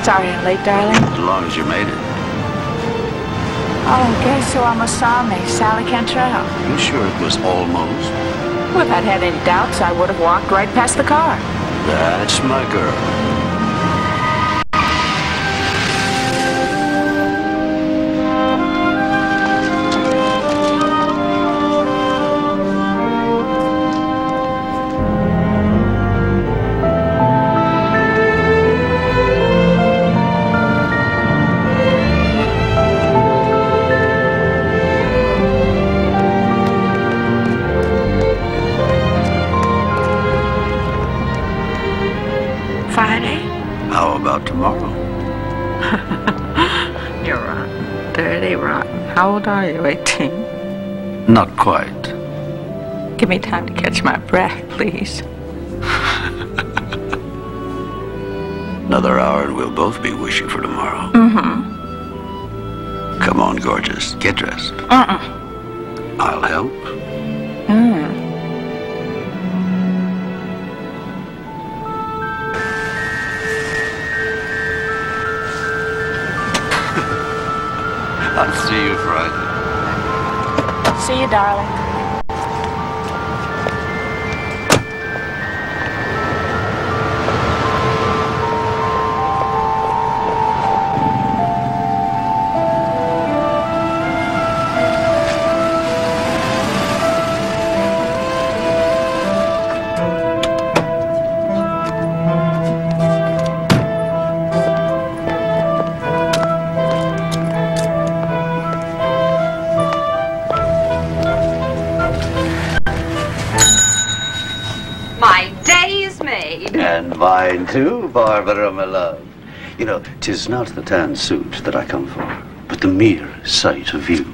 Sorry I'm late, darling. As long as you made it. Oh, guess who almost saw me? Sally Cantrell. You sure it was almost? Well, if I'd had any doubts, I would have walked right past the car. That's my girl. Friday? How about tomorrow? You're rotten. Dirty rotten. How old are you, 18? Not quite. Give me time to catch my breath, please. Another hour and we'll both be wishing for tomorrow. Mm-hmm. Come on, gorgeous. Get dressed. I'll help. I'll see you Friday. See you, darling. My day is made. And mine too, Barbara, my love. You know, 'tis not the tan suit that I come for, but the mere sight of you.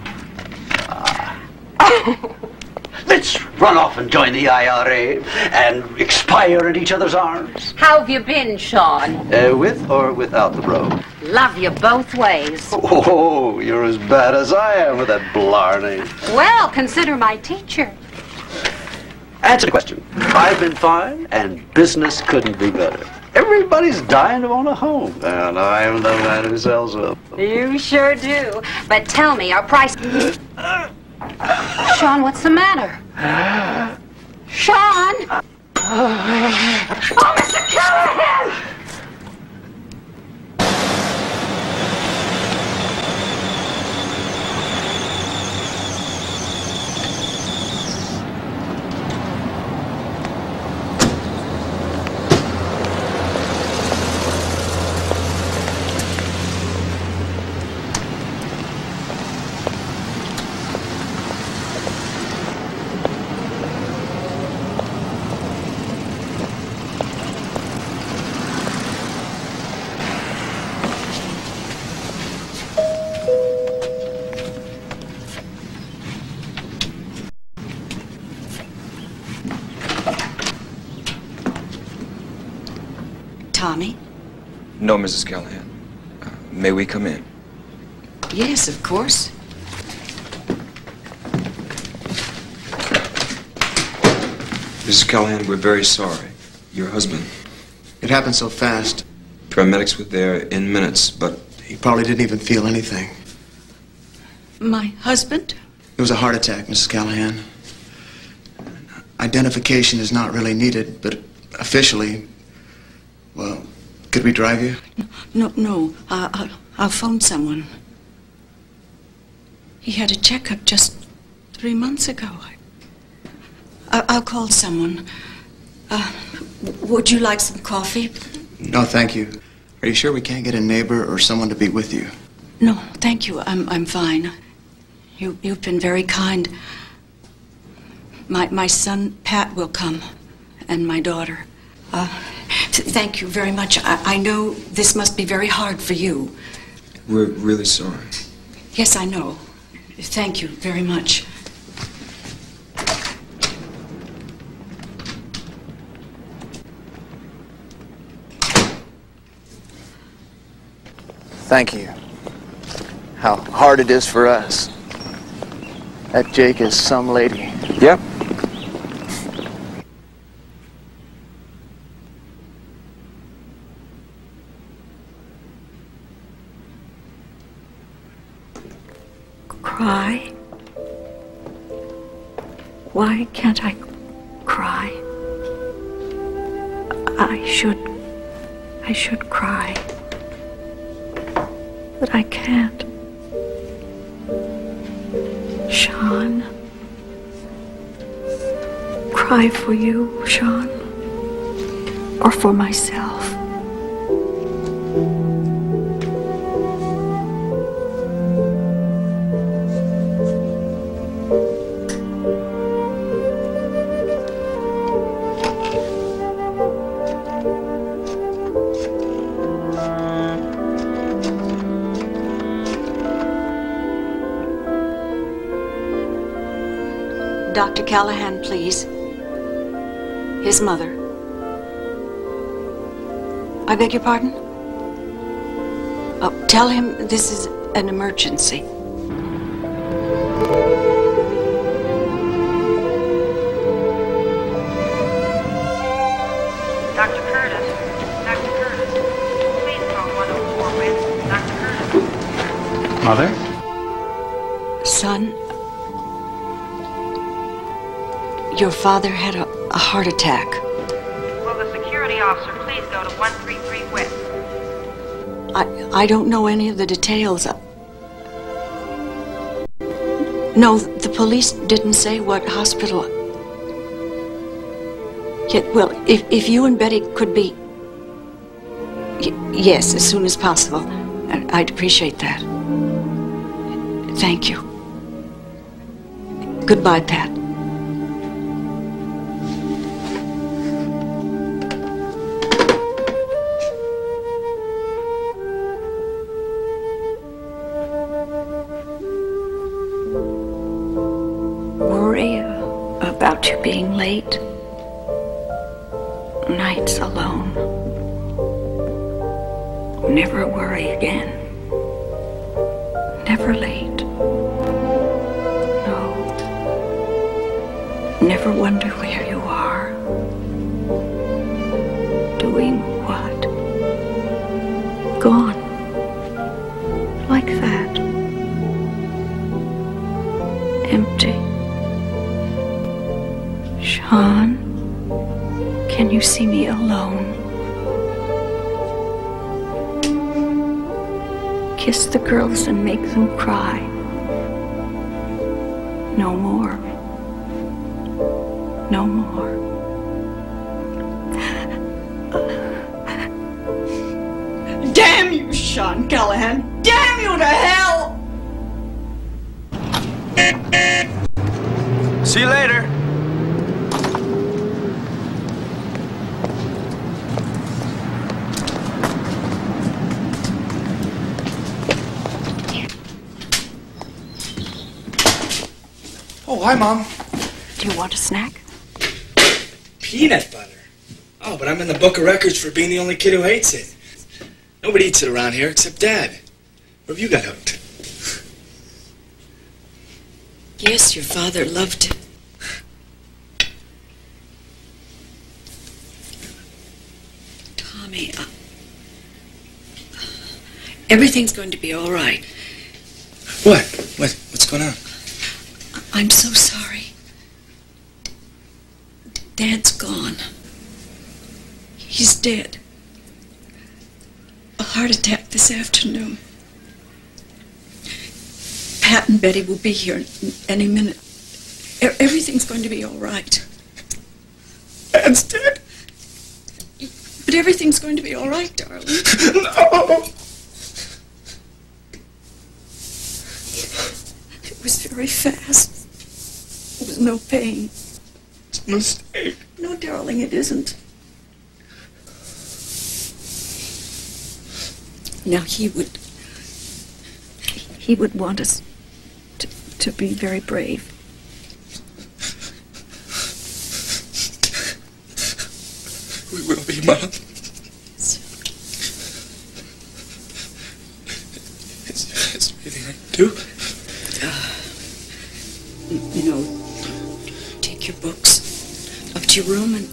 Let's run off and join the IRA and expire in each other's arms. How have you been, Sean? With or without the brogue? Love you both ways. Oh, you're as bad as I am with that blarney. Well, consider my teacher. Answer the question. I've been fine, and business couldn't be better. Everybody's dying to own a home, and I'm the man who sells them. You sure do. But tell me, our price... Sean, what's the matter? Sean! Oh, Mr. Callahan! Tommy? No, Mrs. Callahan. May we come in? Yes, of course. Mrs. Callahan, we're very sorry. Your husband. It happened so fast. Paramedics were there in minutes, but He probably didn't even feel anything. My husband? It was a heart attack, Mrs. Callahan. Identification is not really needed, but officially, well, could we drive you? No. I'll phone someone. He had a checkup just 3 months ago. I'll call someone. Would you like some coffee? No, thank you. Are you sure we can't get a neighbor or someone to be with you? No, thank you. I'm fine. You've been very kind. My son, Pat, will come, and my daughter. Thank you very much. I know this must be very hard for you. we're really sorry. Yes, I know. Thank you very much. Thank you. How hard it is for us. That Jake is some lady. Yep. cry? Why can't I cry? I should cry. But I can't. Sean. Cry for you, Sean. Or for myself. Dr. Callahan, please. His mother. I beg your pardon? Oh, tell him this is an emergency. Dr. Curtis. Dr. Curtis. Please call 104 with Dr. Curtis. Mother? Son, your father had a heart attack. Will the security officer please go to 133 West? I don't know any of the details. No, the police didn't say what hospital. Yeah, well, if you and Betty could be... Yes, as soon as possible. I'd appreciate that. Thank you. Goodbye, Pat. Worry about you being late. Nights alone. Never worry again. Never late. No. Never wonder where you are. Doing what? Gone. Like that. Empty. Sean, can you see me alone? Kiss the girls and make them cry. No more. No more. Damn you, Sean Callahan! Damn you to hell! See you later. Oh, hi, Mom. Do you want a snack? Peanut butter. Oh, but I'm in the book of records for being the only kid who hates it. Nobody eats it around here except Dad. Where have you got hooked? Yes, your father loved it. Tommy, everything's going to be all right. What? What's going on? I'm so sorry. Dad's gone. He's dead. A heart attack this afternoon. Pat and Betty will be here any minute. Everything's going to be all right. Dad's dead? But everything's going to be all right, darling. No! It was very fast. There was no pain. It's a mistake. No, darling, it isn't. Now, he would want us to be very brave. We will be, Mom. Is there anything I can do? You know, take your books up to your room and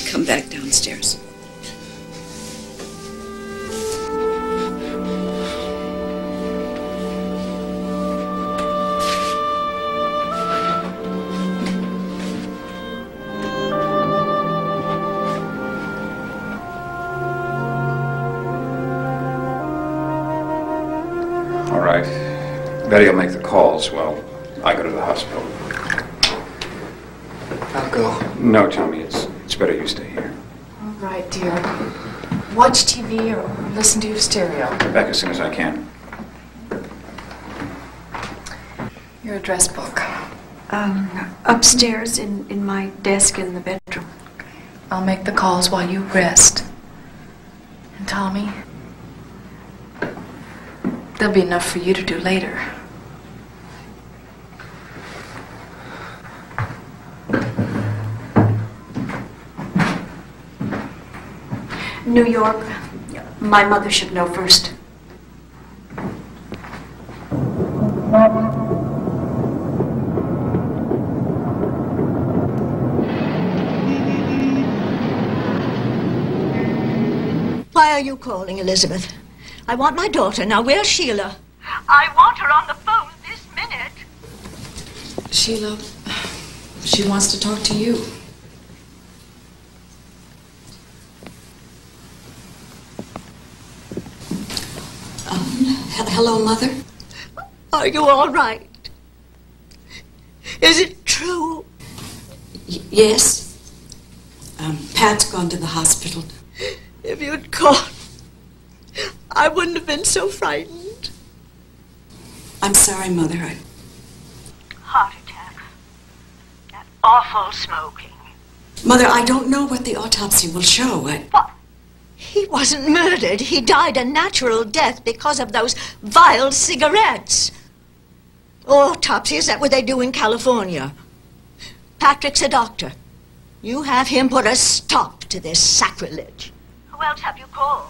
come back downstairs. Betty will make the calls while I go to the hospital. I'll go. No, Tommy, it's better you stay here. All right, dear. Watch TV or listen to your stereo. I'll be back as soon as I can. Your address book. Upstairs in my desk in the bedroom. I'll make the calls while you rest. And Tommy, there'll be enough for you to do later. New York. My mother should know first. Why are you calling, Elizabeth? I want my daughter. Now, where's Sheila? I want her on the phone this minute. Sheila, she wants to talk to you. Hello, Mother? Are you all right? Is it true? Yes. Pat's gone to the hospital. If you'd called, I wouldn't have been so frightened. I'm sorry, Mother. Heart attack. That awful smoking. Mother, I don't know what the autopsy will show. What? He wasn't murdered. He died a natural death because of those vile cigarettes. Autopsy, is that what they do in California? Patrick's a doctor. You have him put a stop to this sacrilege. Who else have you called?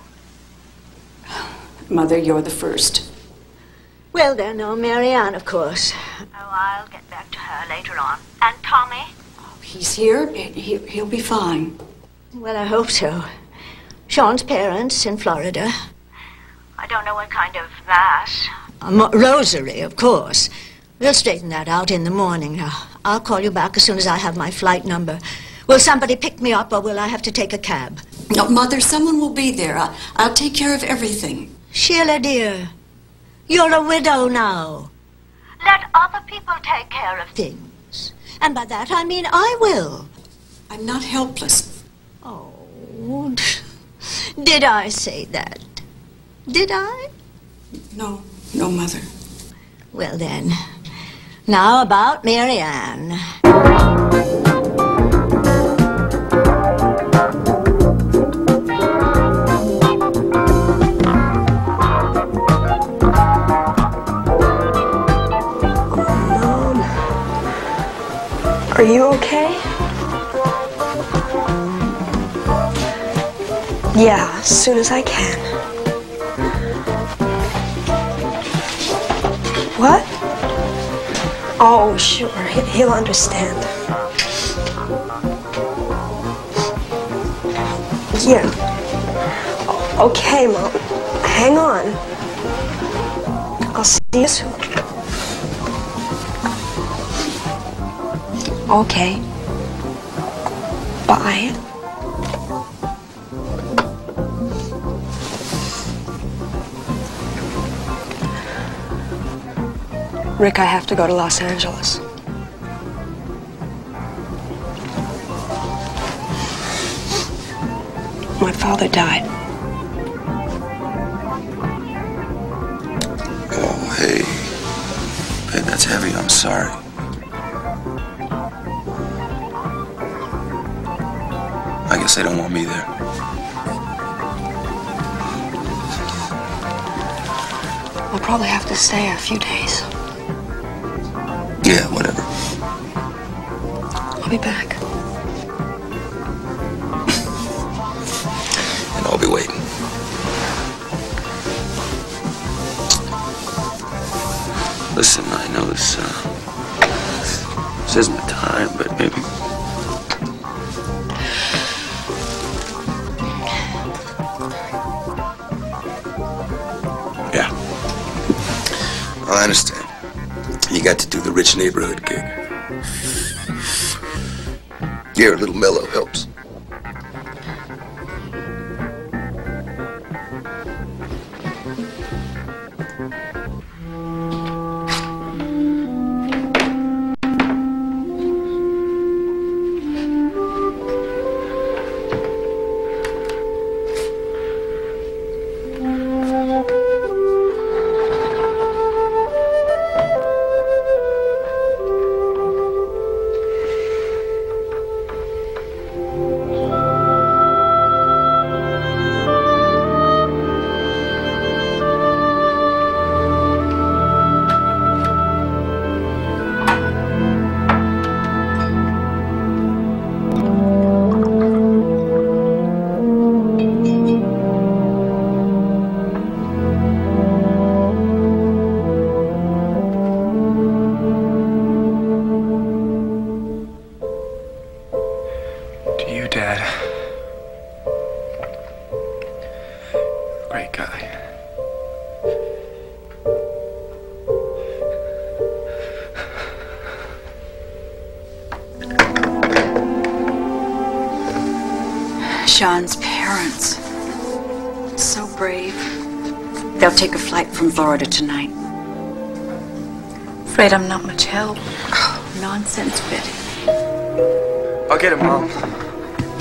Mother, you're the first. Well then, Marianne, of course. Oh, I'll get back to her later on. And Tommy? He's here. He'll be fine. Well, I hope so. Sean's parents in Florida. I don't know what kind of mass. A rosary, of course. We'll straighten that out in the morning. I'll call you back as soon as I have my flight number. Will somebody pick me up, or will I have to take a cab? No, Mother, someone will be there. I'll take care of everything. Sheila, dear, you're a widow now. Let other people take care of things. And by that I mean I will. I'm not helpless. Oh, did I say that? Did I? No, Mother. Well then, now about Marianne. Are you okay? Yeah, as soon as I can. What? Oh, sure. He'll understand. Yeah. Okay, Mom. Hang on. I'll see you soon. Okay. Bye. Rick, I have to go to Los Angeles. My father died. Oh, hey. Babe, that's heavy. I'm sorry. I guess they don't want me there. I'll probably have to stay a few days. Yeah, whatever. I'll be back. And I'll be waiting. Listen, I know this isn't the time, but maybe... Yeah. I understand. You got to do the rich neighborhood gig. Yeah, a little mellow helps. Dad. Great guy. Sean's parents. So brave. They'll take a flight from Florida tonight. Afraid I'm not much help. Oh, nonsense, Betty. I'll get him, Mom.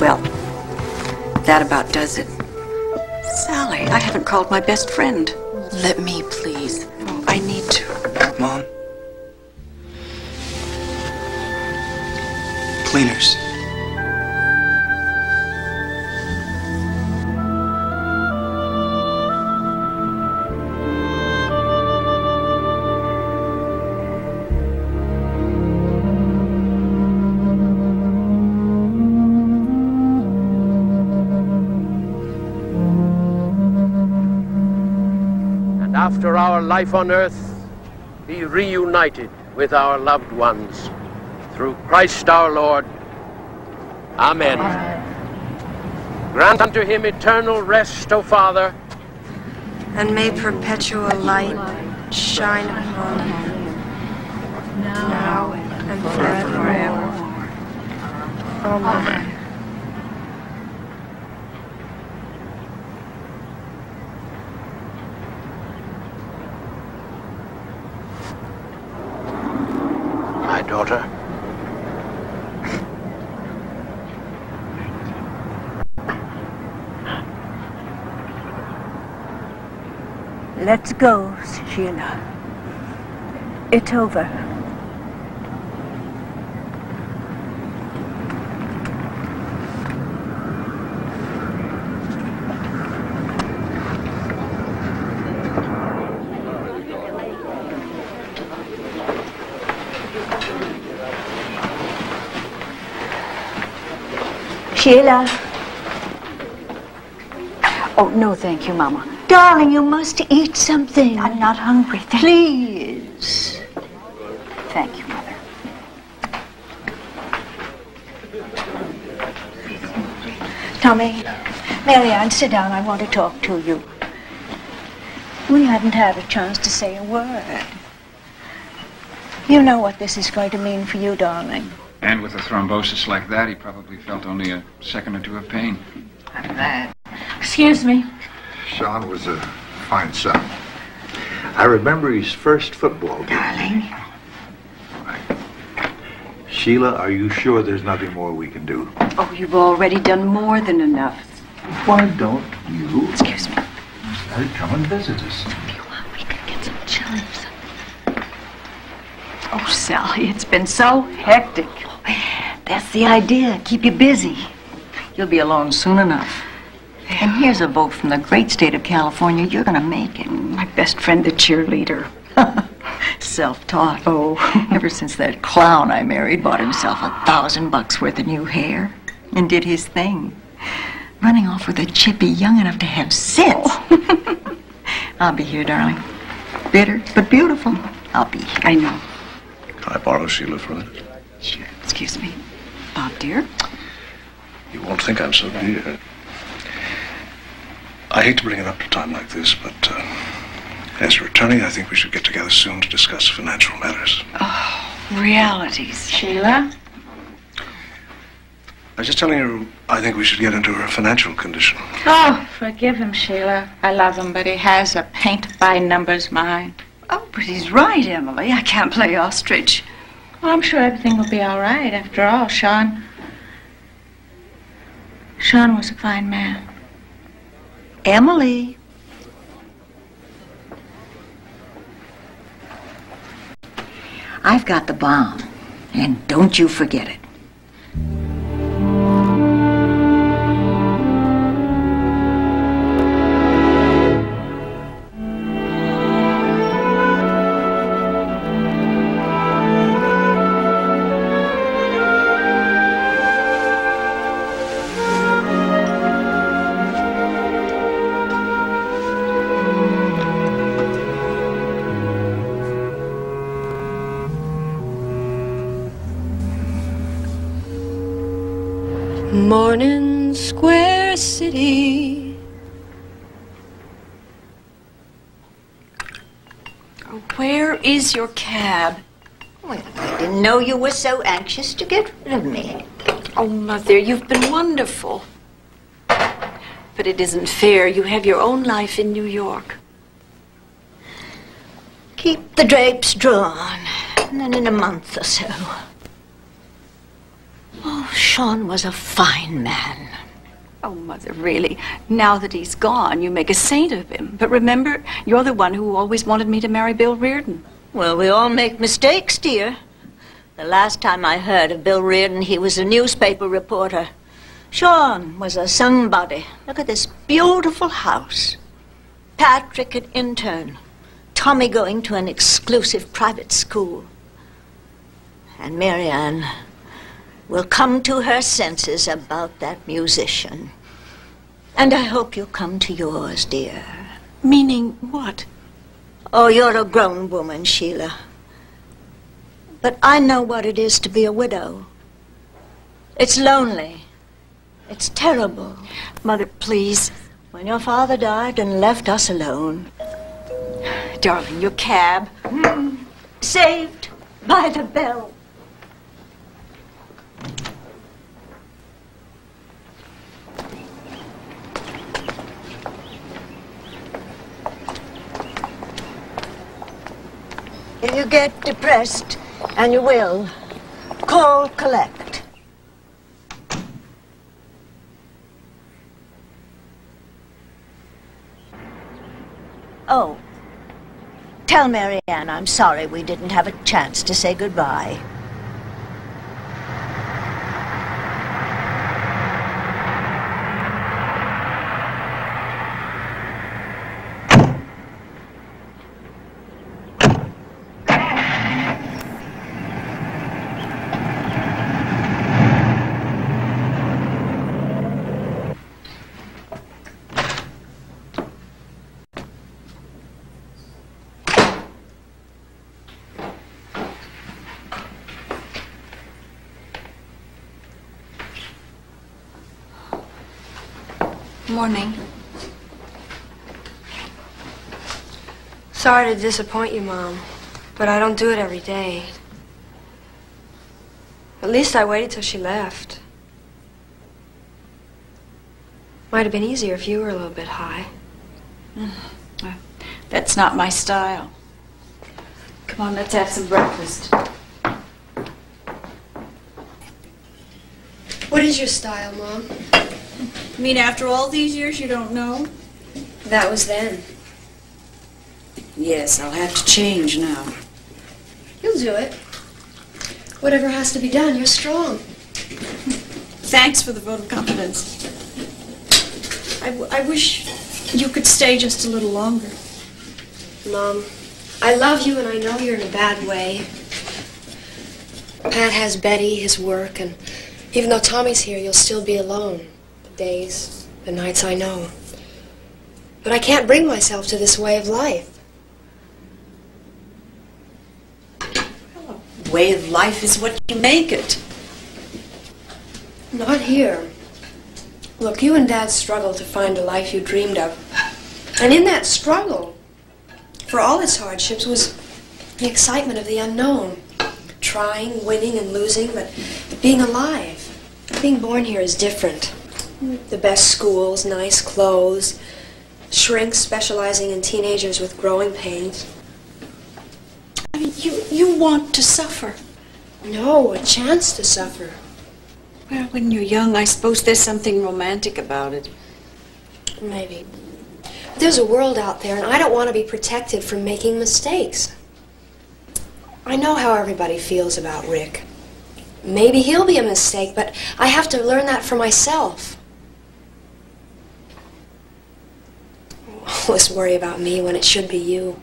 Well, that about does it. Sally, I haven't called my best friend. Let me, please. Oh, I need to. Mom? Cleaners. After our life on earth, be reunited with our loved ones through Christ our Lord. Amen. Grant unto him eternal rest, O Father. And may perpetual light shine upon him, now and forever. Amen. My daughter. Let's go, Sheila. It's over. Sheila. Oh, no, thank you, Mama. Darling, you must eat something. I'm not hungry. Please. Thank you, Mother. Tommy, Mary Ann, sit down. I want to talk to you. We haven't had a chance to say a word. You know what this is going to mean for you, darling. And with a thrombosis like that, he probably felt only a second or two of pain. I'm glad. Excuse me. Sean was a fine son. I remember his first football game. Darling. Sheila, are you sure there's nothing more we can do? Oh, you've already done more than enough. Why don't you? Excuse me. Come and visit us. We could get some chili or something. Oh, Sally, it's been so hectic. That's the idea. Keep you busy. You'll be alone soon enough. And here's a vote from the great state of California. You're gonna make it. My best friend, the cheerleader. Self-taught. Oh. Ever since that clown I married bought himself $1,000 worth of new hair and did his thing. Running off with a chippy young enough to have sense. Oh. I'll be here, darling. Bitter, but beautiful. I'll be here. I know. Can I borrow Sheila for a minute? Sure. Excuse me. Bob, dear? You won't think I'm so dear. I hate to bring it up at a time like this, but as your attorney, I think we should get together soon to discuss financial matters. Oh, realities. Sheila? I was just telling you, I think we should get into her financial condition. Oh, forgive him, Sheila. I love him, but he has a paint-by-numbers mind. Oh, but he's right, Emily. I can't play ostrich. Well, I'm sure everything will be all right. After all, Sean was a fine man. Emily. I've got the bomb, and don't you forget it. Morning Square City. Where is your cab? Well, I didn't know you were so anxious to get rid of me. Oh, Mother, you've been wonderful. But it isn't fair. You have your own life in New York. Keep the drapes drawn, and then in a month or so. Oh, Sean was a fine man. Oh, Mother, really. Now that he's gone, you make a saint of him. But remember, you're the one who always wanted me to marry Bill Reardon. Well, we all make mistakes, dear. The last time I heard of Bill Reardon, he was a newspaper reporter. Sean was a somebody. Look at this beautiful house. Patrick an intern. Tommy going to an exclusive private school. And Marianne will come to her senses about that musician. And I hope you'll come to yours, dear. Meaning what? Oh, you're a grown woman, Sheila. But I know what it is to be a widow. It's lonely. It's terrible. Mother, please. When your father died and left us alone. Darling, your cab. Saved by the bell. If you get depressed, and you will, call collect. Oh, tell Marianne I'm sorry we didn't have a chance to say goodbye. Morning. Sorry to disappoint you, Mom, but I don't do it every day. At least I waited till she left. Might have been easier if you were a little bit high. Well, that's not my style. Come on, let's have some breakfast. What is your style, Mom? You mean after all these years you don't know? That was then. Yes, I'll have to change now. You'll do it. Whatever has to be done, you're strong. Thanks for the vote of confidence. I wish you could stay just a little longer. Mom, I love you and I know you're in a bad way. Pat has Betty, his work, and even though Tommy's here, you'll still be alone. The days, the nights I know. But I can't bring myself to this way of life. Well, a way of life is what you make it. Not here. Look, you and Dad struggled to find a life you dreamed of. And in that struggle, for all its hardships, was the excitement of the unknown. Trying, winning, and losing, but being alive. Being born here is different. The best schools, nice clothes, shrinks specializing in teenagers with growing pains. I mean, you want to suffer. No, a chance to suffer. Well, when you're young, I suppose there's something romantic about it. Maybe. But there's a world out there, and I don't want to be protected from making mistakes. I know how everybody feels about Rick. Maybe he'll be a mistake, but I have to learn that for myself. Always worry about me when it should be you.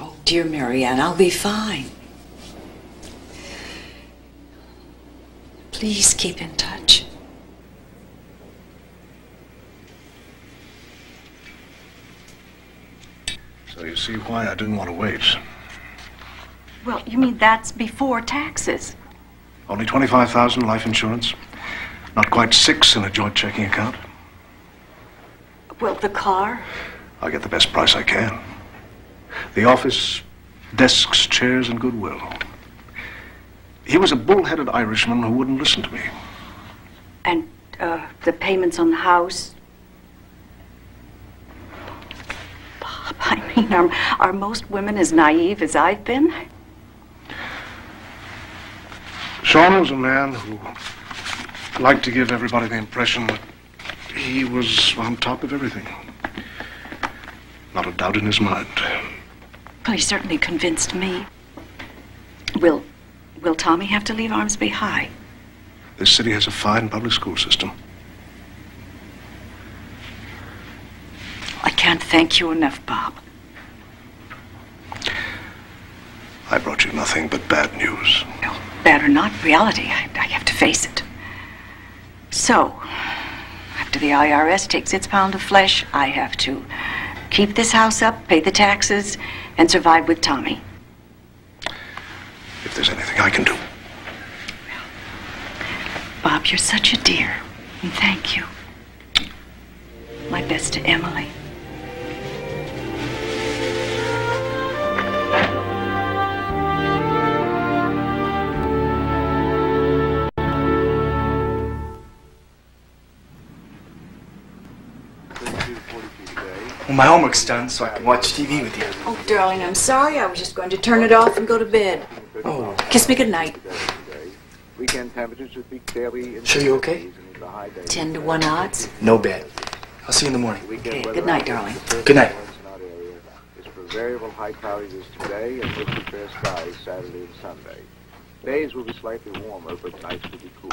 Oh, dear Marianne, I'll be fine. Please keep in touch. So you see why I didn't want to wait. Well, you mean that's before taxes? Only $25,000 life insurance. Not quite 6 in a joint checking account. Well, the car? I'll get the best price I can. The office, desks, chairs, and goodwill. He was a bull-headed Irishman who wouldn't listen to me. And the payments on the house? Bob, I mean, are most women as naive as I've been? Sean was a man who liked to give everybody the impression that he was on top of everything. Not a doubt in his mind. Well, he certainly convinced me. Will Tommy have to leave Armsby High? This city has a fine public school system. I can't thank you enough, Bob. I brought you nothing but bad news. No, bad or not, reality. I have to face it. So, after the IRS takes its pound of flesh, I have to keep this house up, pay the taxes, and survive with Tommy. If there's anything I can do. Bob, you're such a dear, and thank you. My best to Emily. Well, my homework's done, so I can watch TV with you. Oh, darling, I'm sorry. I was just going to turn it off and go to bed. Oh. Kiss me goodnight. Weekend temperatures should peak daily. Sure you okay? 10 to 1 odds. No bed. I'll see you in the morning. Okay, good night, darling. Good night. Is for variable high cloudiness today and mostly fair skies Saturday and Sunday. Days will be slightly warmer, but nights will be cool.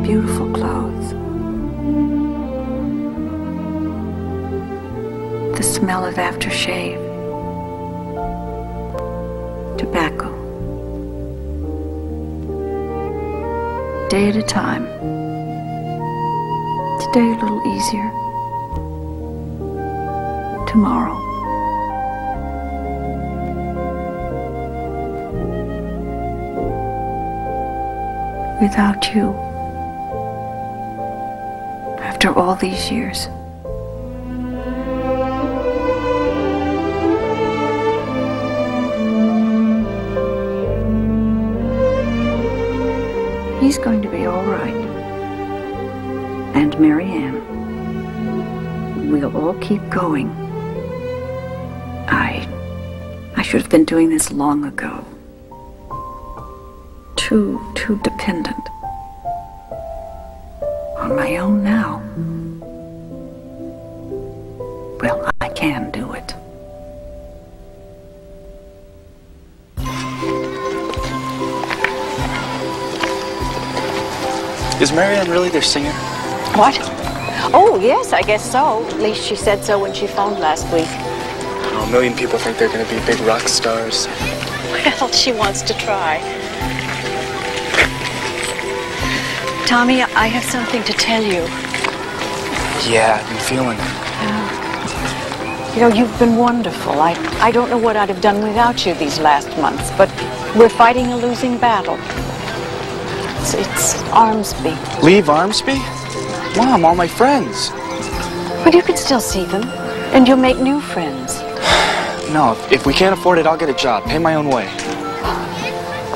Beautiful clothes. The smell of aftershave. Tobacco. Day at a time. Today a little easier. Tomorrow. Without you. After all these years. He's going to be all right. And Marianne. We'll all keep going. I should have been doing this long ago. Too dependent. On my own now. Well, I can do it. Is Marianne really their singer? What? Oh, yes, I guess so. At least she said so when she phoned last week. Oh, a million people think they're going to be big rock stars. Well, she wants to try. Tommy, I have something to tell you. Yeah, I've been feeling it. You know, you've been wonderful. I don't know what I'd have done without you these last months, but we're fighting a losing battle. It's Armsby. Leave Armsby? Mom, all my friends. But you can still see them, and you'll make new friends. No, if we can't afford it, I'll get a job. Pay my own way.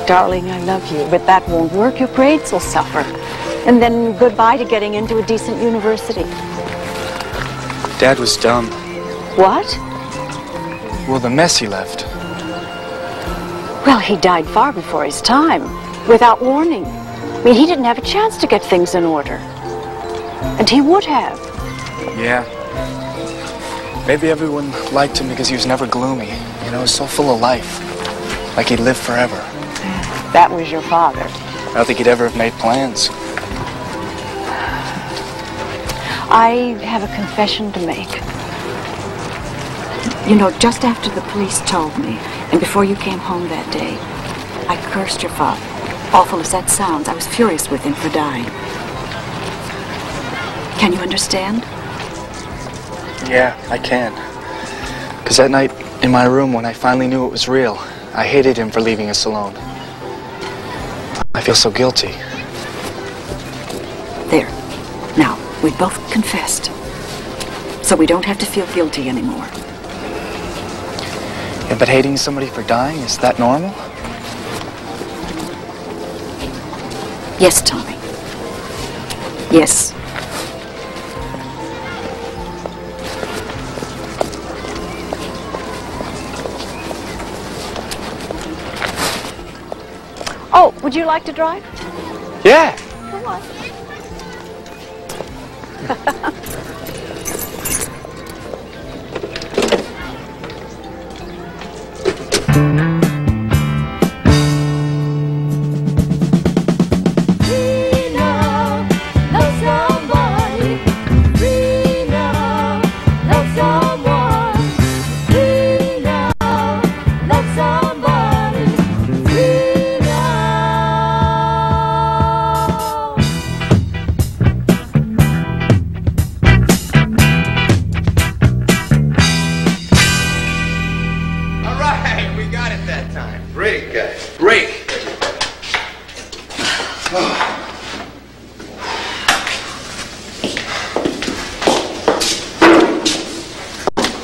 Darling, I love you, but that won't work. Your grades will suffer. And then goodbye to getting into a decent university. Dad was dumb. What? Well, the mess he left. Well, he died far before his time, without warning. I mean, he didn't have a chance to get things in order. And he would have. Yeah. Maybe everyone liked him because he was never gloomy. You know, he was so full of life. Like he'd live forever. That was your father. I don't think he'd ever have made plans. I have a confession to make. You know, just after the police told me, and before you came home that day, I cursed your father. Awful as that sounds, I was furious with him for dying. Can you understand? Yeah, I can. Because that night in my room, when I finally knew it was real, I hated him for leaving us alone. I feel so guilty. There. Now, we both confessed. So we don't have to feel guilty anymore. Yeah, but hating somebody for dying, is that normal? Yes, Tommy. Yes. Oh, would you like to drive? Yeah. Come on.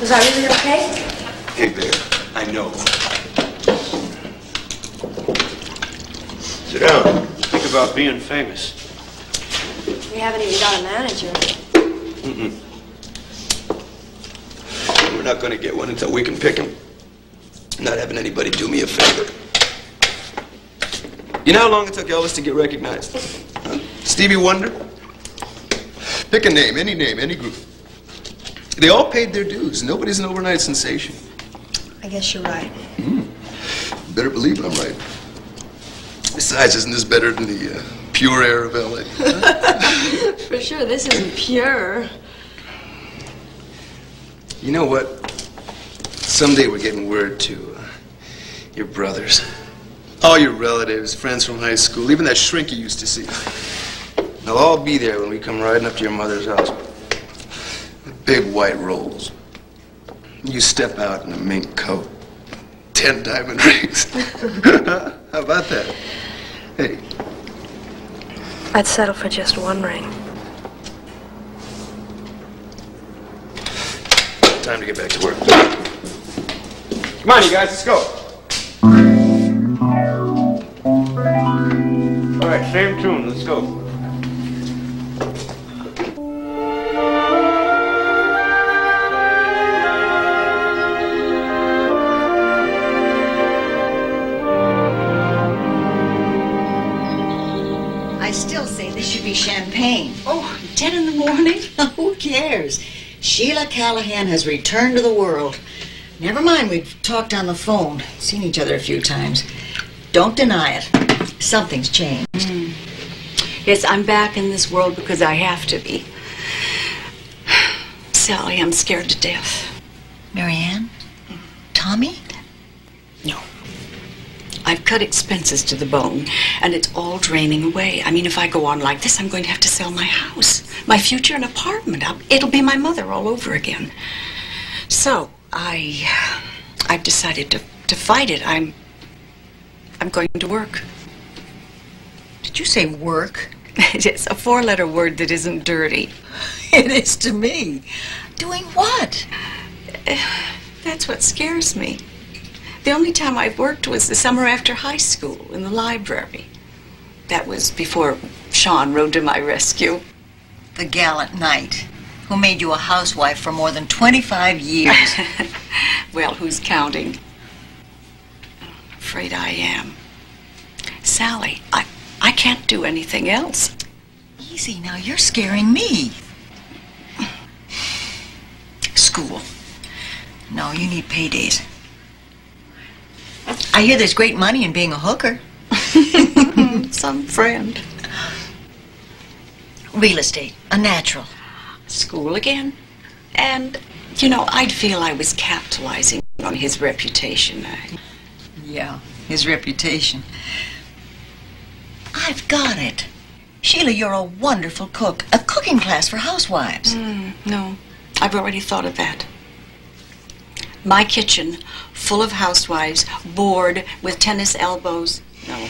Was I really okay? Hey, Bear, I know. Sit down. Think about being famous. We haven't even got a manager. We're not going to get one until we can pick him. I'm not having anybody do me a favor. You know how long it took Elvis to get recognized? Huh? Stevie Wonder? Pick a name, any group. They all paid their dues. Nobody's an overnight sensation. I guess you're right. Better believe I'm right. Besides, isn't this better than the pure air of L.A.? For sure, this isn't pure. You know what? Someday we're getting word to your brothers. All your relatives, friends from high school, even that shrink you used to see. They'll all be there when we come riding up to your mother's house. With big white rolls. You step out in a mink coat. 10 diamond rings. How about that? Hey. I'd settle for just one ring. Time to get back to work. Come on, you guys, let's go. All right, same tune. Let's go. I still say this should be champagne. Oh, 10 in the morning? Who cares? Sheila Callahan has returned to the world. Never mind, we've talked on the phone, seen each other a few times. Don't deny it. Something's changed. Yes, I'm back in this world because I have to be. Sally, I'm scared to death. Marianne? Tommy? No. I've cut expenses to the bone, and it's all draining away. I mean, if I go on like this, I'm going to have to sell my house, my future and apartment. It'll be my mother all over again. So, I've decided to fight it. I'm going to work. Did you say work? It's a four-letter word that isn't dirty. It is to me. Doing what? That's what scares me. The only time I've worked was the summer after high school in the library. That was before Sean rode to my rescue. The gallant knight who made you a housewife for more than 25 years. Well, who's counting? I'm afraid I am. Sally, I can't do anything else. Easy now, you're scaring me. School. No, you need paydays. I hear there's great money in being a hooker. Some friend. Real estate, a natural. School again. And, you know, I'd feel I was capitalizing on his reputation. Yeah, his reputation. I've got it. Sheila, you're a wonderful cook. A cooking class for housewives. No, I've already thought of that. My kitchen, full of housewives, bored, with tennis elbows. No.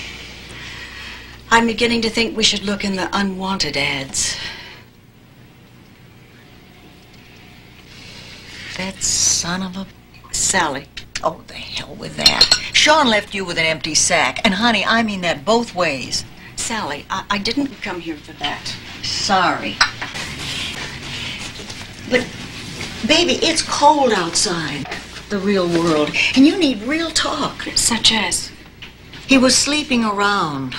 I'm beginning to think we should look in the unwanted ads. That son of a... Sally. Oh, the hell with that. Sean left you with an empty sack. And, honey, I mean that both ways. Sally, I didn't come here for that. Sorry. But, baby, it's cold outside. The real world. And you need real talk. Such as? He was sleeping around.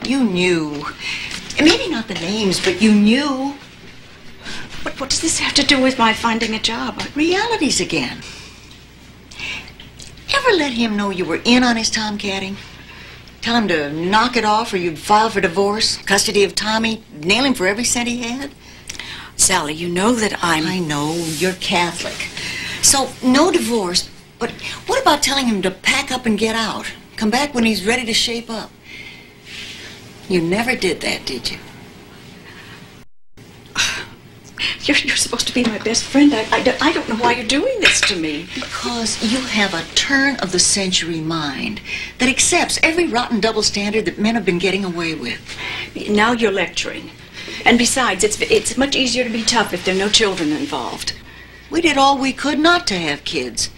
You knew. Maybe not the names, but you knew. What does this have to do with my finding a job? Realities again. Ever let him know you were in on his tomcatting? Tell him to knock it off or you'd file for divorce, custody of Tommy, nail him for every cent he had? Sally, you know that I know, you're Catholic. So, no divorce, but what about telling him to pack up and get out? Come back when he's ready to shape up. You never did that, did you? You're supposed to be my best friend. I don't know why you're doing this to me. Because you have a turn-of-the-century mind that accepts every rotten double standard that men have been getting away with. Now you're lecturing. And besides, it's much easier to be tough if there are no children involved. We did all we could not to have kids.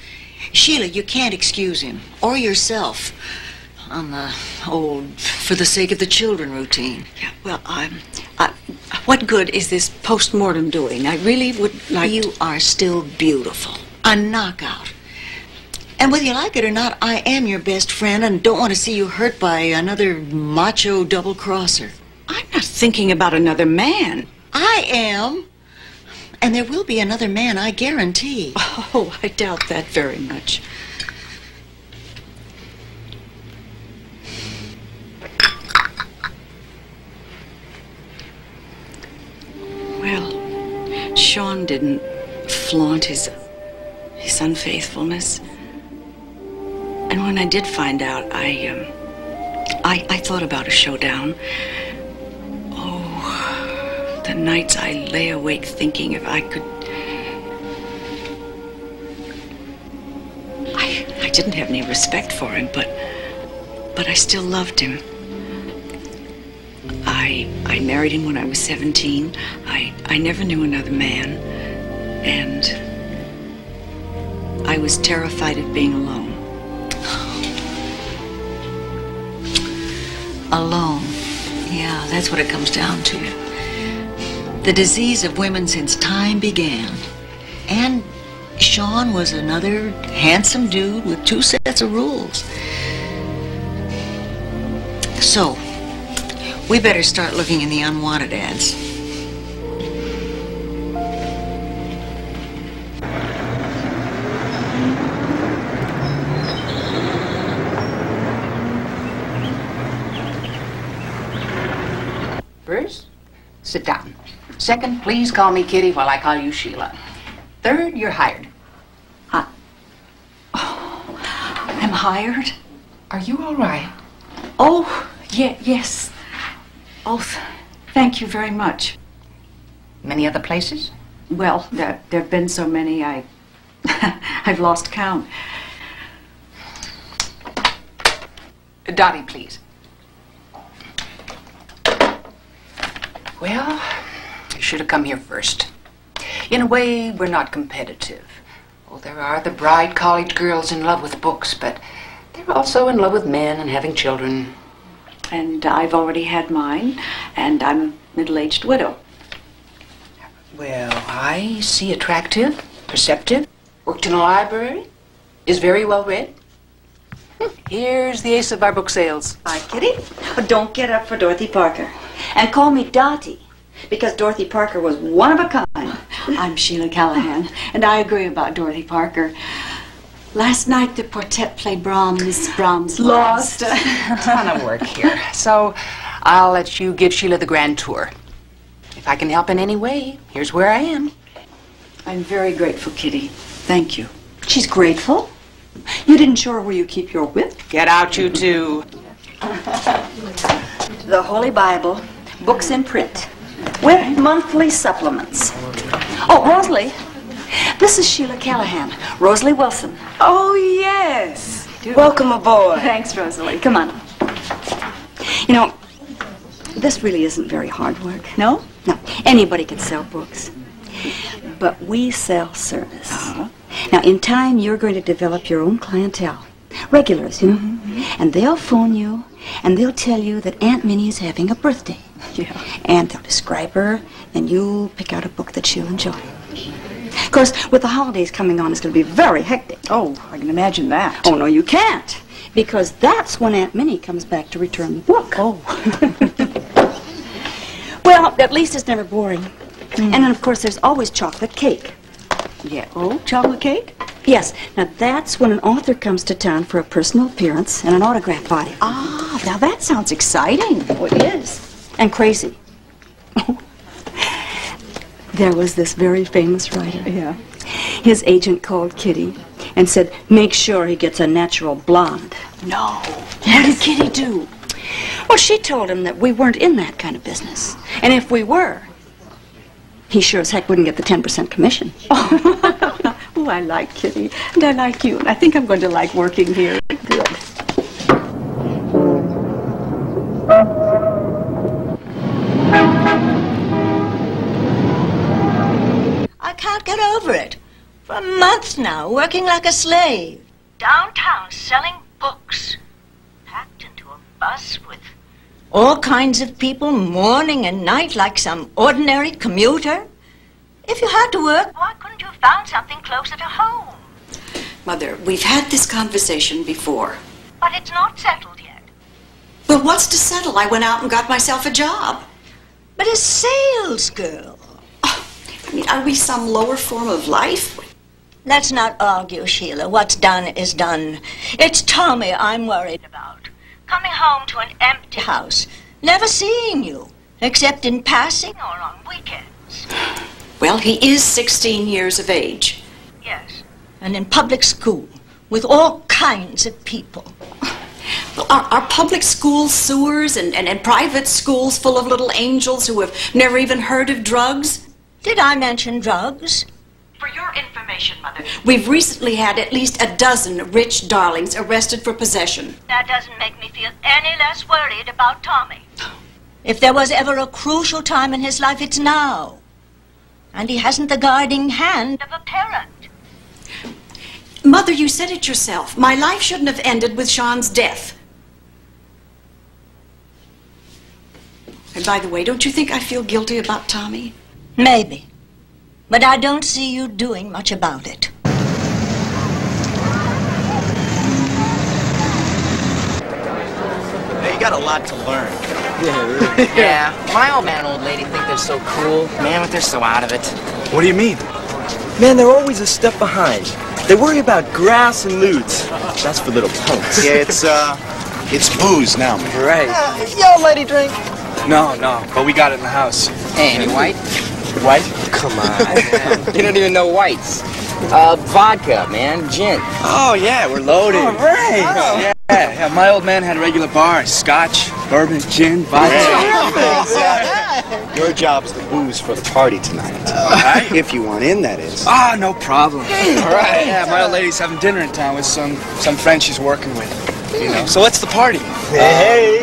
Sheila, you can't excuse him, or yourself, on the old for the sake of the children routine. Yeah, well, what good is this post-mortem doing? I really would like... You are still beautiful. A knockout. And whether you like it or not, I am your best friend and don't want to see you hurt by another macho double-crosser. I'm not thinking about another man. I am. And there will be another man, I guarantee. Oh, I doubt that very much. Well, Sean didn't flaunt his unfaithfulness. And when I did find out, I thought about a showdown. Oh, the nights I lay awake thinking if I could... I didn't have any respect for him, but I still loved him. I married him when I was 17. I never knew another man. And I was terrified of being alone. Alone. Yeah, that's what it comes down to. The disease of women since time began. And Sean was another handsome dude with 2 sets of rules. So, we better start looking in the unwanted ads. Bruce, sit down. Second, please call me Kitty while I call you Sheila. Third, you're hired. I'm hired? Are you all right? Oh, yes. Oh, thank you very much. Many other places? Well, there have been so many, I've lost count. Dottie, please. Well, you should have come here first. In a way, we're not competitive. Oh, there are the bride college girls in love with books, but they're also in love with men and having children. And I've already had mine, and I'm a middle-aged widow. Well, I see attractive, perceptive, worked in a library, is very well read. Here's the ace of our book sales. Hi, Kitty. But don't get up for Dorothy Parker. And call me Dottie, because Dorothy Parker was one of a kind. I'm Sheila Callahan, and I agree about Dorothy Parker. Last night, the quartet played Brahms. Brahms lost. A ton of work here. So I'll let you give Sheila the grand tour. If I can help in any way, here's where I am. I'm very grateful, Kitty. Thank you. She's grateful? You didn't show her where you keep your whip? Get out, you two. The Holy Bible, books in print, with monthly supplements. Oh, Rosalie, this is Sheila Callahan. Rosalie Wilson. Oh, yes. Welcome aboard. Thanks, Rosalie. Come on. You know, this really isn't very hard work. No? No. Anybody can sell books. But we sell service. Now, in time, you're going to develop your own clientele. Regulars, you know? And they'll phone you, and they'll tell you that Aunt Minnie is having a birthday. Yeah. And they'll describe her, and you'll pick out a book that she'll enjoy. Of course, with the holidays coming on, it's going to be very hectic. Oh, I can imagine that. Oh, no, you can't. Because that's when Aunt Minnie comes back to return the book. Oh. Well, at least it's never boring. And then, of course, there's always chocolate cake. Yeah. Oh, chocolate cake? Yes. Now, that's when an author comes to town for a personal appearance and an autograph party. Ah, now that sounds exciting. Oh, it is. And crazy. There was this very famous writer. Yeah. His agent called Kitty and said, make sure he gets a natural blonde. No. What did Kitty do? Well, she told him that we weren't in that kind of business. And if we were, he sure as heck wouldn't get the 10% commission. Oh, I like Kitty, and I like you, and I think I'm going to like working here. Good. I can't get over it. For a month now, working like a slave. Downtown selling books. Packed into a bus with... All kinds of people, morning and night, like some ordinary commuter. If you had to work... Why couldn't you have found something closer to home? Mother, we've had this conversation before. But it's not settled yet. Well, what's to settle? I went out and got myself a job. But a sales girl. Oh, I mean, are we some lower form of life? Let's not argue, Sheila. What's done is done. It's Tommy I'm worried about. Coming home to an empty house. Never seeing you, except in passing or on weekends. Well, he is 16 years of age. Yes. And in public school, with all kinds of people. Well, are public schools sewers and private schools full of little angels who have never even heard of drugs? Did I mention drugs? For your information, Mother. We've recently had at least a dozen rich darlings arrested for possession. That doesn't make me feel any less worried about Tommy. If there was ever a crucial time in his life, it's now. And he hasn't the guiding hand of a parent. Mother, you said it yourself. My life shouldn't have ended with Sean's death. And by the way, don't you think I feel guilty about Tommy? Maybe. But I don't see you doing much about it. Hey, you got a lot to learn. Yeah, really. Yeah, my old man and old lady think they're so cool. Man, but they're so out of it. What do you mean? Man, they're always a step behind. They worry about grass and lewds. That's for little punks. Yeah, it's booze now, man. Right. Yo, lady drink? No, but we got it in the house. Hey, any white? White? Come on. You don't even know whites. Vodka, man. Gin. Oh, yeah, we're loaded. All right. Oh. Yeah, my old man had a regular bar. Scotch, bourbon, gin, vodka. Your job's the booze for the party tonight. All right. If you want in, that is. Ah, no problem. All right. Yeah, my old lady's having dinner in town with some friend she's working with. You know. So what's the party? Hey.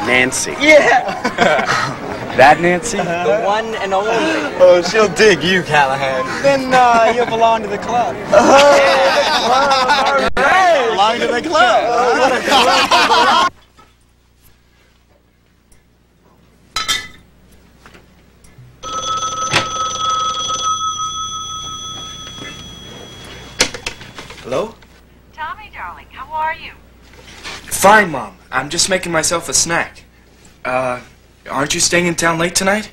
Nancy. Yeah. That Nancy? The one and only. Oh, she'll dig you, Callahan. Then you'll belong to the club. All right. Belong to the club. What a club. Hello? Tommy, darling, how are you? Fine, Mom. I'm just making myself a snack. Aren't you staying in town late tonight?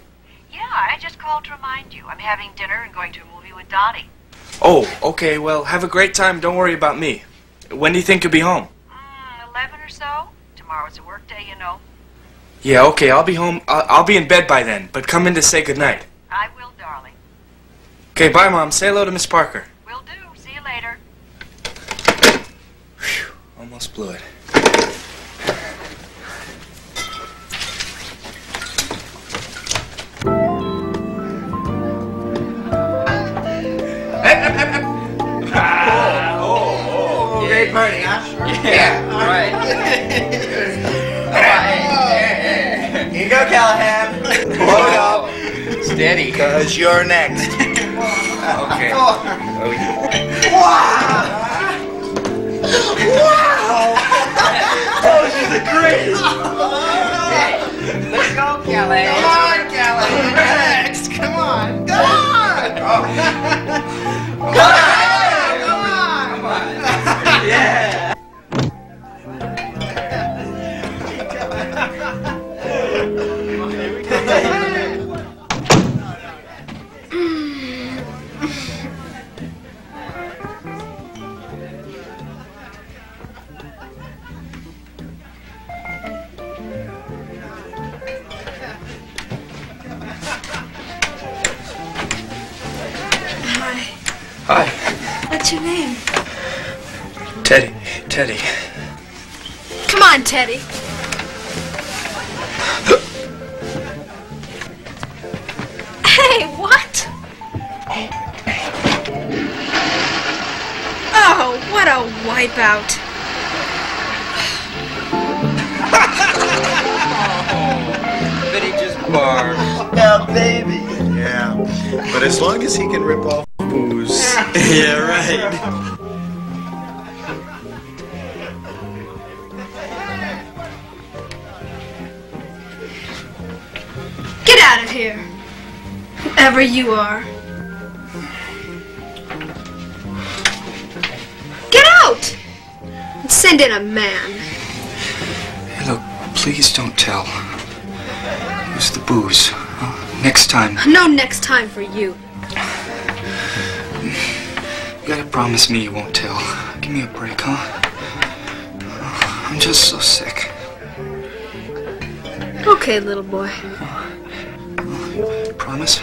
Yeah, I just called to remind you. I'm having dinner and going to a movie with Dottie. Oh, okay. Well, have a great time. Don't worry about me. When do you think you'll be home? 11 or so. Tomorrow's a work day, you know. Yeah, okay. I'll be home. I'll be in bed by then, but come in to say goodnight. I will, darling. Okay, bye, Mom. Say hello to Miss Parker. Will do. See you later. Whew, almost blew it. Great party, huh? Yeah, all right. Here you go, Callahan. Load up. Steady. Because you're next. Okay. Wow! Oh, she's the greatest. Let's go, Callahan. Come on, Callahan. Next. Come on. Come on. Come on. Come on. Yeah. Hi. Hi. What's your name? Teddy. Teddy. Come on, Teddy. Hey, what? Oh, what a wipeout. Vinny just barfed. Now, baby. Yeah. But as long as he can rip off booze. Yeah, right. Get out of here. Whoever you are. Get out! And send in a man. Hey, look, please don't tell. Use the booze. Next time. No next time for you. You gotta promise me you won't tell. Give me a break, huh? I'm just so sick. Okay, little boy. Promise?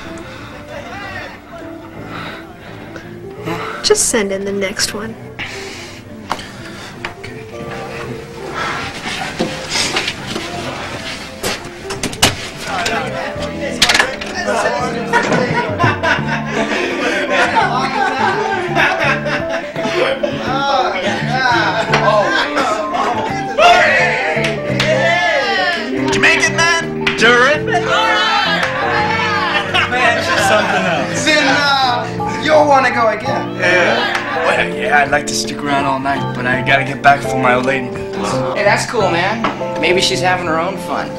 Just send in the next one. Did you make it, man? Terrific. Man, it's just something else. Then, you'll want to go again. Yeah. Well, yeah, I'd like to stick around all night, but I gotta get back before my old lady does. Hey, that's cool, man. Maybe she's having her own fun.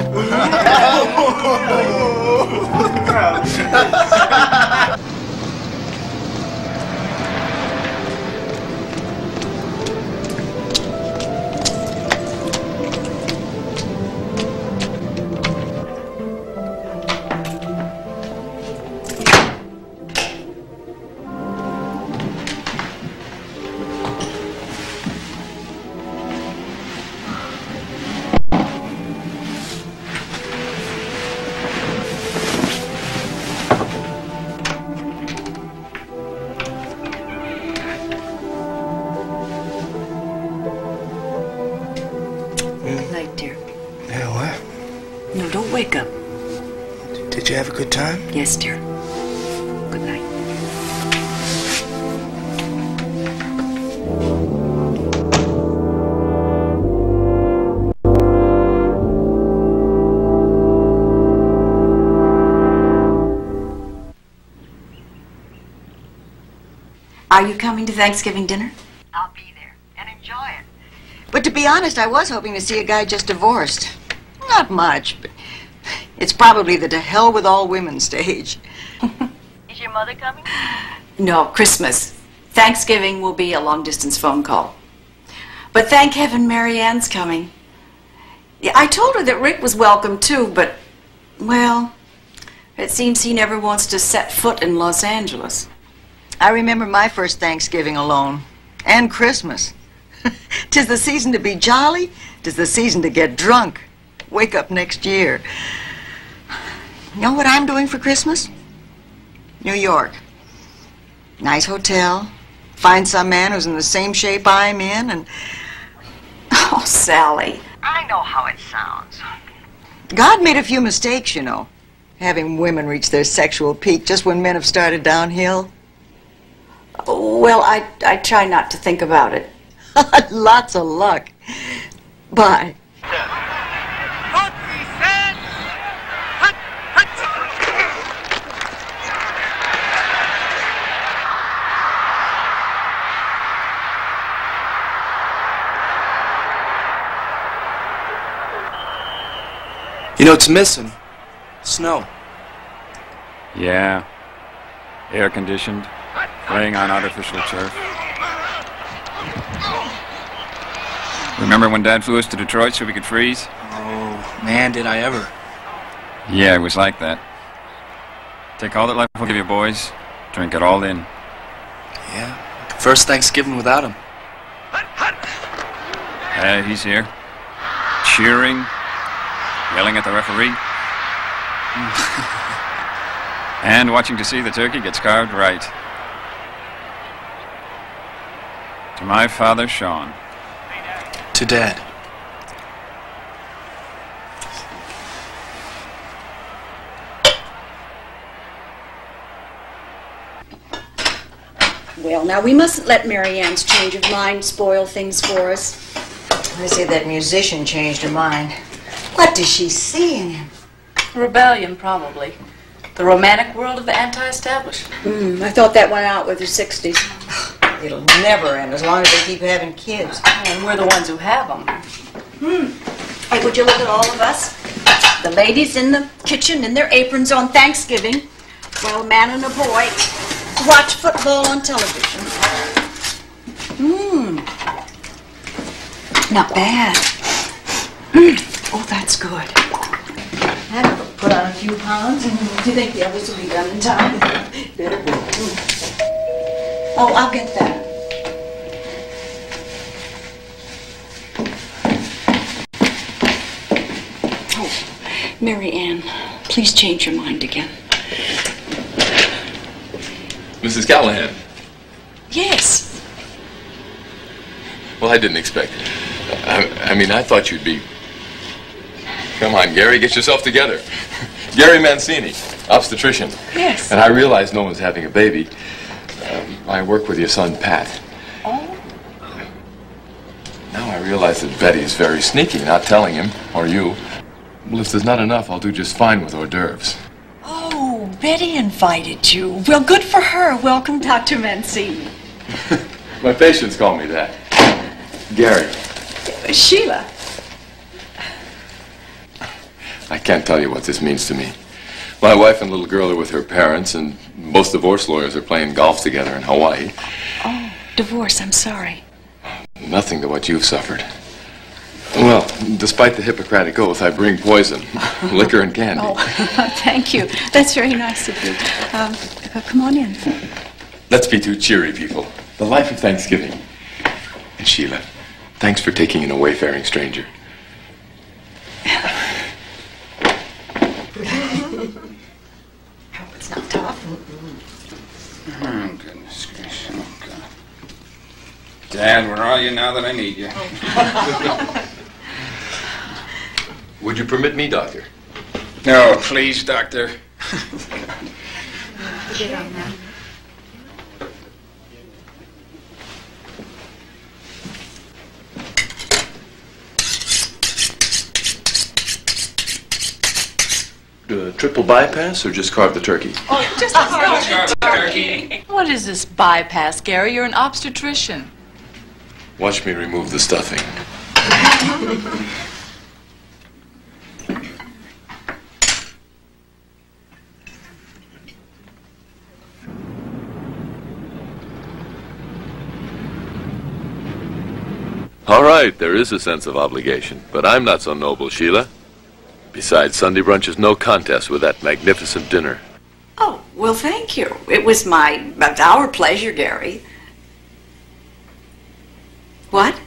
Wake up. Did you have a good time? Yes, dear. Good night. Are you coming to Thanksgiving dinner? I'll be there and enjoy it. But to be honest, I was hoping to see a guy just divorced. Not much, but it's probably the to hell with all women stage. Is your mother coming? No, Christmas. Thanksgiving will be a long-distance phone call. But thank heaven Mary Ann's coming. Yeah, I told her that Rick was welcome too, but, well, it seems he never wants to set foot in Los Angeles. I remember my first Thanksgiving alone. And Christmas. 'Tis the season to be jolly. 'Tis the season to get drunk. Wake up next year. You know what I'm doing for Christmas? New York. Nice hotel. Find some man who's in the same shape I'm in, and... Oh, Sally. I know how it sounds. God made a few mistakes, you know. Having women reach their sexual peak just when men have started downhill. Well, I try not to think about it. Lots of luck. Bye. You know, it's missing. Snow. Yeah. Air conditioned. Playing on artificial turf. Remember when Dad flew us to Detroit so we could freeze? Oh, man, did I ever. Yeah, it was like that. Take all that life will give you, boys. Drink it all in. Yeah, first Thanksgiving without him. Hey, he's here. Cheering. Yelling at the referee. And watching to see the turkey gets carved right. To my father, Sean. To Dad. Well, now, we mustn't let Mary Ann's change of mind spoil things for us. I say that musician changed her mind. What does she see in him? Rebellion, probably. The romantic world of the anti-establishment. I thought that went out with the 60s. It'll never end as long as they keep having kids. And we're the ones who have them. Hey, would you look at all of us? The ladies in the kitchen in their aprons on Thanksgiving, while a man and a boy watch football on television. Not bad. Oh, that's good. That'll put on a few pounds, and do you think the others will be done in time? Better be. Oh, I'll get that. Oh, Mary Ann, please change your mind again. Mrs. Callahan. Yes. Well, I didn't expect it. I mean, I thought you'd be... Come on, Gary, get yourself together. Gary Mancini, obstetrician. Yes. And I realize no one's having a baby. I work with your son, Pat. Oh? Now I realize that Betty's very sneaky, not telling him, or you. Well, if there's not enough, I'll do just fine with hors d'oeuvres. Oh, Betty invited you. Well, good for her. Welcome, Dr. Mancini. My patients call me that. Gary. Sheila. I can't tell you what this means to me. My wife and little girl are with her parents, and both divorce lawyers are playing golf together in Hawaii. Oh, divorce, I'm sorry. Nothing to what you've suffered. Well, despite the Hippocratic Oath, I bring poison, liquor and candy. Oh, thank you. That's very nice of you. Come on in. Let's be two cheery people. The life of Thanksgiving. And Sheila, thanks for taking in a wayfaring stranger. Hope it's not tough. Oh, goodness gracious. Oh, God. Dad, where are you now that I need you? Would you permit me, Doctor? No, please, Doctor. Triple bypass or just carve the turkey? Oh, just carve the turkey. What is this bypass, Gary? You're an obstetrician. Watch me remove the stuffing. All right, there is a sense of obligation, but I'm not so noble, Sheila. Besides, Sunday brunch is no contest with that magnificent dinner. Oh, well, thank you. It was our pleasure, Gary. What?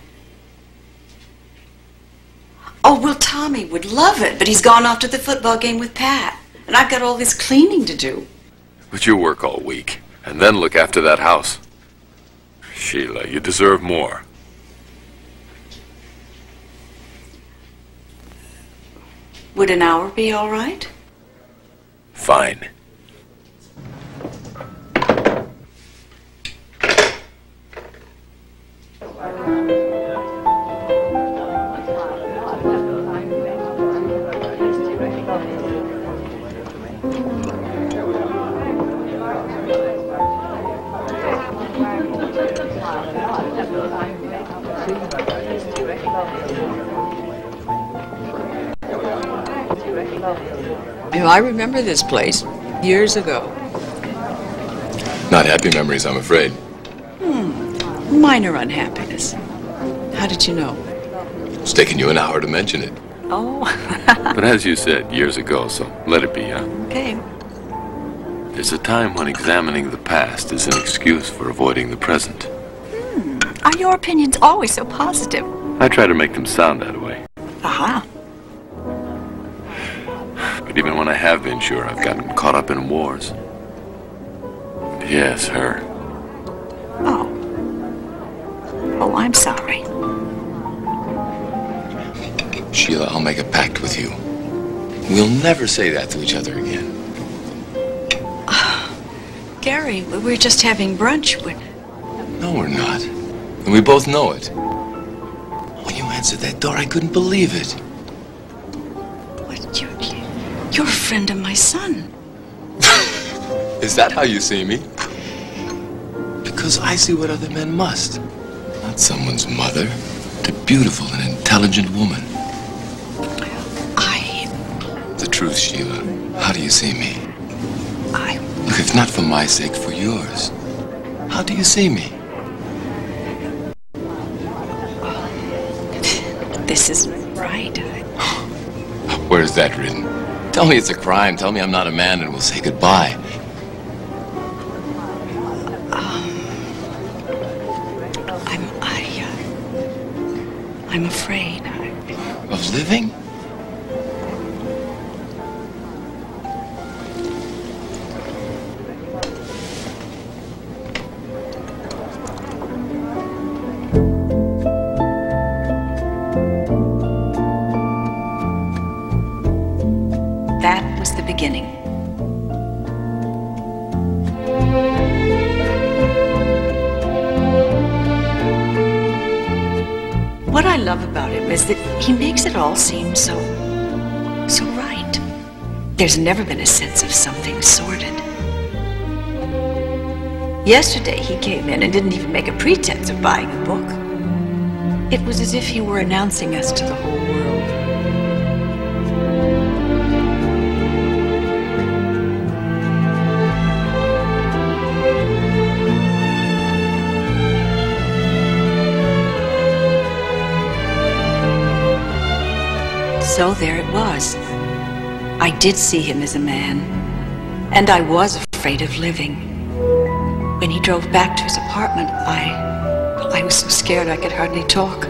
Oh, well, Tommy would love it, but he's gone off to the football game with Pat, and I've got all this cleaning to do. But you work all week, and then look after that house. Sheila, you deserve more. Would an hour be all right? Fine. I remember this place years ago. Not happy memories, I'm afraid. Minor unhappiness. How did you know? It's taken you an hour to mention it. Oh. But as you said, years ago, so let it be, huh? Okay. There's a time when examining the past is an excuse for avoiding the present. Are your opinions always so positive? I try to make them sound that way. Aha. But even when I have been sure, I've gotten caught up in wars. Yes, her. Oh, I'm sorry. Sheila, I'll make a pact with you. We'll never say that to each other again. Gary, we're just having brunch. No, we're not. And we both know it. When you answered that door, I couldn't believe it. You're a friend of my son. Is that how you see me? Because I see what other men must. Not someone's mother, but a beautiful and intelligent woman. The truth, Sheila. How do you see me? Look, if not for my sake, for yours. How do you see me? This isn't right. Where's that written? Tell me it's a crime. Tell me I'm not a man and we'll say goodbye. I'm afraid. Of living? That was the beginning. What I love about him is that he makes it all seem so right. There's never been a sense of something sordid. Yesterday he came in and didn't even make a pretense of buying a book. It was as if he were announcing us to the whole world. So there it was. I did see him as a man, and I was afraid of living. When he drove back to his apartment, I was so scared I could hardly talk.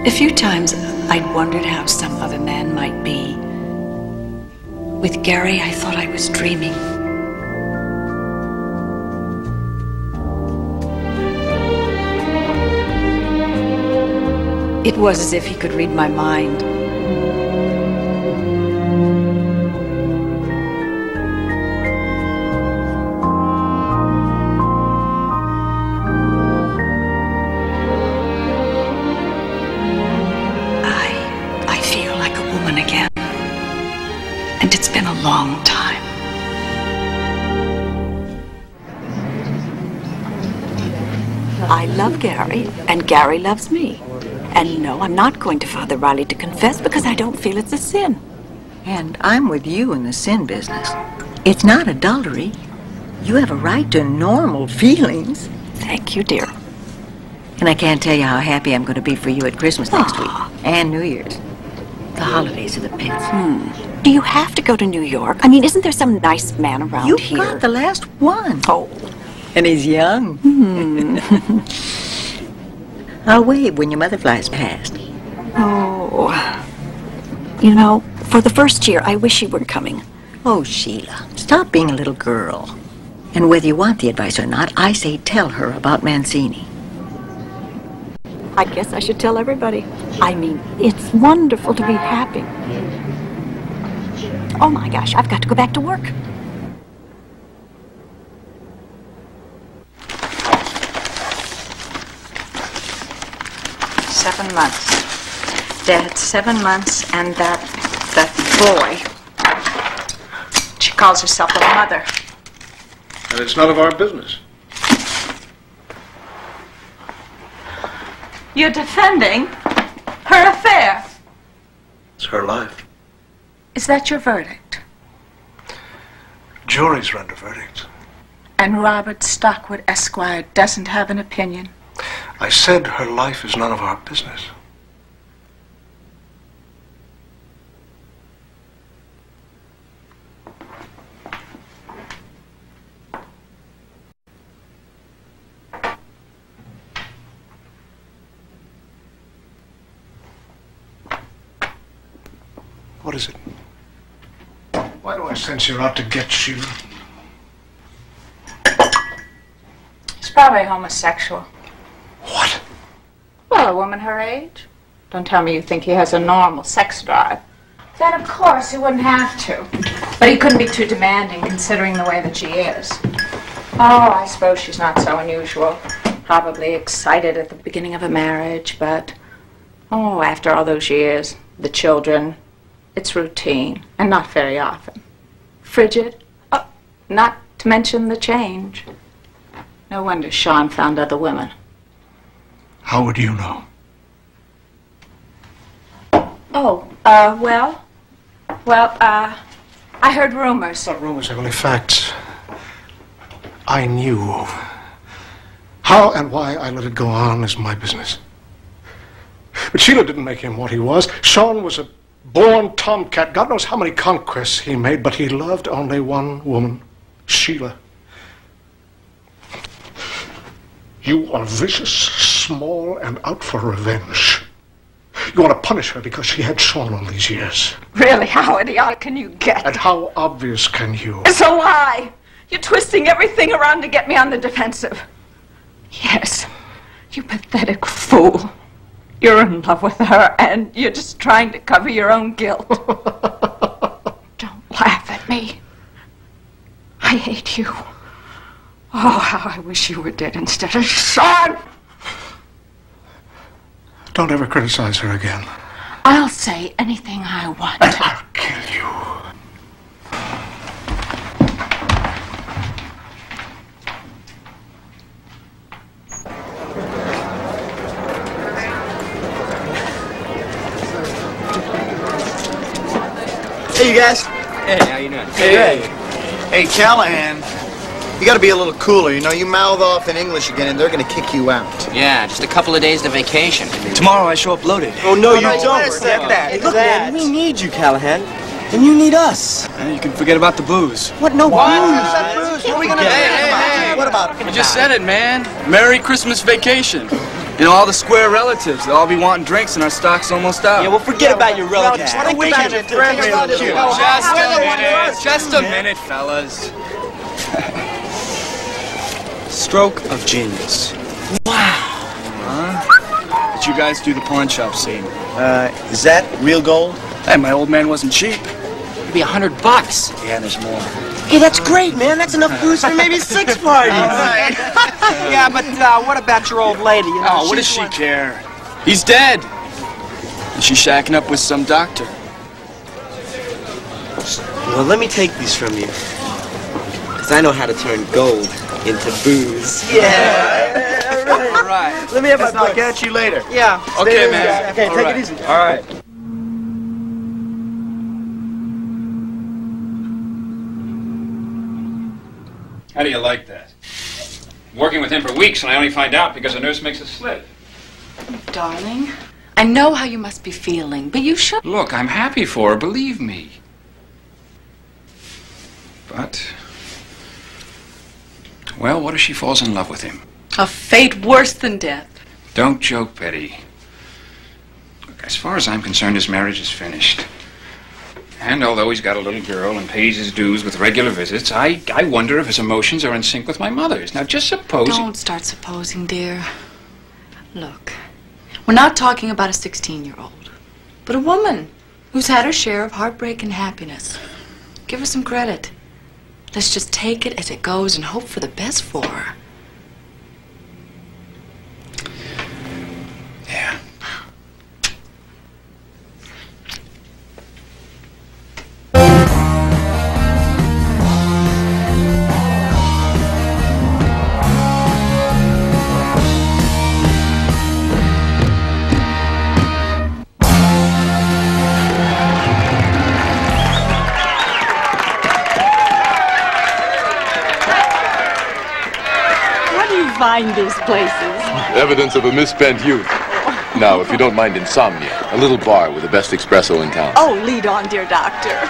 A few times I'd wondered how some other man might be With Gary, I thought I was dreaming. It was as if he could read my mind. I feel like a woman again. And it's been a long time. I love Gary, and Gary loves me. And no, I'm not going to Father Riley to confess because I don't feel it's a sin. And I'm with you in the sin business. It's not adultery. You have a right to normal feelings. Thank you, dear. And I can't tell you how happy I'm going to be for you at Christmas next week. And New Year's. The holidays are the best. Do you have to go to New York? I mean, isn't there some nice man around here? You got the last one. Oh. And he's young. I'll wave when your mother flies past. Oh. You know, for the first year, I wish you were coming. Oh, Sheila, stop being a little girl. And whether you want the advice or not, I say tell her about Mancini. I guess I should tell everybody. I mean, it's wonderful to be happy. Oh my gosh, I've got to go back to work. $7 months. Dad, 7 months, and that boy. She calls herself a mother. And it's none of our business. You're defending her affair. It's her life. Is that your verdict? Juries render verdicts. And Robert Stockwood, Esquire, doesn't have an opinion. I said her life is none of our business. What is it? Why do I sense you're out to get Sheila? He's probably homosexual. What? Well, a woman her age. Don't tell me you think he has a normal sex drive. Then, of course, he wouldn't have to. But he couldn't be too demanding, considering the way that she is. Oh, I suppose she's not so unusual. Probably excited at the beginning of a marriage, but... oh, after all those years, the children... it's routine, and not very often. Frigid? Oh, not to mention the change. No wonder Sean found other women. How would you know? Oh, I heard rumors. It's not rumors, they're only facts. I knew. How and why I let it go on is my business. But Sheila didn't make him what he was. Sean was a born tomcat. God knows how many conquests he made, but he loved only one woman, Sheila. You are vicious, small, and out for revenge. You want to punish her because she had Sean all these years. Really, how idiotic can you get? And how obvious can you? It's a lie! You're twisting everything around to get me on the defensive. Yes, you pathetic fool. You're in love with her, and you're just trying to cover your own guilt. Don't laugh at me. I hate you. Oh, how I wish you were dead instead of Sean! Don't ever criticize her again. I'll say anything I want. And I'll kill you. Hey, you guys. Hey, how you doing? Hey, Callahan. You gotta be a little cooler, you know? You mouth off in English again and they're gonna kick you out. Yeah, just a couple of days to vacation. Tomorrow I show up loaded. Oh, no, you don't. Forget that. Hey, look, man, we need you, Callahan. And you need us. You can forget about the booze. What? No booze? What are we gonna do? Hey, what about it? You just said it, man. Merry Christmas vacation. You know, all the square relatives, they'll all be wanting drinks and our stock's almost out. Yeah, well, forget about your relatives. Just a minute, fellas. Stroke of genius. Wow. Did you guys do the pawn shop scene? Is that real gold? Hey, my old man wasn't cheap. It'd be $100. Yeah, there's more. Hey, that's great, man. That's enough booze for maybe 6 parties. Yeah, but what about your old lady? You know, Oh, what does she care? He's dead. And she's shacking up with some doctor. Well, let me take these from you. Because I know how to turn gold into booze. Yeah. All right. Let me have my I'll book. catch you later. Yeah. Okay, man. Okay, All take right. it easy. All right. How do you like that? Working with him for weeks and I only find out because a nurse makes a slip. Darling, I know how you must be feeling, but you should. Look, I'm happy for her, believe me. But, well, what if she falls in love with him? A fate worse than death. Don't joke, Betty. Look, as far as I'm concerned, his marriage is finished. And although he's got a little girl and pays his dues with regular visits, I wonder if his emotions are in sync with my mother's. Now, just suppose... Don't start supposing, dear. Look, we're not talking about a 16-year-old, but a woman who's had her share of heartbreak and happiness. Give her some credit. Let's just take it as it goes and hope for the best for her. Yeah. Find these places. Evidence of a misspent youth. Now, if you don't mind insomnia, a little bar with the best espresso in town. Oh, lead on, dear doctor.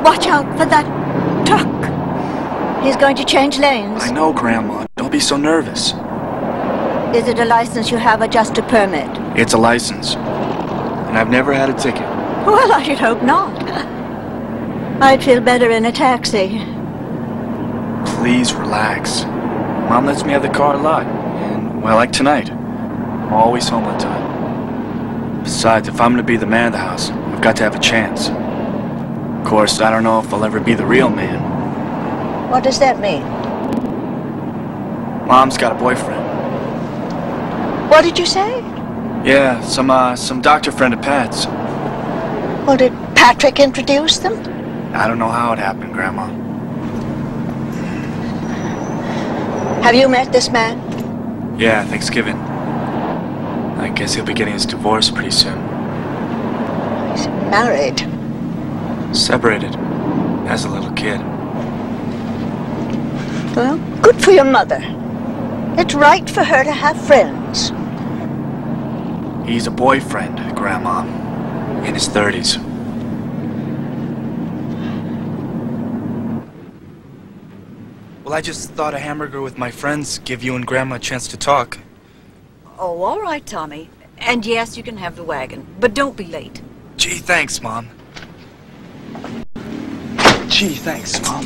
Watch out for that truck. He's going to change lanes. I know, Grandma. Don't be so nervous. Is it a license you have or just a permit? It's a license. And I've never had a ticket. Well, I should hope not. I'd feel better in a taxi. Please relax. Mom lets me have the car a lot. And, well, like tonight. I'm always home on time. Besides, if I'm going to be the man of the house, I've got to have a chance. Of course, I don't know if I'll ever be the real man. What does that mean? Mom's got a boyfriend. What did you say? Yeah, some doctor friend of Pat's. Well, did Patrick introduce them? I don't know how it happened, Grandma. Have you met this man? Yeah, Thanksgiving. I guess he'll be getting his divorce pretty soon. He's married. Separated. As a little kid. Well, good for your mother. It's right for her to have friends. He's a boyfriend, Grandma. In his 30s. Well, I just thought a hamburger with my friends give you and Grandma a chance to talk. Oh, all right, Tommy. And yes, you can have the wagon, but don't be late. Gee, thanks, Mom. Gee, thanks, Mom.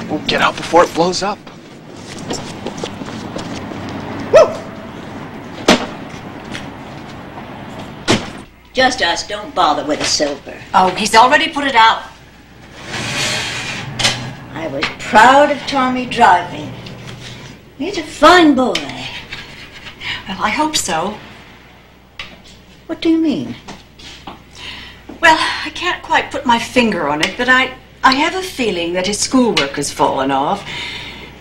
We'll get out before it blows up. Just us. Don't bother with the silver. Oh, he's already put it out. I was proud of Tommy driving. He's a fine boy. Well, I hope so. What do you mean? Well, I can't quite put my finger on it, but I I have a feeling that his schoolwork has fallen off,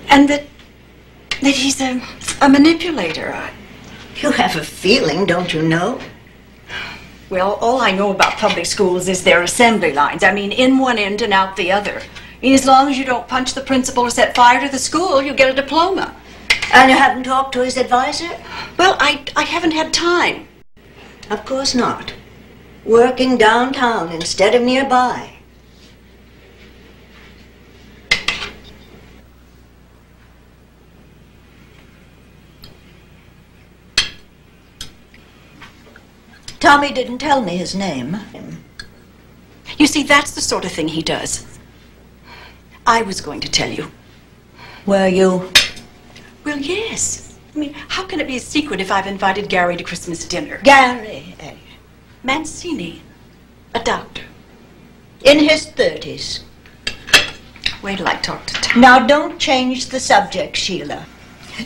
and that he's a manipulator. You have a feeling, don't you know? Well, all I know about public schools is their assembly lines. I mean, in one end and out the other. I mean, as long as you don't punch the principal or set fire to the school, you get a diploma. And you haven't talked to his advisor? Well, I haven't had time. Of course not. Working downtown instead of nearby. Tommy didn't tell me his name. You see, that's the sort of thing he does. I was going to tell you. Were you? Well, yes. I mean, how can it be a secret if I've invited Gary to Christmas dinner? Gary, eh? Mancini, a doctor. In his 30s. Wait till I talk to Tom. Now, don't change the subject, Sheila.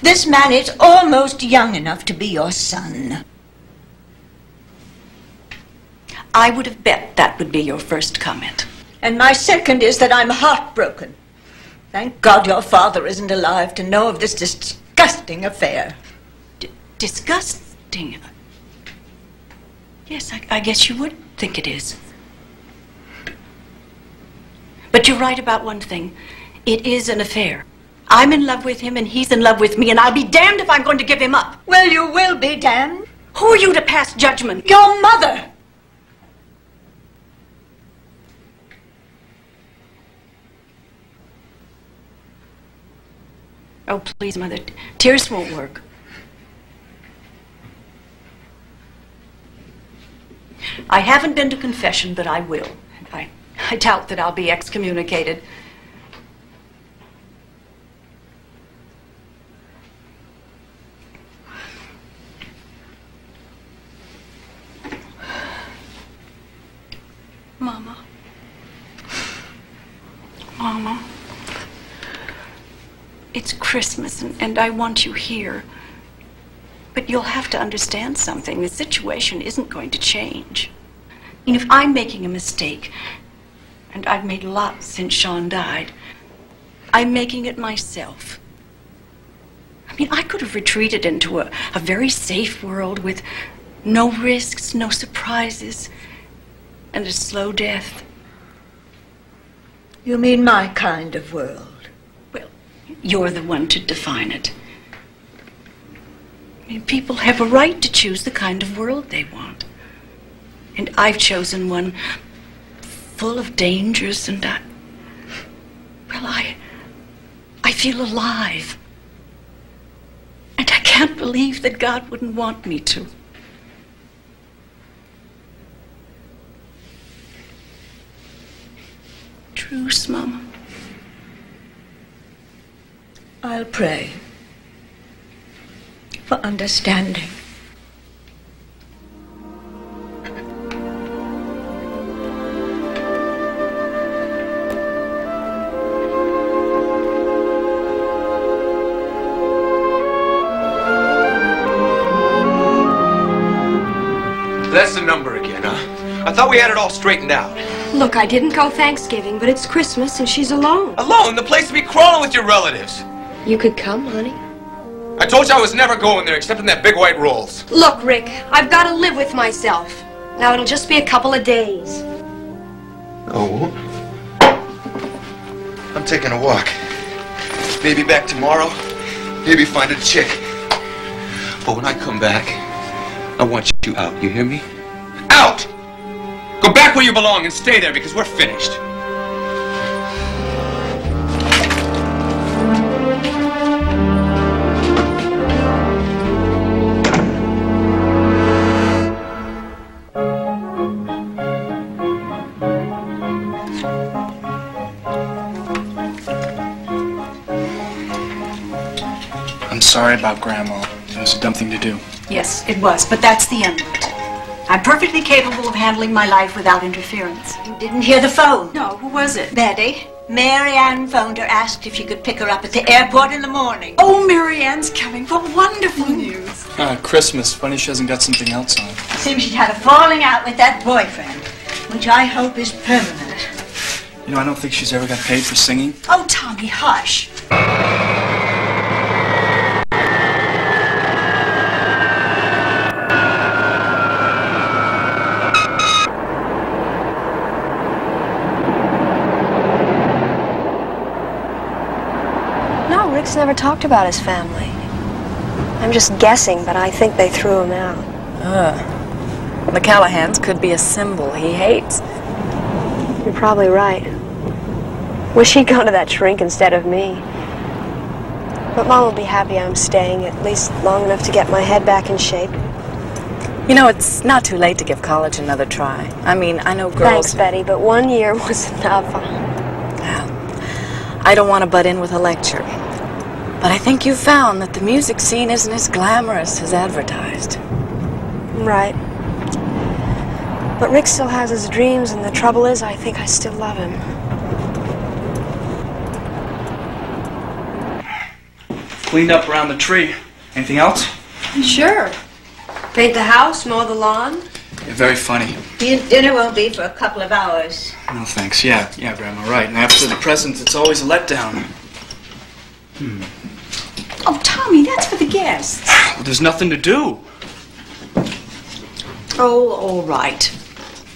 This man is almost young enough to be your son. I would have bet that would be your first comment. And my second is that I'm heartbroken. Thank God your father isn't alive to know of this disgusting affair. Disgusting? Yes, I guess you would think it is. But you're right about one thing. It is an affair. I'm in love with him and he's in love with me, and I'll be damned if I'm going to give him up. Well, you will be damned. Who are you to pass judgment? Your mother. Oh, please, Mother. Tears won't work. I haven't been to confession, but I will. I doubt that I'll be excommunicated. Mama. Mama. It's Christmas, and I want you here. But you'll have to understand something. The situation isn't going to change. I mean, if I'm making a mistake, and I've made lots since Sean died, I'm making it myself. I mean, I could have retreated into a very safe world with no risks, no surprises, and a slow death. You mean my kind of world? You're the one to define it. I mean, people have a right to choose the kind of world they want. And I've chosen one full of dangers, and I feel alive. And I can't believe that God wouldn't want me to. Truce, Mama. I'll pray for understanding. That's the number again, huh? I thought we had it all straightened out. Look, I didn't go Thanksgiving, but it's Christmas and she's alone. Alone? The place to be crawling with your relatives. You could come, honey. I told you I was never going there except in that big white Rolls. Look, Rick, I've got to live with myself. Now, it'll just be a couple of days. Oh. I'm taking a walk. Maybe back tomorrow. Maybe find a chick. But when I come back, I want you out. You hear me? Out! Go back where you belong and stay there because we're finished. I'm sorry about Grandma. It was a dumb thing to do. Yes, it was, but that's the end of it. I'm perfectly capable of handling my life without interference. You didn't hear the phone? No, who was it? Betty. Mary Ann phoned her, asked if she could pick her up at the airport in the morning. Oh, Mary Ann's coming. What wonderful news. Christmas. Funny she hasn't got something else on. Seems she'd had a falling out with that boyfriend, which I hope is permanent. You know, I don't think she's ever got paid for singing. Oh, Tommy, hush. No, Rick's never talked about his family. I'm just guessing, but I think they threw him out. The Callahans could be a symbol he hates. You're probably right. Wish he'd gone to that shrink instead of me. But Mom will be happy I'm staying, at least long enough to get my head back in shape. You know, it's not too late to give college another try. I mean, I know girls... Thanks, Betty, but 1 year was enough. I don't want to butt in with a lecture. But I think you've found that the music scene isn't as glamorous as advertised. Right. But Rick still has his dreams, and the trouble is, I think I still love him. Cleaned up around the tree. Anything else? Sure. Paint the house, mow the lawn. You're very funny. Dinner won't be for a couple of hours. No, thanks. Yeah, Grandma, right. And after the presents, it's always a letdown. Oh, Tommy, that's for the guests. Well, there's nothing to do. Oh, all right.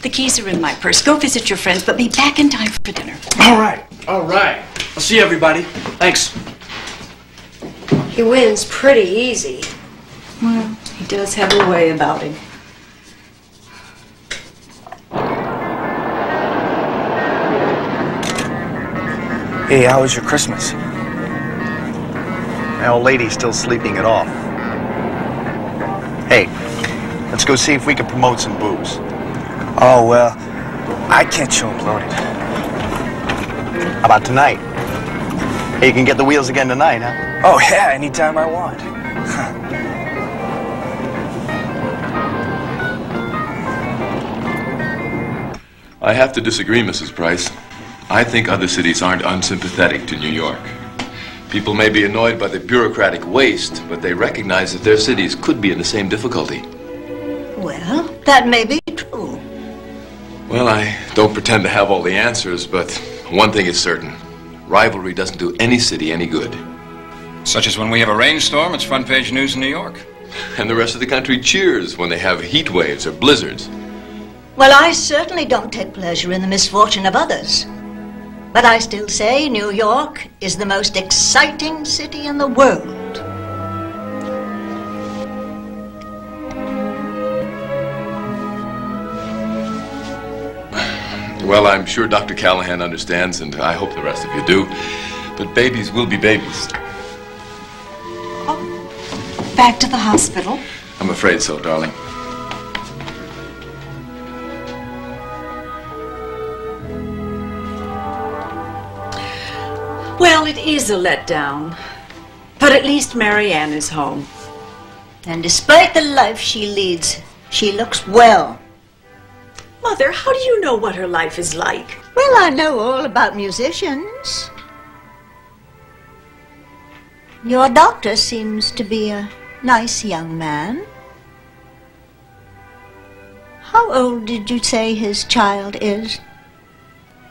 The keys are in my purse. Go visit your friends, but be back in time for dinner. All right. I'll see you, everybody. Thanks. He wins pretty easy. Well, he does have a way about him. Hey, how was your Christmas? My old lady's still sleeping it off. Hey, let's go see if we can promote some booze. Oh, well, I can't show up loaded. How about tonight? Hey, you can get the wheels again tonight, huh? Oh, yeah, anytime I want. I have to disagree, Mrs. Price. I think other cities aren't unsympathetic to New York. People may be annoyed by the bureaucratic waste, but they recognize that their cities could be in the same difficulty. Well, that may be true. Well, I don't pretend to have all the answers, but one thing is certain. Rivalry doesn't do any city any good. Such as when we have a rainstorm, it's front page news in New York. And the rest of the country cheers when they have heat waves or blizzards. Well, I certainly don't take pleasure in the misfortune of others. But I still say New York is the most exciting city in the world. Well, I'm sure Dr. Callahan understands, and I hope the rest of you do. But babies will be babies. Back to the hospital? I'm afraid so, darling. Well, it is a letdown. But at least Marianne is home. And despite the life she leads, she looks well. Mother, how do you know what her life is like? Well, I know all about musicians. Your doctor seems to be a nice young man. How old did you say his child is?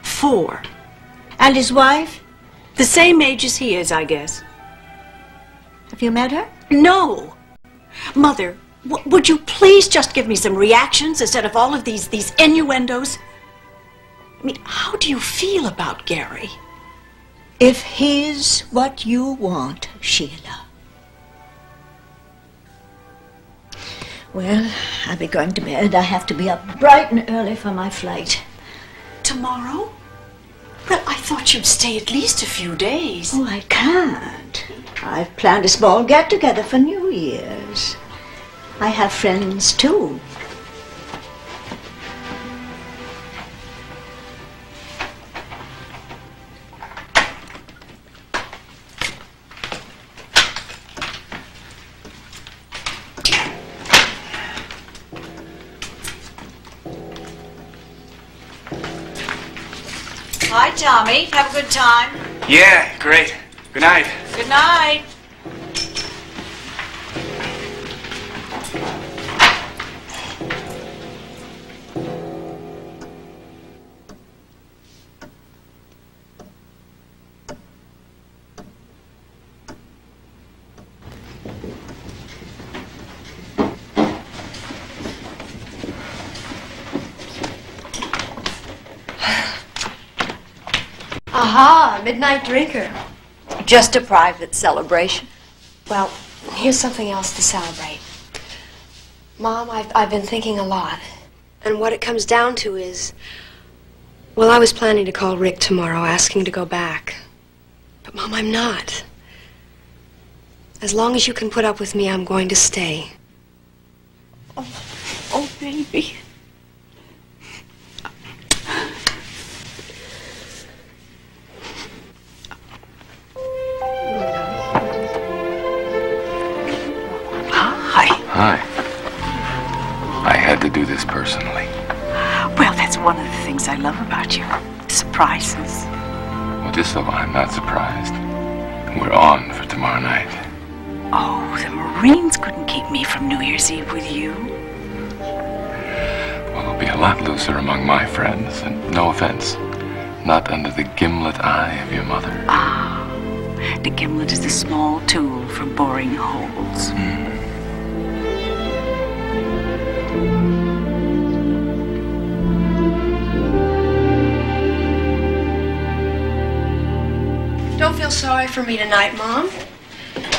4. And his wife? The same age as he is, I guess. Have you met her? No. Mother, would you please just give me some reactions instead of all of these innuendos? I mean, how do you feel about Gary? If he's what you want, Sheila. Well, I'll be going to bed. I have to be up bright and early for my flight. Tomorrow? Well, I thought you'd stay at least a few days. Oh, I can't. I've planned a small get-together for New Year's. I have friends, too. Hi, Tommy. Have a good time. Yeah, great. Good night. Good night. Aha, midnight drinker. Just a private celebration. Well, here's something else to celebrate. Mom, I've been thinking a lot. And what it comes down to is, well, I was planning to call Rick tomorrow, asking to go back. But, Mom, I'm not. As long as you can put up with me, I'm going to stay. Oh, baby. Hi. I had to do this personally. Well, that's one of the things I love about you. Surprises. Well, just so I'm not surprised, we're on for tomorrow night. Oh, the Marines couldn't keep me from New Year's Eve with you. Well, it'll be a lot looser among my friends, and no offense, not under the gimlet eye of your mother. Ah, the gimlet is a small tool for boring holes. Don't feel sorry for me tonight, Mom.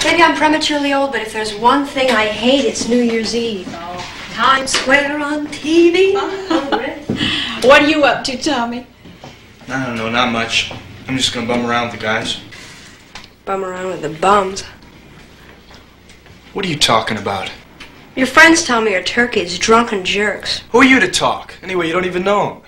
Maybe I'm prematurely old, but if there's one thing I hate, it's New Year's Eve. Oh, Times Square on TV. What are you up to, Tommy? I don't know, not much. I'm just gonna bum around with the guys. Bum around with the bums. What are you talking about? Your friends tell me are turkeys, drunken jerks. Who are you to talk? Anyway, you don't even know them.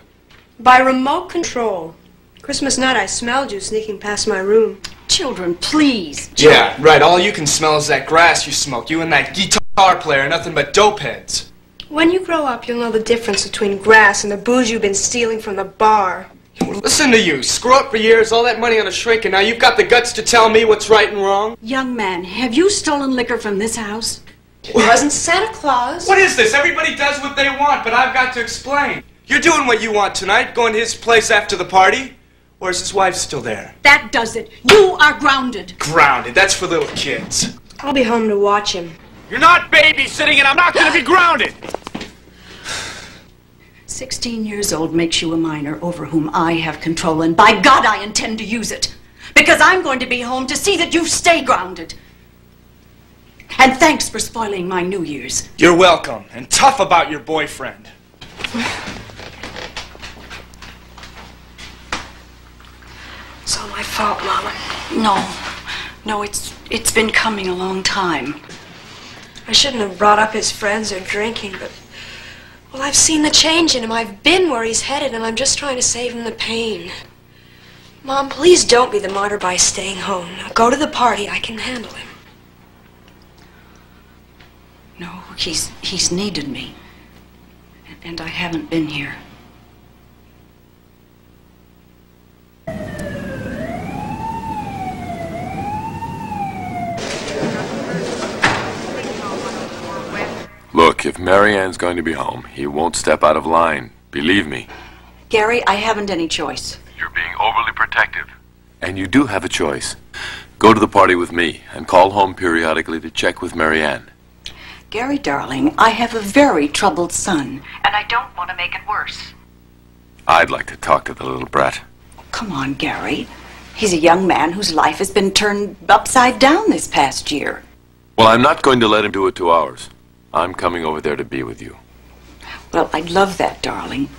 By remote control. Christmas night, I smelled you sneaking past my room. Children, please. Yeah, right. All you can smell is that grass you smoke. You and that guitar player, nothing but dope heads. When you grow up, you'll know the difference between grass and the booze you've been stealing from the bar. Listen to you. Screw up for years, all that money on a shrink, and now you've got the guts to tell me what's right and wrong? Young man, have you stolen liquor from this house? It wasn't Santa Claus. What is this? Everybody does what they want, but I've got to explain. You're doing what you want tonight, going to his place after the party? Or is his wife still there? That does it. You are grounded. Grounded. That's for little kids. I'll be home to watch him. You're not babysitting, and I'm not going to be grounded. 16 years old makes you a minor over whom I have control, and by God I intend to use it. Because I'm going to be home to see that you stay grounded. And thanks for spoiling my New Year's. You're welcome, and tough about your boyfriend. It's all my fault, Mama. No, it's been coming a long time. I shouldn't have brought up his friends or drinking, but, well, I've seen the change in him. I've been where he's headed, and I'm just trying to save him the pain. Mom, please don't be the martyr by staying home. Now go to the party. I can handle him. No, he's needed me. And I haven't been here. Look, if Marianne's going to be home, he won't step out of line. Believe me. Gary, I haven't any choice. You're being overly protective. And you do have a choice. Go to the party with me and call home periodically to check with Marianne. Gary, darling, I have a very troubled son. And I don't want to make it worse. I'd like to talk to the little brat. Come on, Gary. He's a young man whose life has been turned upside down this past year. Well, I'm not going to let him do it to ours. I'm coming over there to be with you. Well, I'd love that, darling.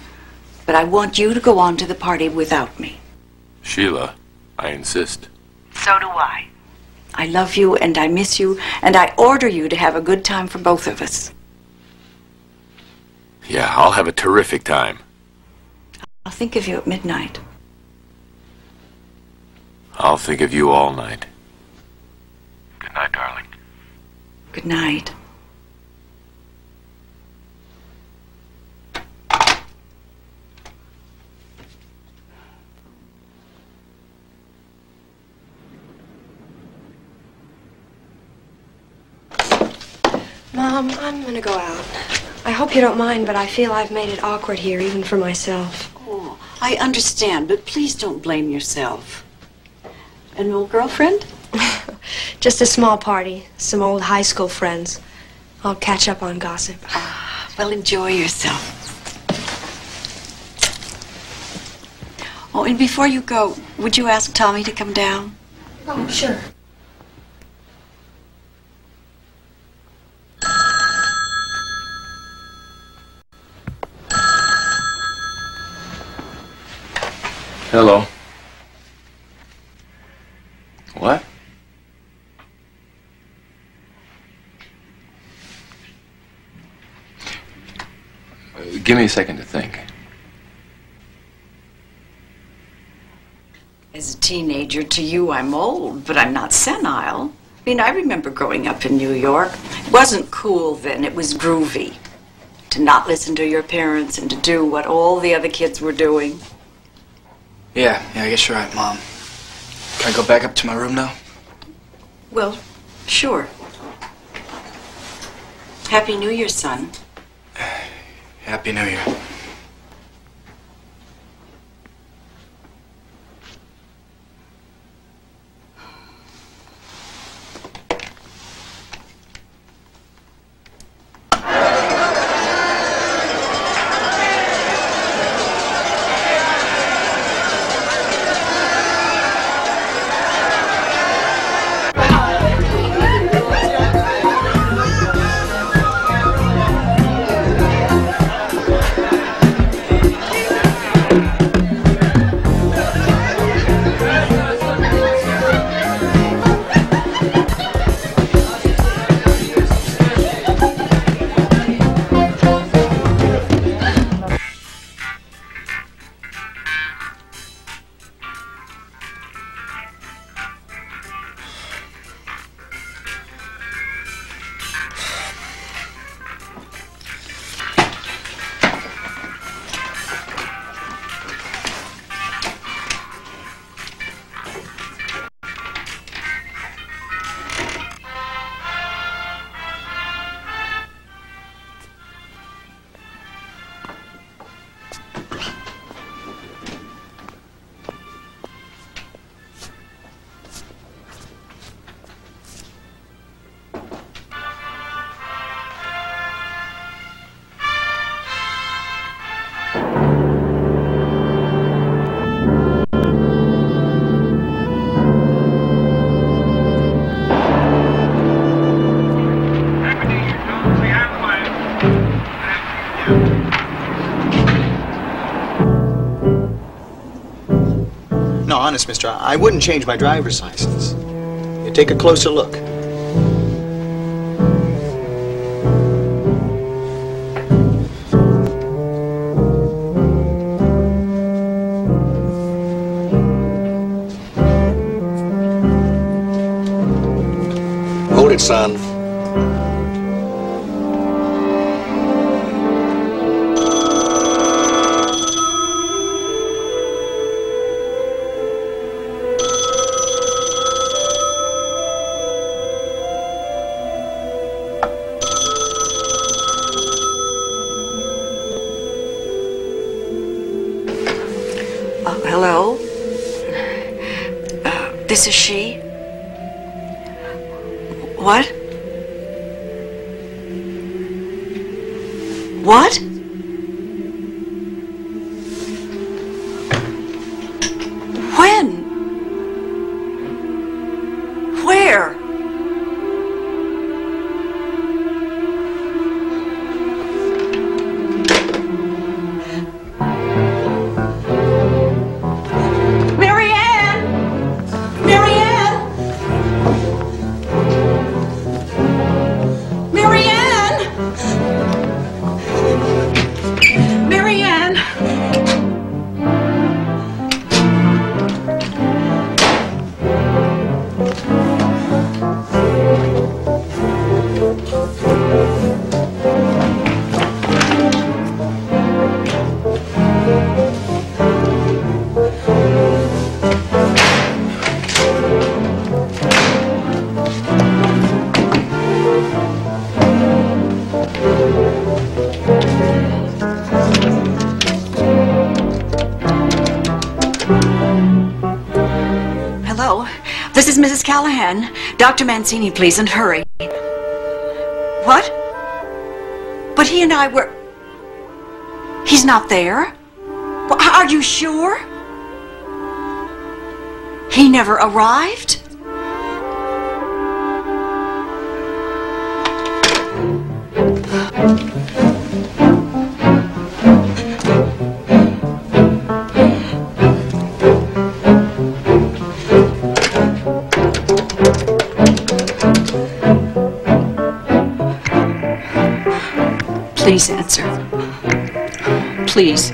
But I want you to go on to the party without me. Sheila, I insist. So do I. I love you and I miss you, and I order you to have a good time for both of us. Yeah, I'll have a terrific time. I'll think of you at midnight. I'll think of you all night. Good night, darling. Good night. Mom, I'm gonna go out. I hope you don't mind, but I feel I've made it awkward here, even for myself. Oh, I understand, but please don't blame yourself. An old girlfriend? Just a small party. Some old high school friends. I'll catch up on gossip. Well, enjoy yourself. Oh, and before you go, would you ask Tommy to come down? Oh, sure. Hello. What? Give me a second to think. As a teenager, to you, I'm old, but I'm not senile. I mean, I remember growing up in New York. It wasn't cool then, it was groovy. To not listen to your parents and to do what all the other kids were doing. Yeah, I guess you're right, Mom. Can I go back up to my room now? Well, sure. Happy New Year, son. Happy New Year. No, honest, mister, I wouldn't change my driver's license. You take a closer look. Hold it, son. Hello? This is she? What? What? When? Where? Hello, this is Mrs. Callahan. Dr. Mancini, please, and hurry. What? But he and I were... He's not there? Well, are you sure? He never arrived? Please answer. Please.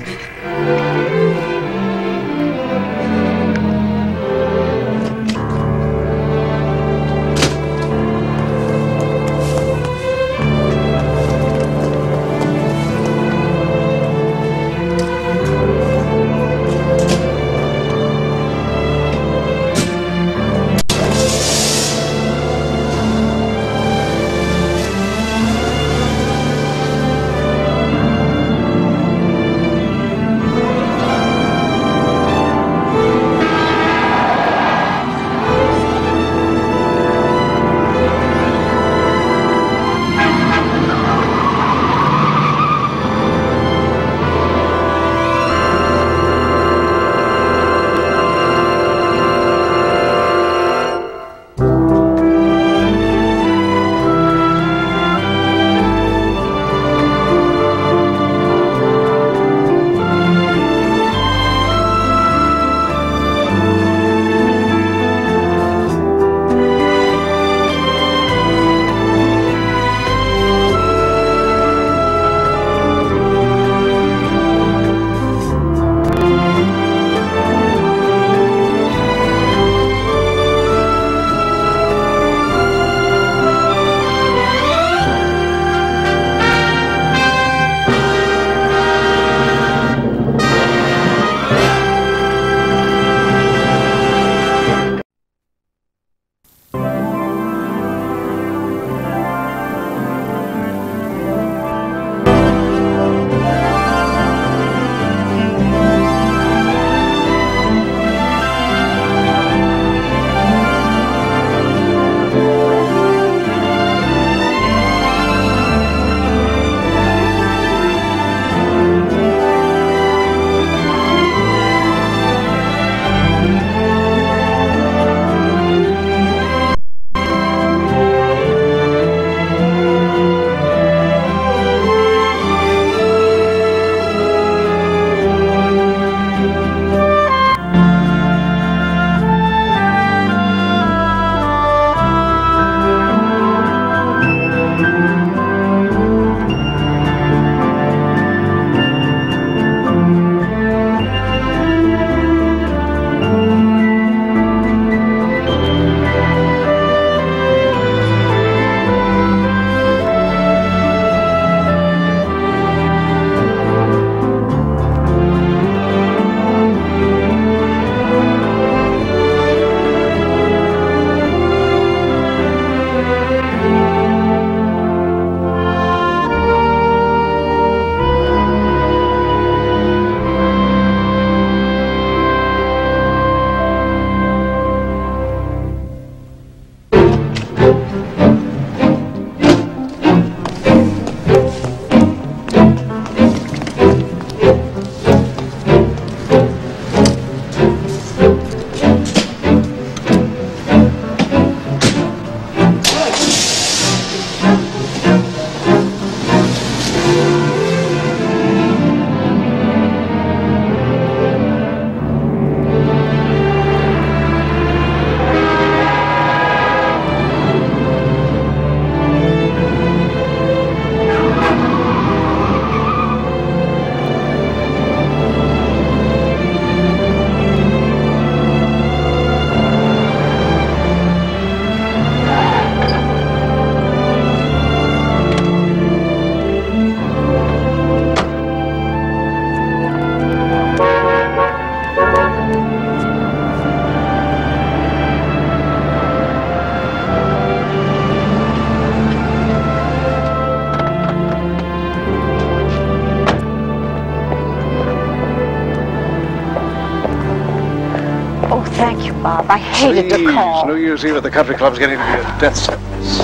Thank you, Bob. I hated to call. New Year's Eve at the country club's getting to be a death sentence.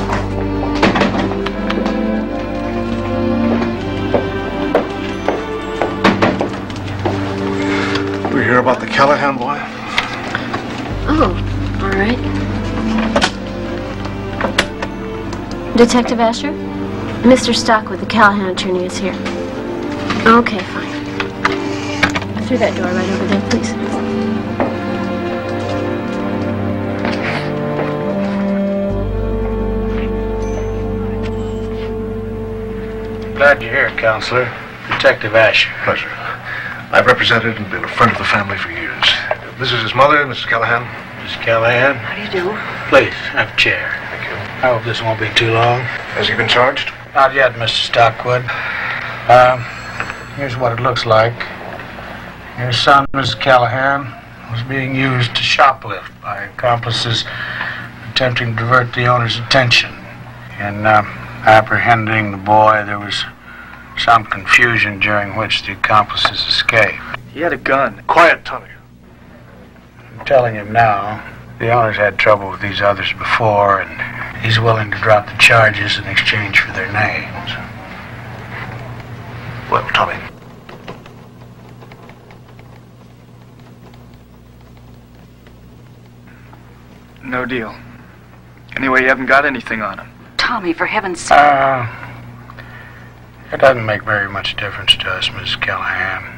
We hear about the Callahan boy? Oh, all right. Detective Asher? Mr. Stockwood, the Callahan attorney, is here. Okay, fine. Through that door right over there, please. Glad you're here, Counselor. Detective Asher. Pleasure. I've represented and been a friend of the family for years. This is his mother, Mrs. Callahan. Mrs. Callahan. How do you do? Please, have a chair. Thank you. I hope this won't be too long. Has he been charged? Not yet, Mr. Stockwood. Here's what it looks like. Your son, Mrs. Callahan, was being used to shoplift by accomplices attempting to divert the owner's attention. In apprehending the boy, there was some confusion during which the accomplices escaped. He had a gun. Quiet, Tommy. I'm telling him now, the owner's had trouble with these others before, and he's willing to drop the charges in exchange for their names. Well, Tommy. No deal. Anyway, you haven't got anything on him. Tommy, for heaven's sake. It doesn't make very much difference to us, Mrs. Callahan.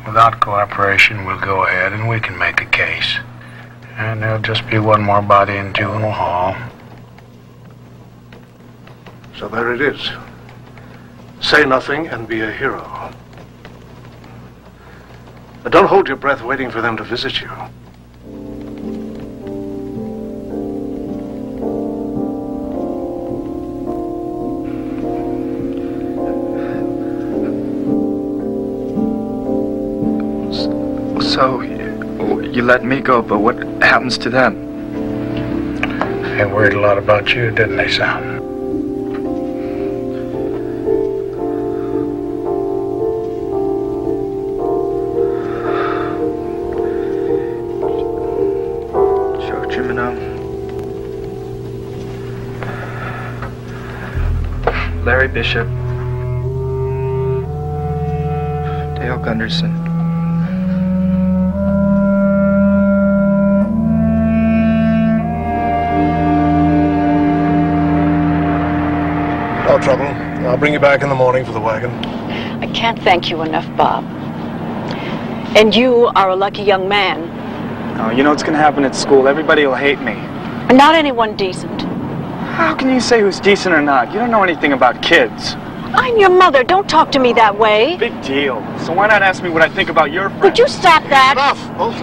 Without cooperation, we'll go ahead and we can make a case. And there'll just be one more body in juvenile hall. So there it is. Say nothing and be a hero. But don't hold your breath waiting for them to visit you. So, you let me go, but what happens to them? They worried a lot about you, didn't they, son? Joe Jimino. Larry Bishop. Dale Gunderson. No trouble. I'll bring you back in the morning for the wagon. I can't thank you enough, Bob. And you are a lucky young man. Oh, you know what's going to happen at school? Everybody will hate me. And not anyone decent. How can you say who's decent or not? You don't know anything about kids. I'm your mother. Don't talk to me that way. Big deal. So why not ask me what I think about your friends? Would you stop that? Enough, both of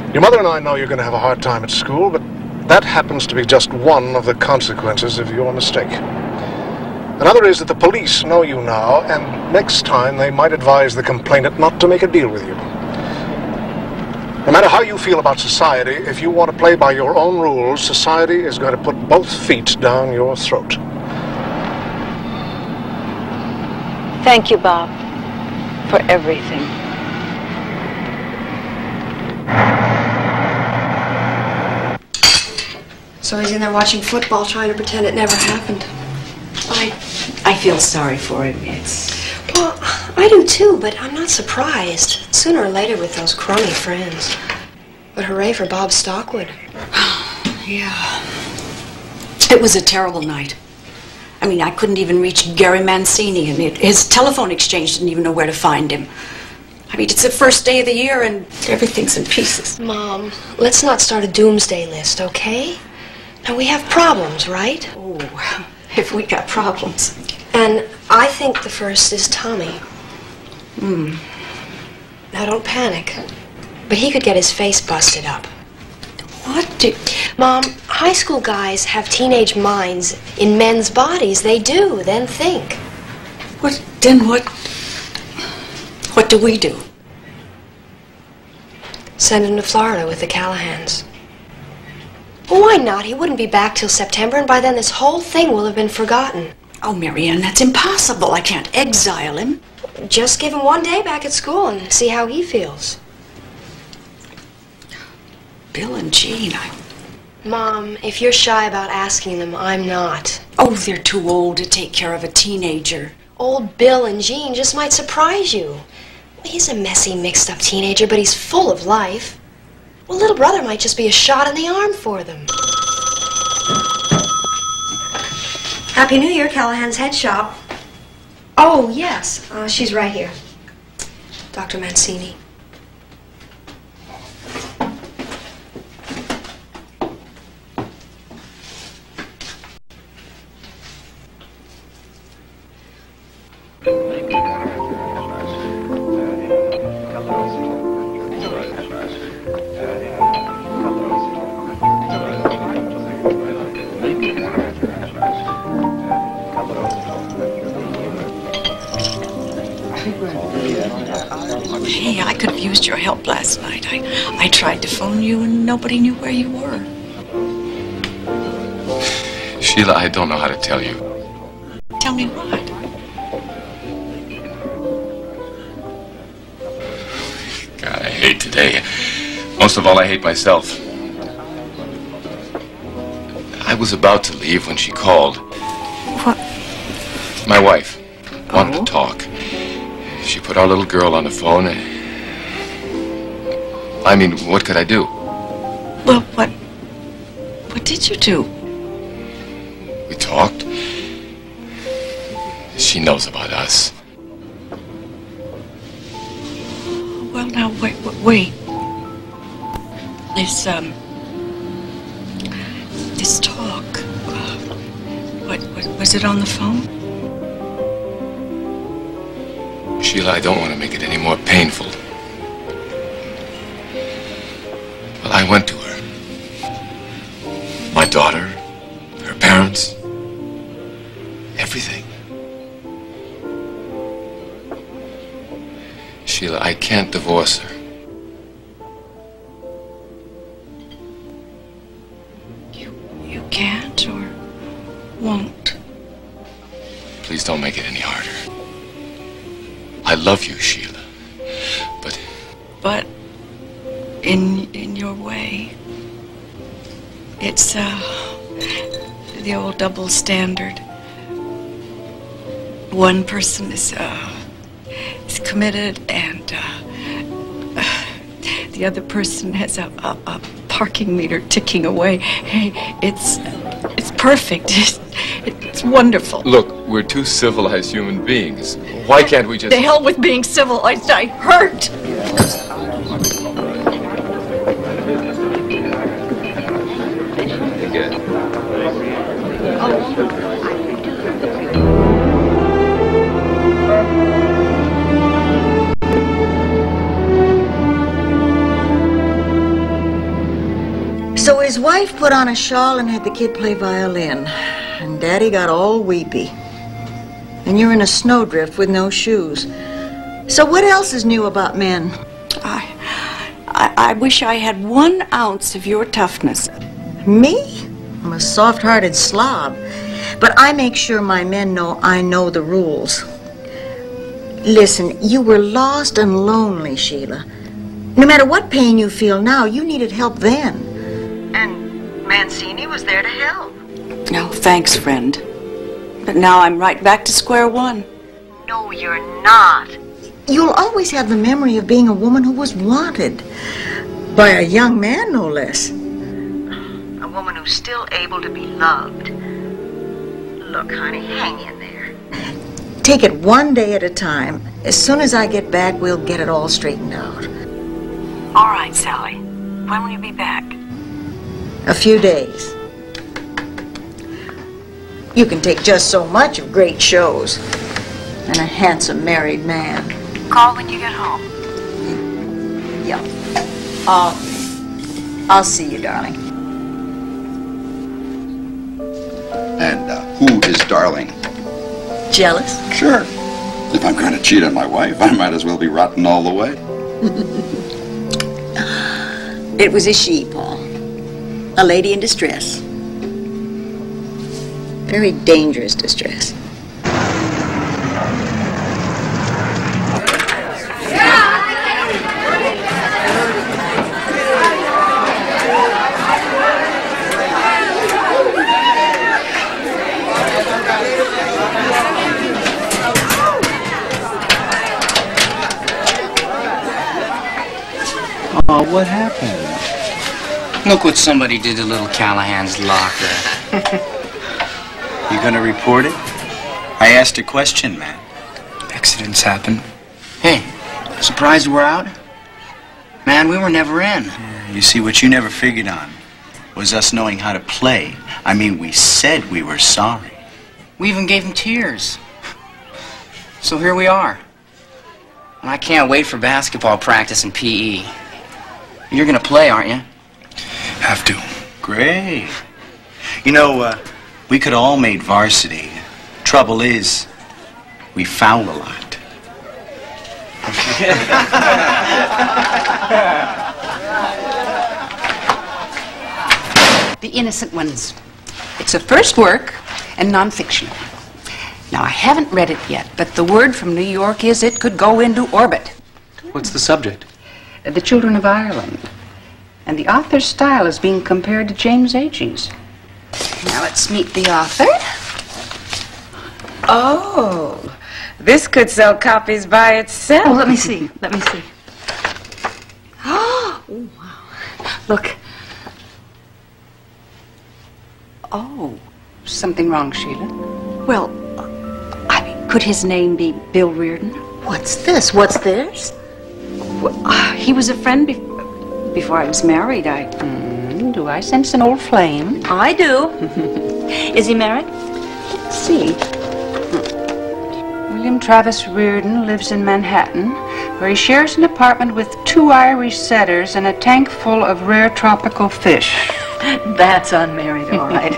you. Your mother and I know you're going to have a hard time at school, but that happens to be just one of the consequences of your mistake. Another is that the police know you now, and next time they might advise the complainant not to make a deal with you. No matter how you feel about society, if you want to play by your own rules, society is going to put both feet down your throat. Thank you, Bob, for everything. So he's in there watching football, trying to pretend it never happened. I feel sorry for him. Well, I do too, but I'm not surprised. Sooner or later with those crummy friends. But hooray for Bob Stockwood. Yeah. It was a terrible night. I mean, I couldn't even reach Gary Mancini, and his telephone exchange didn't even know where to find him. I mean, it's the first day of the year, and everything's in pieces. Mom, let's not start a doomsday list, okay? Now, we have problems, right? Oh, if we got problems. And I think the first is Tommy. Now, don't panic. But he could get his face busted up. What? Mom, high school guys have teenage minds in men's bodies. They do, then think. What do we do? Send him to Florida with the Callahans. Well, why not? He wouldn't be back till September, and by then this whole thing will have been forgotten. Oh, Marianne, that's impossible. I can't exile him. Just give him one day back at school and see how he feels. Bill and Jean, Mom, if you're shy about asking them, I'm not. Oh, they're too old to take care of a teenager. Old Bill and Jean just might surprise you. He's a messy, mixed-up teenager, but he's full of life. Well, little brother might just be a shot in the arm for them. Happy New Year, Callahan's head shop. Oh, yes. She's right here. Dr. Mancini. Hey, I could have used your help last night. I tried to phone you and nobody knew where you were. Sheila, I don't know how to tell you. Tell me what? God, I hate today. Most of all, I hate myself. I was about to leave when she called. What? My wife wanted to talk. She put our little girl on the phone. I mean, what could I do? Well, what did you do? We talked. She knows about us. Well, now, wait. This talk, what was it on the phone? Sheila, I don't want to make it any more painful. Well, I went to her. My daughter, her parents, everything. Sheila, I can't divorce her. You can't or won't? Please don't make it any harder. I love you, Sheila, but in your way, it's the old double standard. One person is committed, and the other person has a parking meter ticking away. Hey, it's perfect. It's wonderful. look, we're two civilized human beings. Why can't we just... The hell with being civilized. I hurt. So his wife put on a shawl and had the kid play violin. And Daddy got all weepy. And you're in a snowdrift with no shoes. So what else is new about men? I wish I had 1 ounce of your toughness. Me? I'm a soft-hearted slob. But I make sure my men know I know the rules. Listen, you were lost and lonely, Sheila. No matter what pain you feel now, you needed help then. And Mancini was there to help. No, thanks, friend. But now I'm right back to square one. No, you're not. You'll always have the memory of being a woman who was wanted. By a young man, no less. A woman who's still able to be loved. Look, honey, hang in there. Take it one day at a time. As soon as I get back, we'll get it all straightened out. All right, Sally. When will you be back? A few days. You can take just so much of great shows. And a handsome married man. Call when you get home. Yeah. I'll see you, darling. And who is darling? Jealous? Sure. If I'm going to cheat on my wife, I might as well be rotten all the way. It was a she, Paul. A lady in distress. Very dangerous distress. Oh, what happened? Look what somebody did to little Callahan's locker. You gonna report it? I asked a question, man. Accidents happen. Hey, surprised we're out? Man, we were never in. You see, what you never figured on was us knowing how to play. I mean, we said we were sorry. We even gave him tears. So here we are. And I can't wait for basketball practice and PE. You're gonna play, aren't you? Have to. Great. You know, we could all made varsity. Trouble is, we foul a lot. The Innocent Ones. It's a first work and non-fictional. Now, I haven't read it yet, but the word from New York is it could go into orbit. What's the subject? The Children of Ireland. And the author's style is being compared to James Agee's. Now, let's meet the author. Oh, this could sell copies by itself. Oh, let me see. Let me see. Oh, wow. Look. Oh, something wrong, Sheila? Well, I mean, could his name be Bill Reardon? What's this? What's this? Well, he was a friend before I was married. Do I sense an old flame? I do. Is he married? Let's see. William Travis Reardon lives in Manhattan, where he shares an apartment with 2 Irish setters and a tank full of rare tropical fish. That's unmarried, all right.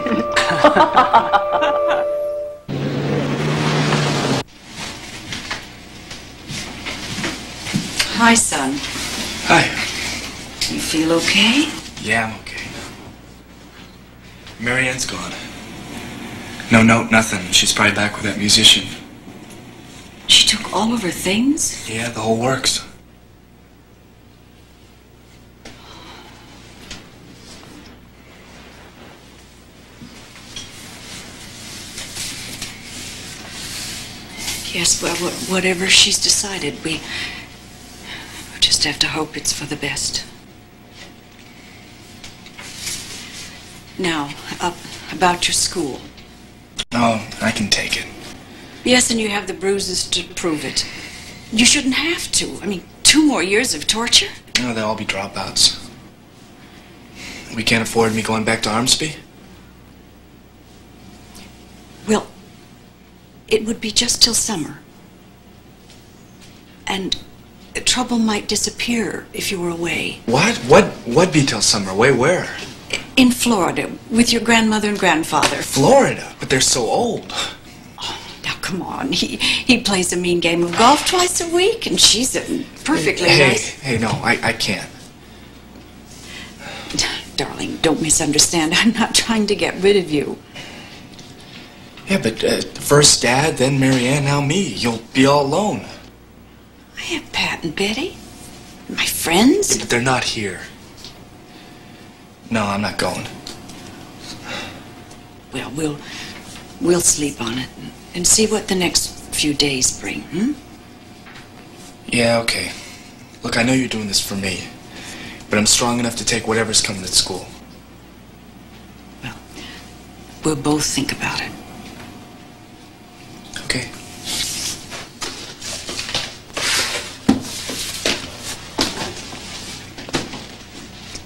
Hi, son. Hi. You feel okay? Yeah, I'm okay. Marianne's gone. No note, nothing. She's probably back with that musician. She took all of her things? Yeah, the whole works. Yes, well, whatever she's decided, we just have to hope it's for the best. Now, about your school. Oh, I can take it. Yes, and you have the bruises to prove it. You shouldn't have to. I mean, 2 more years of torture? No, they'll all be dropouts. We can't afford me going back to Armsby? Well, it would be just till summer. And trouble might disappear if you were away. What? What be till summer? Away where? In Florida, with your grandmother and grandfather. Florida? But they're so old. Oh, now, come on. He plays a mean game of golf twice a week, and she's a perfectly nice... Hey, no, I can't. Darling, don't misunderstand. I'm not trying to get rid of you. Yeah, but first Dad, then Marianne, now me. You'll be all alone. I have Pat and Betty. My friends. Yeah, but they're not here. No, I'm not going. Well, we'll sleep on it and see what the next few days bring, hmm? Yeah, okay. Look, I know you're doing this for me, but I'm strong enough to take whatever's coming at school. Well, we'll both think about it. Okay.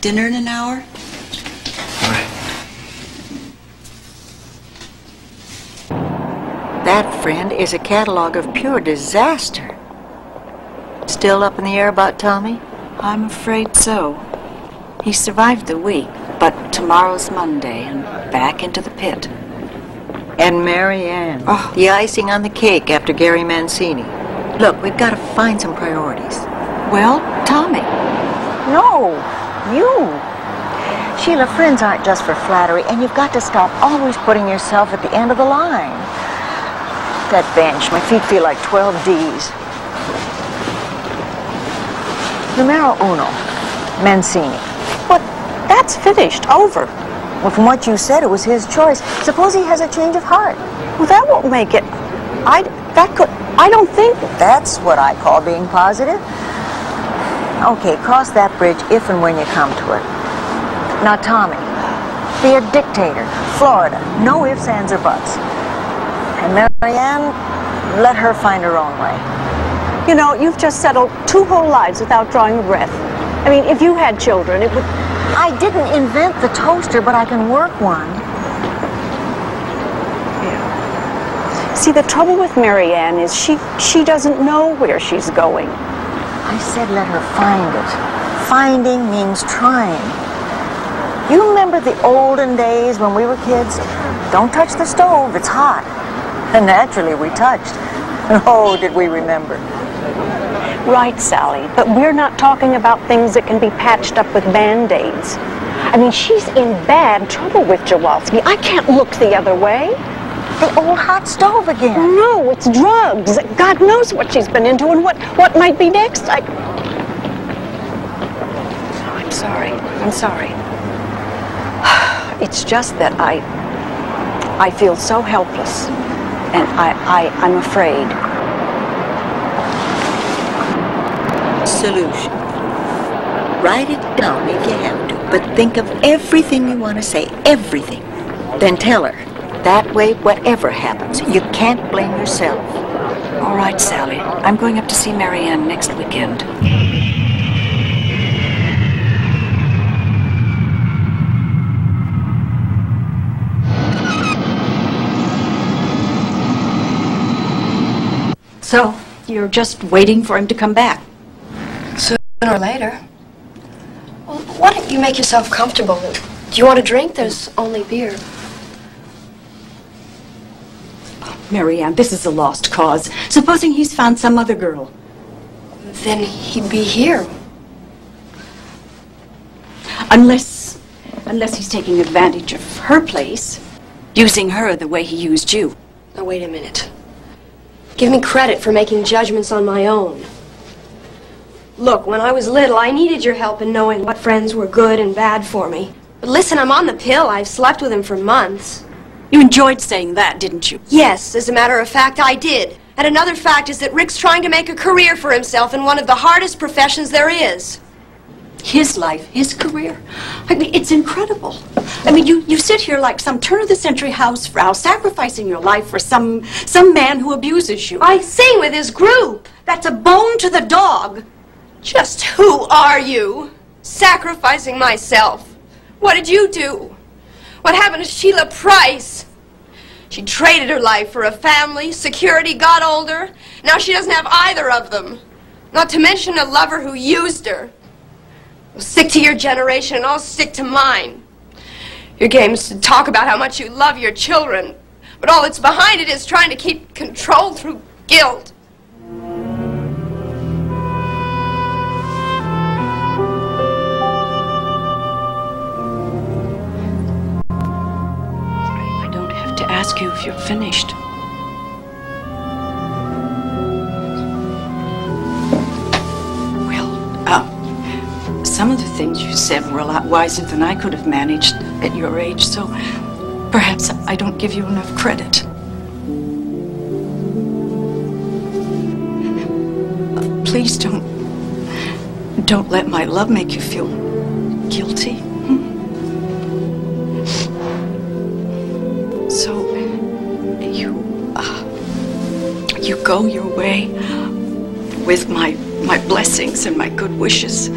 Dinner in an hour? That, friend, is a catalog of pure disaster. Still up in the air about Tommy? I'm afraid so. He survived the week, but tomorrow's Monday and back into the pit. And Marianne, the icing on the cake after Gary Mancini. Look, we've got to find some priorities. Well, Tommy. No, you. Sheila, friends aren't just for flattery, and you've got to stop always putting yourself at the end of the line. That bench, my feet feel like 12 Ds. Numero uno, Mancini. What? That's finished, over. Well, from what you said, it was his choice. Suppose he has a change of heart. Well, that won't make it. I don't think. That's what I call being positive. Okay, cross that bridge if and when you come to it. Now, Tommy, be a dictator. Florida. No ifs, ands, or buts. And Marianne, let her find her own way. You know, you've just settled 2 whole lives without drawing a breath. I mean, if you had children, it would... I didn't invent the toaster, but I can work one. Yeah. See, the trouble with Marianne is she doesn't know where she's going. I said let her find it. Finding means trying. You remember the olden days when we were kids? Don't touch the stove, it's hot. And naturally, we touched. Oh, did we remember. Right, Sally, but we're not talking about things that can be patched up with Band-Aids. I mean, she's in bad trouble with Jawalski. I can't look the other way. The old hot stove again. No, it's drugs. God knows what she's been into and what might be next. I'm sorry. I'm sorry. It's just that I feel so helpless, and I'm afraid. Solution. Write it down if you have to, but think of everything you want to say, everything. Then tell her. That way, whatever happens, you can't blame yourself. All right, Sally. I'm going up to see Marianne next weekend. So, you're just waiting for him to come back? Sooner or later. Well, why don't you make yourself comfortable? Do you want a drink? There's only beer. Marianne, this is a lost cause. Supposing he's found some other girl. Then he'd be here. Unless he's taking advantage of her place, using her the way he used you. Now, wait a minute. Give me credit for making judgments on my own. Look, when I was little, I needed your help in knowing what friends were good and bad for me. But listen, I'm on the pill. I've slept with him for months. You enjoyed saying that, didn't you? Yes, as a matter of fact, I did. And another fact is that Rick's trying to make a career for himself in one of the hardest professions there is. His life, his career. I mean, it's incredible. I mean, you sit here like some turn-of-the-century housefrau, sacrificing your life for some man who abuses you. I sing with his group. That's a bone to the dog. Just who are you? Sacrificing myself. What did you do? What happened to Sheila Price? She traded her life for a family, security, got older. Now she doesn't have either of them. Not to mention a lover who used her. Well, stick to your generation and I'll stick to mine. Your game is to talk about how much you love your children, but all that's behind it is trying to keep control through guilt. I don't have to ask you if you're finished. Some of the things you said were a lot wiser than I could have managed at your age, so perhaps I don't give you enough credit. Please don't let my love make you feel guilty. So you go your way with my blessings and my good wishes.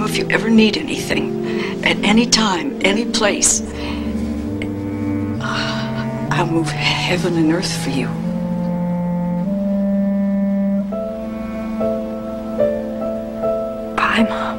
If you ever need anything, at any time, any place, I'll move heaven and earth for you. Bye, Mom.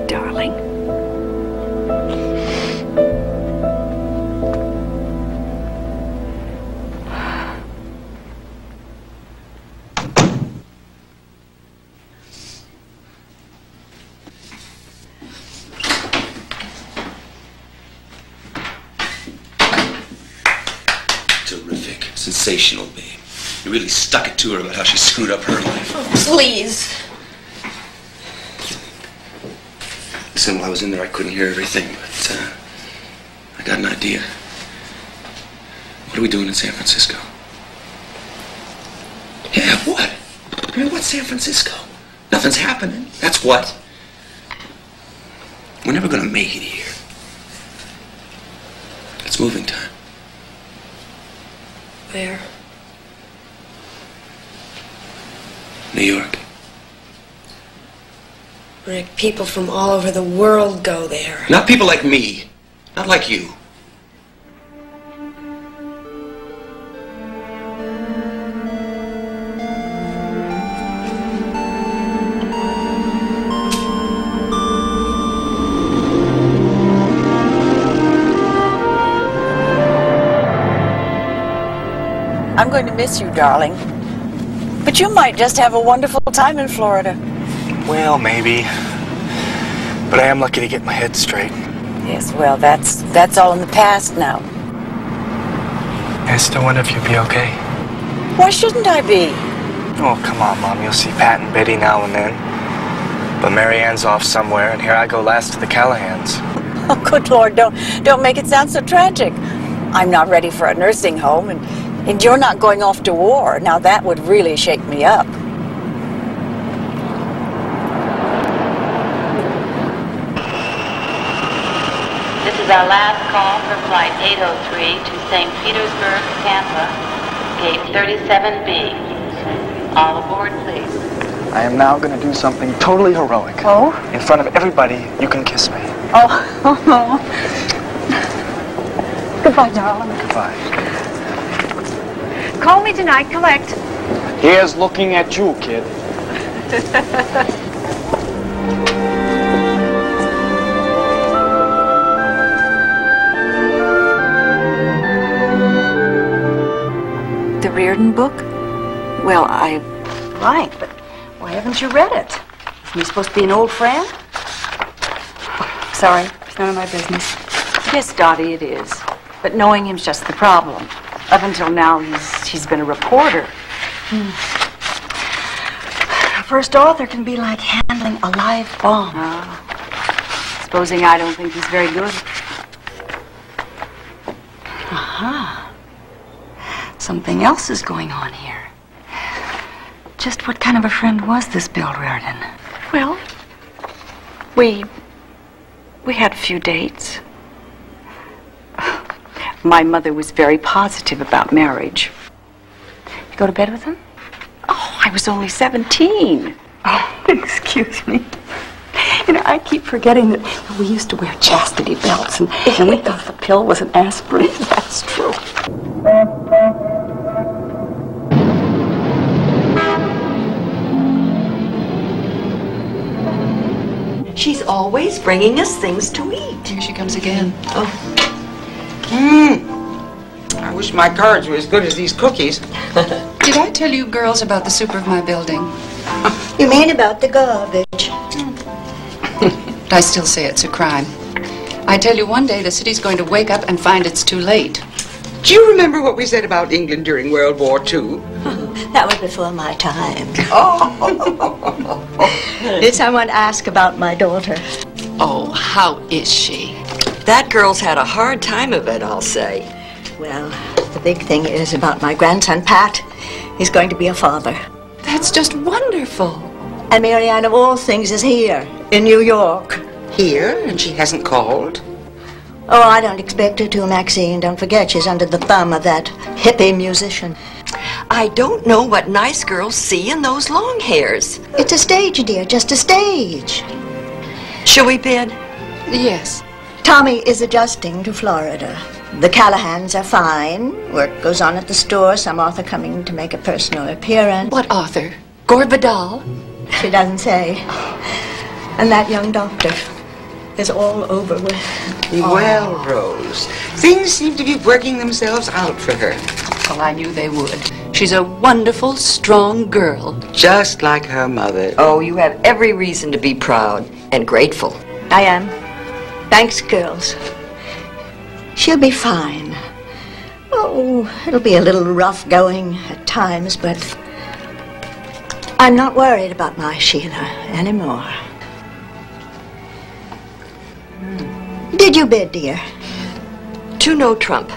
night, darling. Terrific. Sensational, babe. You really stuck it to her about how she screwed up her life. Oh, please. Listen, while I was in there, I couldn't hear everything, but I got an idea. What are we doing in San Francisco? Yeah, what? I mean, what's San Francisco? Nothing's happening. That's what. We're never gonna make it here. It's moving time. Where? New York. Rick, people from all over the world go there. Not people like me. Not like you. I'm going to miss you, darling. But you might just have a wonderful time in Florida. Well, maybe. But I am lucky to get my head straight. Yes, well, that's all in the past now. I still wonder if you'll be okay. Why shouldn't I be? Oh, come on, Mom. You'll see Pat and Betty now and then. But Mary Ann's off somewhere, and here I go last to the Callahans. Oh, good Lord, don't make it sound so tragic. I'm not ready for a nursing home, and you're not going off to war. Now, that would really shake me up. This is our last call for Flight 803 to St. Petersburg, Tampa, Gate 37B. All aboard, please. I am now going to do something totally heroic. Oh? In front of everybody, you can kiss me. Oh. Goodbye, darling. Goodbye. Call me tonight, collect. Here's looking at you, kid. The Reardon book? Well, Right, but why haven't you read it? Isn't he supposed to be an old friend? Sorry, it's none of my business. Yes, Dottie, it is. But knowing him's just the problem. Up until now, he's been a reporter. A first author can be like handling a live bomb. Supposing I don't think he's very good. Aha. Something else is going on here. Just what kind of a friend was this Bill Reardon? Well, we had a few dates. My mother was very positive about marriage. You go to bed with him? Oh, I was only 17. Oh, excuse me. You know, I keep forgetting that we used to wear chastity belts, and we thought the pill was an aspirin. That's true. She's always bringing us things to eat. Here she comes again. Oh. I wish my cards were as good as these cookies. Did I tell you girls about the super of my building? You mean about the garbage? I still say it's a crime. I tell you, one day the city's going to wake up and find it's too late. Do you remember what we said about England during World War II? That was before my time. Oh. Did someone ask about my daughter? Oh, how is she? That girl's had a hard time of it, I'll say. Well, the big thing is about my grandson, Pat. He's going to be a father. That's just wonderful. And Marianne, of all things, is here, in New York. Here? And she hasn't called? Oh, I don't expect her to, Maxine. Don't forget, she's under the thumb of that hippie musician. I don't know what nice girls see in those long hairs. It's a stage, dear, just a stage. Shall we bid? Yes. Tommy is adjusting to Florida. The Callahans are fine. Work goes on at the store. Some author coming to make a personal appearance. What author? Gore Vidal? She doesn't say. And that young doctor is all over with. Well, Rose, things seem to be working themselves out for her. Well, I knew they would. She's a wonderful, strong girl. Just like her mother. Oh, you have every reason to be proud and grateful. I am. Thanks, girls. She'll be fine. Oh, it'll be a little rough going at times, but I'm not worried about my Sheila anymore. Did you bid, dear? To no trump.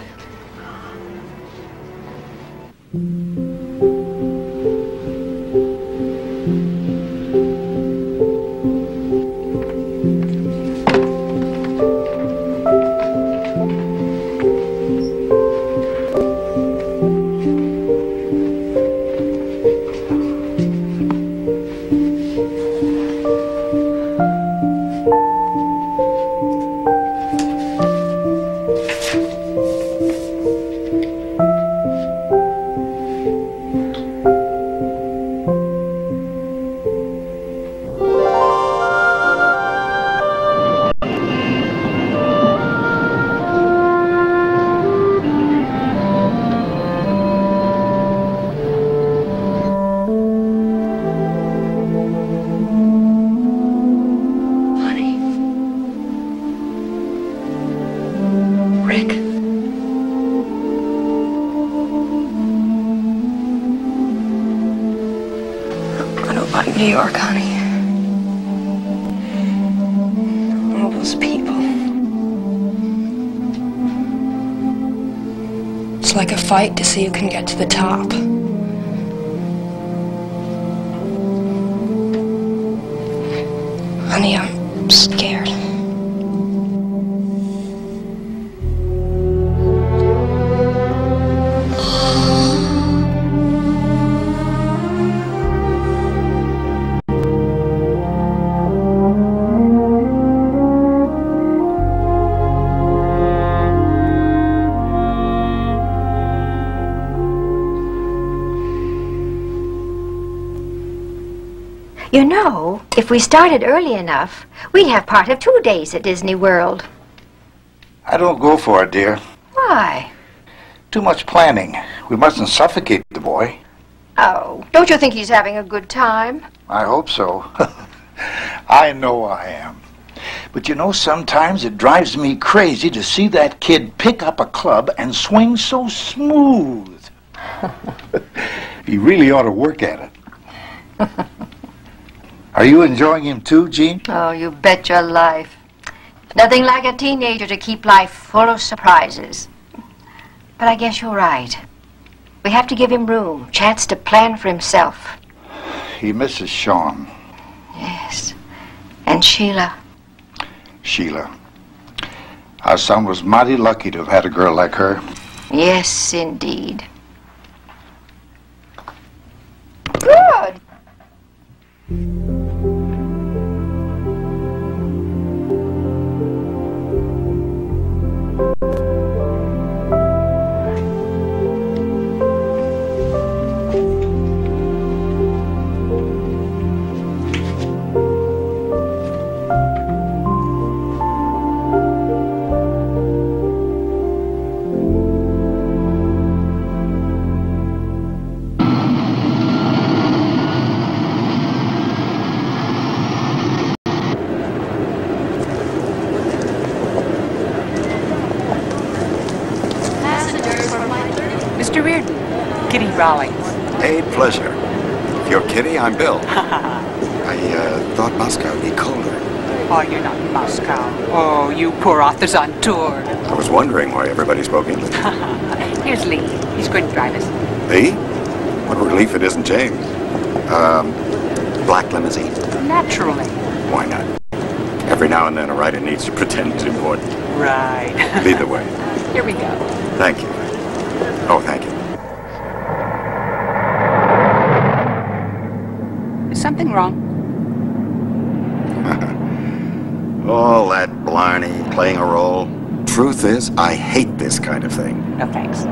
New York, honey. All those people. It's like a fight to see who can get to the top. Honey, I'm scared. You know, if we started early enough, we'd have part of 2 days at Disney World. I don't go for it, dear. Why? Too much planning. We mustn't suffocate the boy. Oh, don't you think he's having a good time? I hope so. I know I am. But you know, sometimes it drives me crazy to see that kid pick up a club and swing so smooth. He really ought to work at it. Are you enjoying him too, Jean? Oh, you bet your life. Nothing like a teenager to keep life full of surprises. But I guess you're right. We have to give him room, chance to plan for himself. He misses Sean. Yes. And Sheila. Sheila. Our son was mighty lucky to have had a girl like her. Yes, indeed. Good. Mr. Reardon, Kitty Rawlings. Hey, pleasure. If you're Kitty, I'm Bill. I thought Moscow would be colder. Oh, you're not in Moscow. Oh, you poor authors on tour. I was wondering why everybody spoke English. Here's Lee. He's going to drive us. Lee? What a relief it isn't James. Black limousine? Naturally. Why not? Every now and then a writer needs to pretend it's important. Right. Lead the way. Here we go. Thank you. Oh, thank you. Is something wrong? All that blarney, playing a role. Truth is, I hate this kind of thing. No thanks.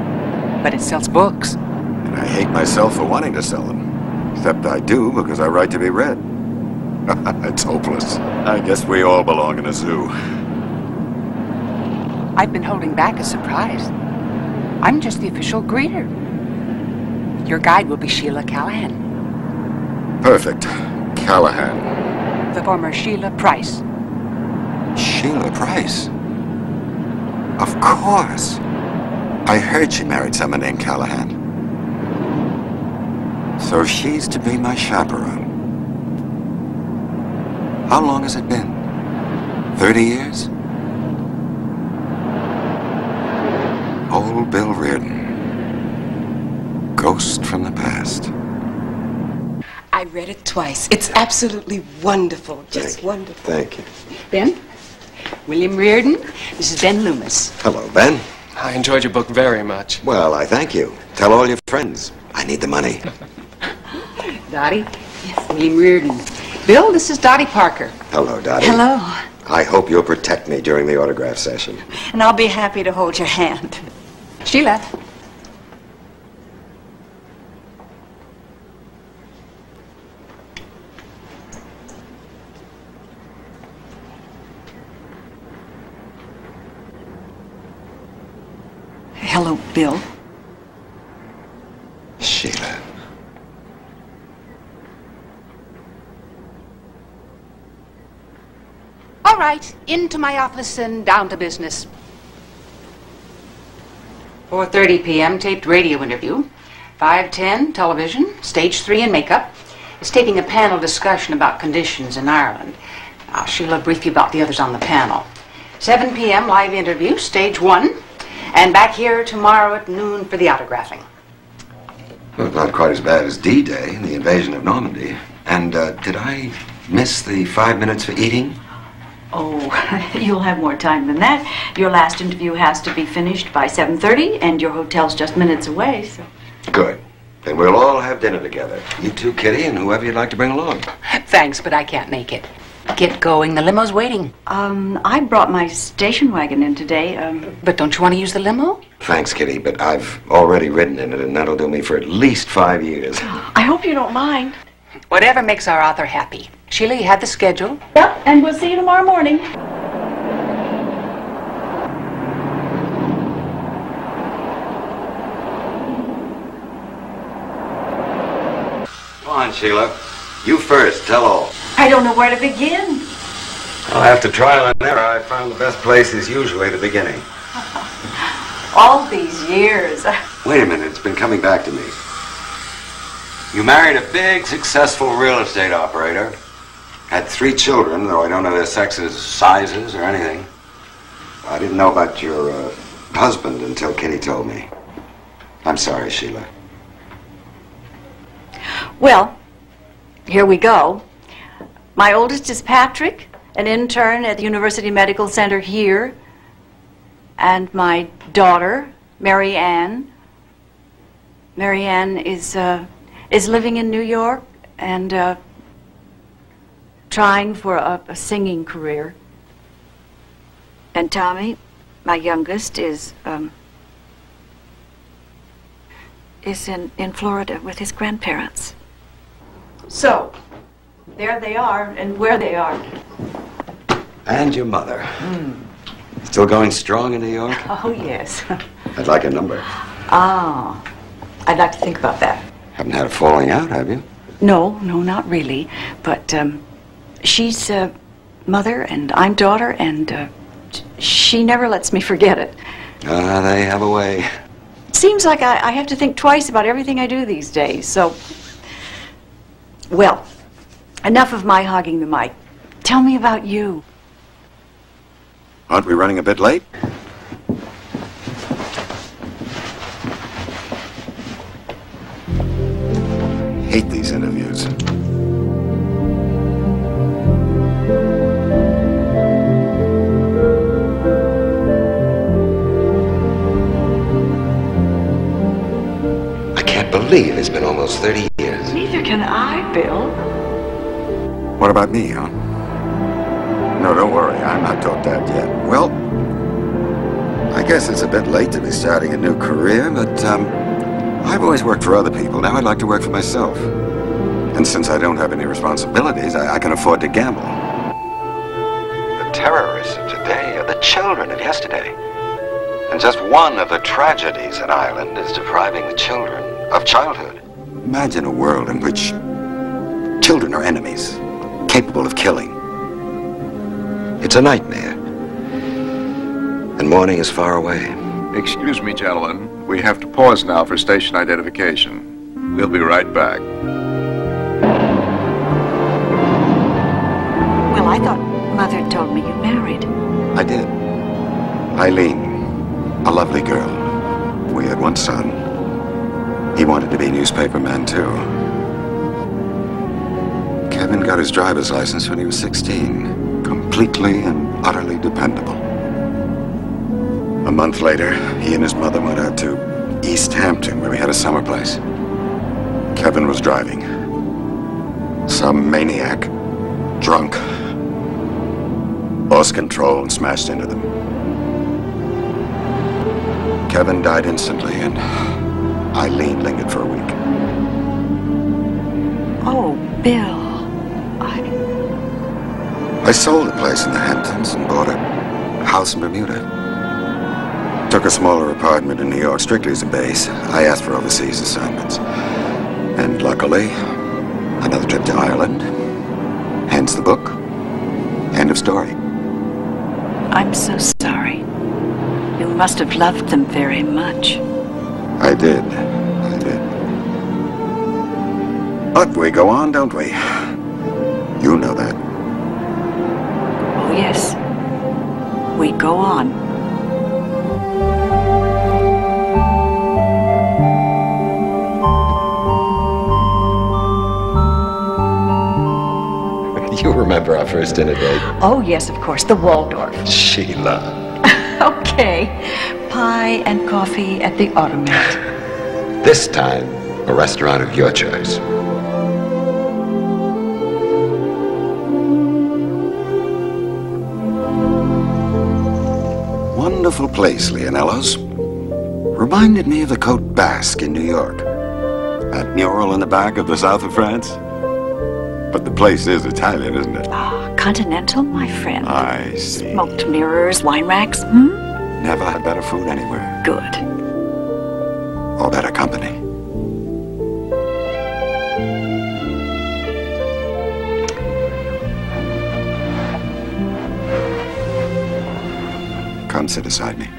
But it sells books. And I hate myself for wanting to sell them. Except I do because I write to be read. It's hopeless. I guess we all belong in a zoo. I've been holding back a surprise. I'm just the official greeter. Your guide will be Sheila Callahan. Perfect. Callahan. The former Sheila Price. Sheila Price? Of course. I heard she married someone named Callahan. So she's to be my chaperone. How long has it been? 30 years? Old Bill Reardon. Ghost from the past. I read it twice. It's absolutely wonderful. Just wonderful. Thank you. Ben? William Reardon. This is Ben Loomis. Hello, Ben. I enjoyed your book very much. Well, I thank you. Tell all your friends. I need the money. Dottie? Yes. William Reardon. Bill, this is Dottie Parker. Hello, Dottie. Hello. I hope you'll protect me during the autograph session. And I'll be happy to hold your hand. Sheila. Hello, Bill. Sheila. All right, into my office and down to business. 4:30 p.m. taped radio interview. 5:10 television. Stage 3 in makeup. It's taping a panel discussion about conditions in Ireland. Sheila will brief you about the others on the panel. 7 p.m. live interview. Stage 1. And back here tomorrow at noon for the autographing. Well, not quite as bad as D-Day, the invasion of Normandy. And did I miss the 5 minutes for eating? Oh, you'll have more time than that. Your last interview has to be finished by 7:30, and your hotel's just minutes away, so... Good. Then we'll all have dinner together. You too, Kitty, and whoever you'd like to bring along. Thanks, but I can't make it. Get going. The limo's waiting. I brought my station wagon in today. But don't you want to use the limo? Thanks, Kitty, but I've already ridden in it, and that'll do me for at least 5 years. I hope you don't mind. Whatever makes our author happy. Sheila, you have the schedule? Yep, and we'll see you tomorrow morning. Come on, Sheila. You first. Tell all. I don't know where to begin. Well, after trial and error, I found the best place is usually the beginning. All these years. Wait a minute. It's been coming back to me. You married a big, successful real estate operator. Had 3 children, though I don't know their sexes, sizes, or anything. I didn't know about your husband until Kitty told me. I'm sorry, Sheila. Well, here we go. My oldest is Patrick, an intern at the University Medical Center here. And my daughter, Mary Ann. Mary Ann is living in New York and trying for a singing career. And Tommy, my youngest, is in Florida with his grandparents. So, there they are and where they are. And your mother. Still going strong in New York? Oh, yes. I'd like a number. Ah, I'd like to think about that. Haven't had a falling out, have you? No, not really. But she's mother and I'm daughter, and she never lets me forget it. They have a way. It seems like I have to think twice about everything I do these days, so... Well, enough of my hogging the mic. Tell me about you. Aren't we running a bit late? Hate these interviews. I can't believe it's been almost 30 years. Neither can I, Bill. What about me, huh? No, don't worry. I'm not taught that yet. Well, I guess it's a bit late to be starting a new career, but I've always worked for other people. Now I'd like to work for myself. And since I don't have any responsibilities, I can afford to gamble. The terrorists of today are the children of yesterday. And just one of the tragedies in Ireland is depriving the children of childhood. Imagine a world in which children are enemies, capable of killing. It's a nightmare. And morning is far away. Excuse me, gentlemen. We have to pause now for station identification. We'll be right back. Well, I thought Mother told me you married. I did. Eileen, a lovely girl. We had one son. He wanted to be a newspaperman, too. Kevin got his driver's license when he was 16. Completely and utterly dependable. A month later, he and his mother went out to East Hampton, where we had a summer place. Kevin was driving. Some maniac, drunk, lost control and smashed into them. Kevin died instantly, and Eileen lingered for a week. Oh, Bill. I sold a place in the Hamptons and bought a house in Bermuda. Took a smaller apartment in New York, strictly as a base. I asked for overseas assignments. And luckily, another trip to Ireland. Hence the book. End of story. I'm so sorry. You must have loved them very much. I did. But we go on, don't we? You know that. Oh, yes. We go on. You remember our first dinner date? Oh, yes, of course. The Waldorf. Sheila. Okay. Pie and coffee at the Automat. This time, a restaurant of your choice. Wonderful place, Leonello's. Reminded me of the Côte Basque in New York. That mural in the back of the south of France. But the place is Italian, isn't it? Continental, my friend. I see. Smoked mirrors, wine racks. Never had better food anywhere. Good. Or better company. Come sit beside me.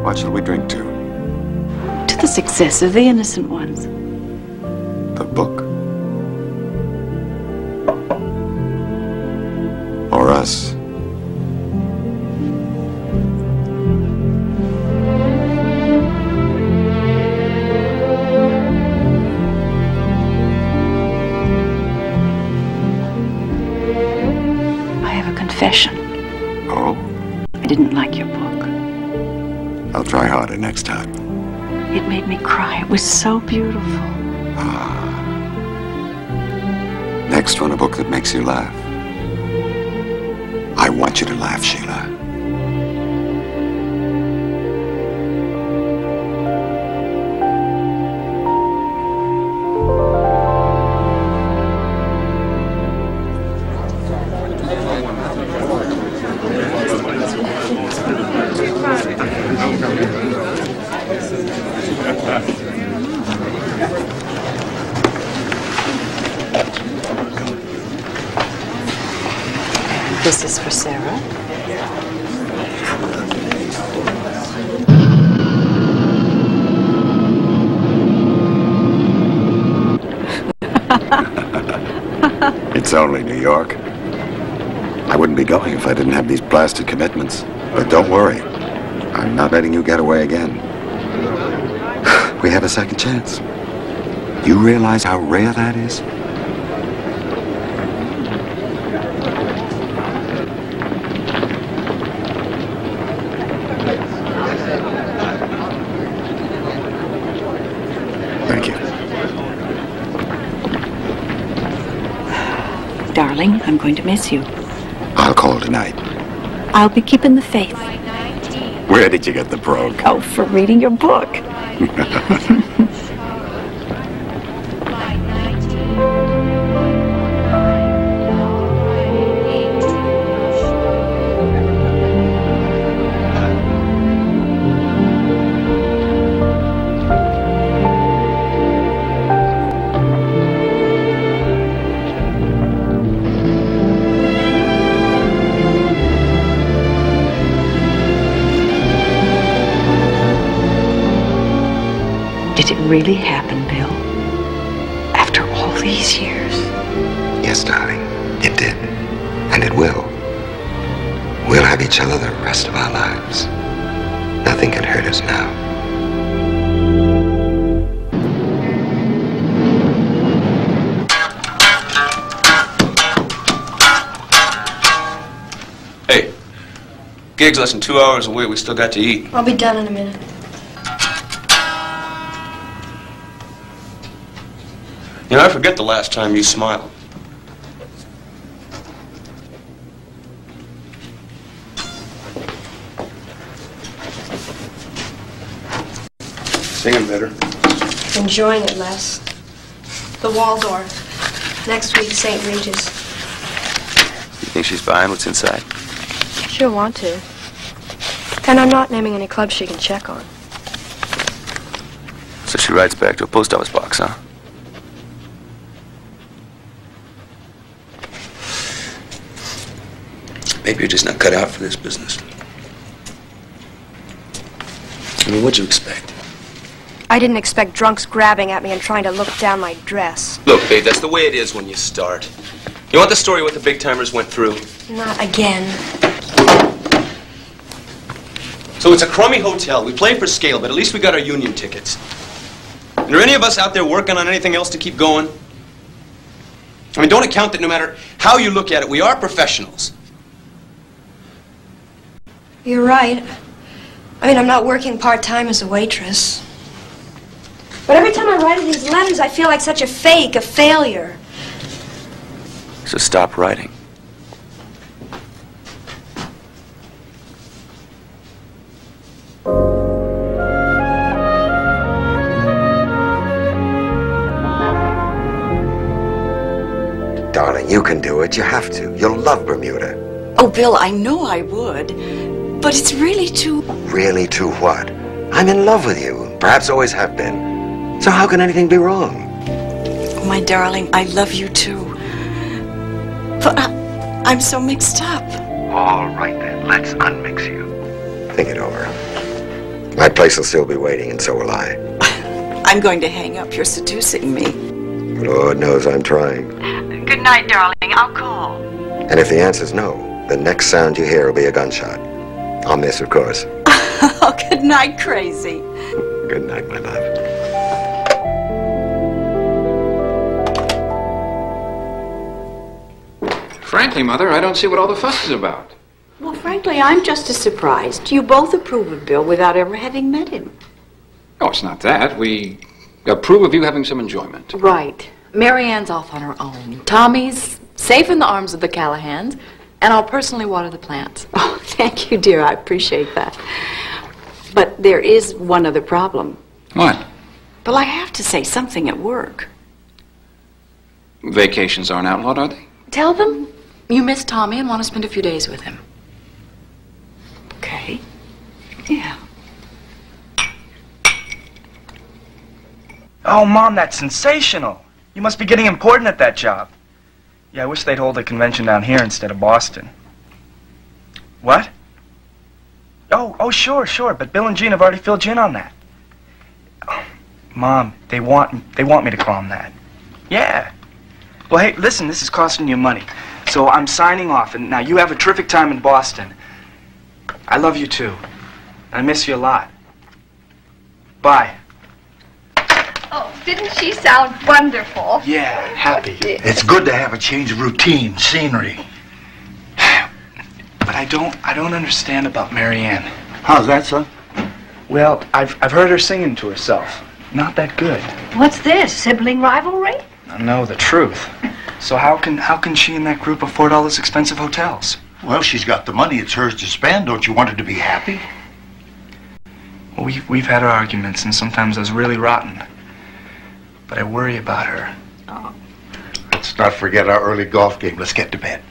What shall we drink to? To the success of the innocent ones. The book? Or us? I have a confession. Oh? I didn't like your book. I'll try harder next time. It made me cry. It was so beautiful. Next one, a book that makes you laugh. I want you to laugh, Sheila. This is for Sarah. It's only New York. I wouldn't be going if I didn't have these blasted commitments. But don't worry. I'm not letting you get away again. We have a second chance. You realize how rare that is? Thank you. Darling, I'm going to miss you. I'll call tonight. I'll be keeping the faith. Where did you get the brogue? Oh, for reading your book. Did it really happen, Bill? After all these years? Yes, darling, it did. And it will. We'll have each other the rest of our lives. Nothing can hurt us now. Hey, gig's less than 2 hours away. We still got to eat. I'll be done in a minute. You know, I forget the last time you smiled. Singing better. Enjoying it, Les. The Waldorf. Next week, St. Regis. You think she's buying what's inside? She'll want to. And I'm not naming any clubs she can check on. So she rides back to a post office box, huh? Maybe you're just not cut out for this business. I mean, what'd you expect? I didn't expect drunks grabbing at me and trying to look down my dress. Look, babe, that's the way it is when you start. You want the story what the big timers went through? Not again. So it's a crummy hotel. We play for scale, but at least we got our union tickets. And are any of us out there working on anything else to keep going? I mean, don't account that no matter how you look at it, we are professionals. You're right. I mean, I'm not working part-time as a waitress. But every time I write these letters, I feel like such a fake, a failure. So stop writing. Darling, you can do it. You have to. You'll love Bermuda. Oh, Bill, I know I would. But it's really too... Really too what? I'm in love with you. Perhaps always have been. So how can anything be wrong? Oh, my darling, I love you too. But I'm so mixed up. All right then, let's unmix you. Think it over. My place will still be waiting, and so will I. I'm going to hang up. You're seducing me. Lord knows I'm trying. Good night, darling. I'll call. And if the answer's no, the next sound you hear will be a gunshot. I'll miss, of course. Oh, good night, crazy. Good night, my love. Frankly, Mother, I don't see what all the fuss is about. Well, frankly, I'm just as surprised. You both approve of Bill without ever having met him. Oh, it's not that. We approve of you having some enjoyment. Right. Marianne's off on her own. Tommy's safe in the arms of the Callahans, and I'll personally water the plants. Oh, thank you, dear. I appreciate that. But there is one other problem. What? Well, I have to say something at work. Vacations aren't outlawed, are they? Tell them you miss Tommy and want to spend a few days with him. Okay. Yeah. Oh, Mom, that's sensational. You must be getting important at that job. Yeah, I wish they'd hold a convention down here instead of Boston. What? Oh, sure, but Bill and Jean have already filled you in on that. Oh, Mom, they want me to call them that. Yeah. Well, hey, listen, this is costing you money. So I'm signing off, and now you have a terrific time in Boston. I love you, too. I miss you a lot. Bye. Oh, didn't she sound wonderful? Yeah, happy. It's good to have a change of routine, scenery. But I don't understand about Marianne. How's that, son? Well, I've heard her singing to herself. Not that good. What's this, sibling rivalry? I know the truth. So how can she and that group afford all those expensive hotels? Well, she's got the money. It's hers to spend. Don't you want her to be happy? Well, we've had our arguments, and sometimes I was really rotten. But I worry about her. Oh. Let's not forget our early golf game. Let's get to bed.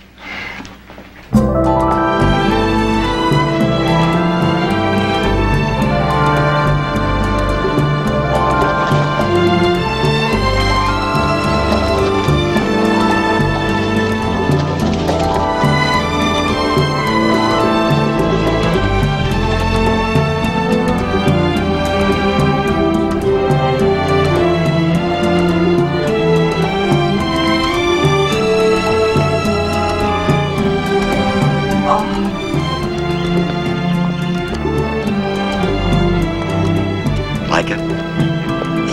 Like it?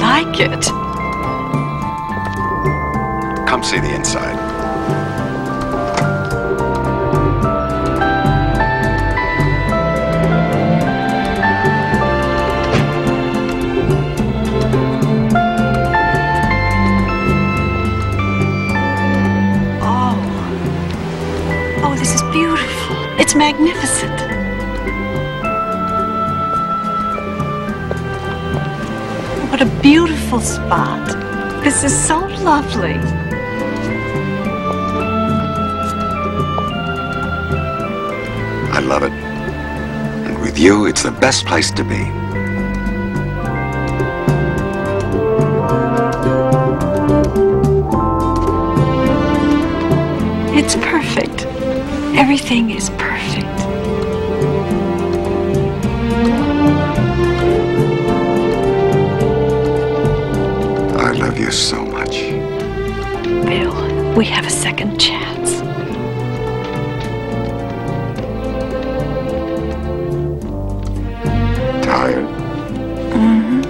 Like it? Come see the inside. Oh, this is beautiful. It's magnificent. What a beautiful spot. This is so lovely. I love it. And with you, it's the best place to be. It's perfect. Everything is perfect. I love you so much. Bill, we have a second chance. Tired? Mm-hmm.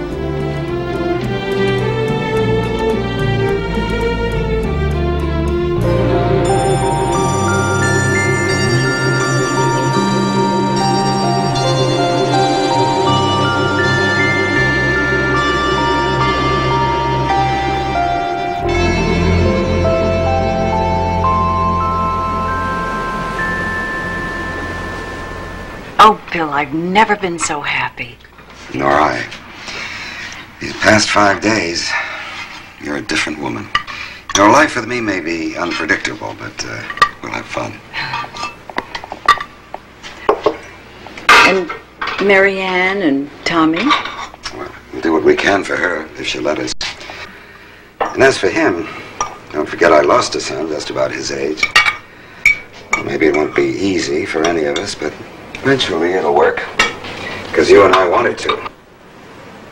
Oh, Bill, I've never been so happy. Nor I. These past 5 days, you're a different woman. Your life with me may be unpredictable, but we'll have fun. And Marianne and Tommy? Well, we'll do what we can for her, if she'll let us. And as for him, don't forget I lost a son just about his age. Well, maybe it won't be easy for any of us, but eventually it'll work. Because you and I want it to.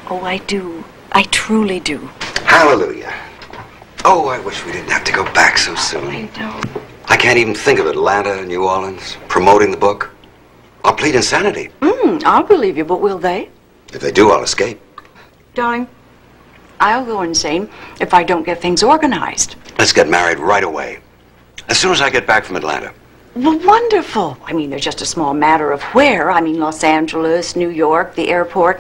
Oh, I do. I truly do. Hallelujah. Oh, I wish we didn't have to go back so soon. I know. I can't even think of Atlanta and New Orleans promoting the book. I'll plead insanity. I'll believe you, but will they? If they do, I'll escape. Darling, I'll go insane if I don't get things organized. Let's get married right away. As soon as I get back from Atlanta. Well, wonderful. I mean, there's just a small matter of where. I mean, Los Angeles, New York, the airport.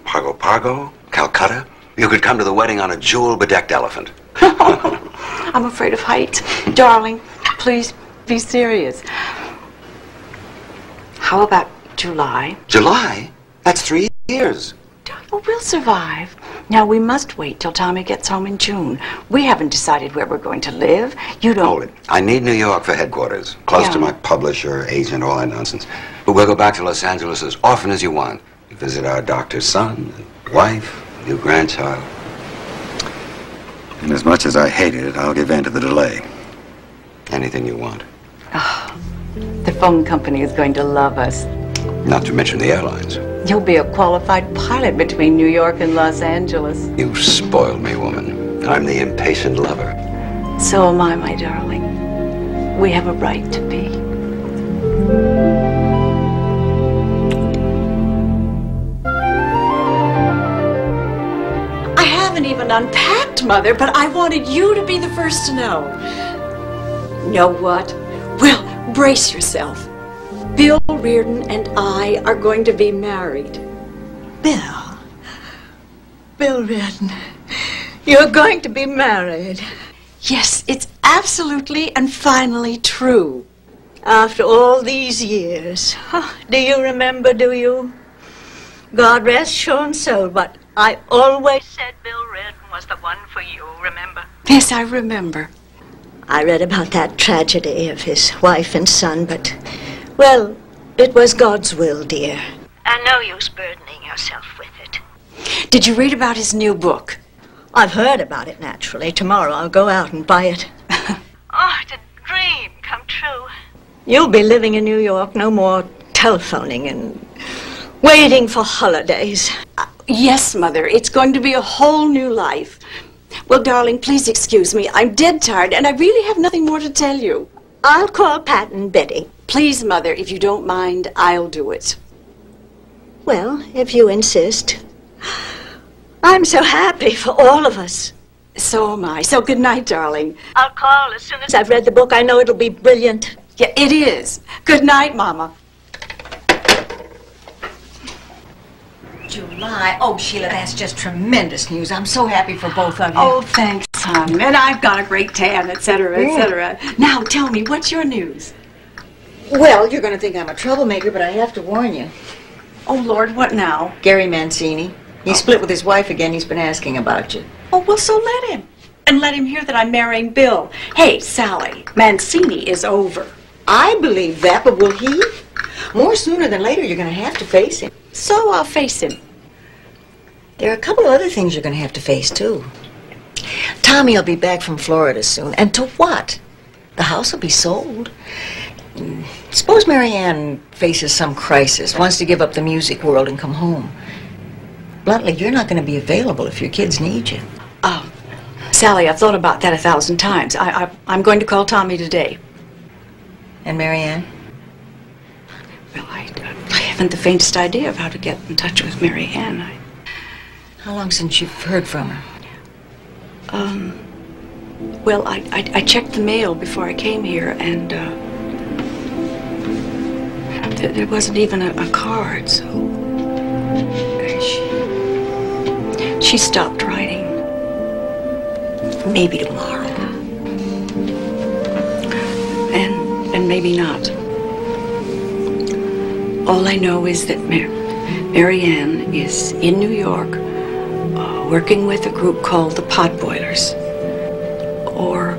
Pago, Calcutta. You could come to the wedding on a jewel-bedecked elephant. I'm afraid of heights. Darling, please be serious. How about July? July? That's 3 years. Well, we'll survive. Now, we must wait till Tommy gets home in June. We haven't decided where we're going to live. You don't... Hold it. I need New York for headquarters. Close to my publisher, agent, all that nonsense. But we'll go back to Los Angeles as often as you want. We visit our doctor's son, and wife, new grandchild. And as much as I hated it, I'll give in to the delay. Anything you want. Oh, the phone company is going to love us. Not to mention the airlines. You'll be a qualified pilot between New York and Los Angeles. You spoiled me, woman. I'm the impatient lover. So am I, my darling. We have a right to be. I haven't even unpacked, Mother, but I wanted you to be the first to know. Know what? Well, brace yourself. Bill Reardon and I are going to be married. Bill Reardon, you're going to be married. Yes, it's absolutely and finally true. After all these years. Do you remember, do you? God rest Sean's soul, but I always said Bill Redden was the one for you, remember? Yes, I remember. I read about that tragedy of his wife and son, but, well, it was God's will, dear. And no use burdening yourself with it. Did you read about his new book? I've heard about it, naturally. Tomorrow I'll go out and buy it. Oh, it's a dream come true. You'll be living in New York, no more telephoning and waiting for holidays. Yes, Mother. It's going to be a whole new life. Well, darling, please excuse me. I'm dead tired, and I really have nothing more to tell you. I'll call Pat and Betty. Please, Mother, if you don't mind, I'll do it. Well, if you insist. I'm so happy for all of us. So am I. So good night, darling. I'll call as soon as I've read the book. I know it'll be brilliant. Yeah, it is. Good night, Mama. July. Oh, Sheila, that's just tremendous news. I'm so happy for both of you. Oh, thanks, hon. And I've got a great tan, etc., etc. Now, tell me, what's your news? Well, you're going to think I'm a troublemaker, but I have to warn you. Oh, Lord, what now? Gary Mancini. He split with his wife again. He's been asking about you. Oh, well, so let him. And let him hear that I'm marrying Bill. Hey, Sally, Mancini is over. I believe that, but will he? More sooner than later, you're going to have to face him. So I'll face him. There are a couple of other things you're going to have to face, too. Tommy will be back from Florida soon. And to what? The house will be sold. Suppose Marianne faces some crisis, wants to give up the music world and come home. Bluntly, you're not going to be available if your kids need you. Oh, Sally, I've thought about that 1,000 times. I'm going to call Tommy today. And Marianne? Well, I haven't the faintest idea of how to get in touch with Marianne. How long since you've heard from her? Well, I checked the mail before I came here, and there wasn't even a card, so she stopped writing. Maybe tomorrow. And maybe not. All I know is that Marianne is in New York, working with a group called the Potboilers, or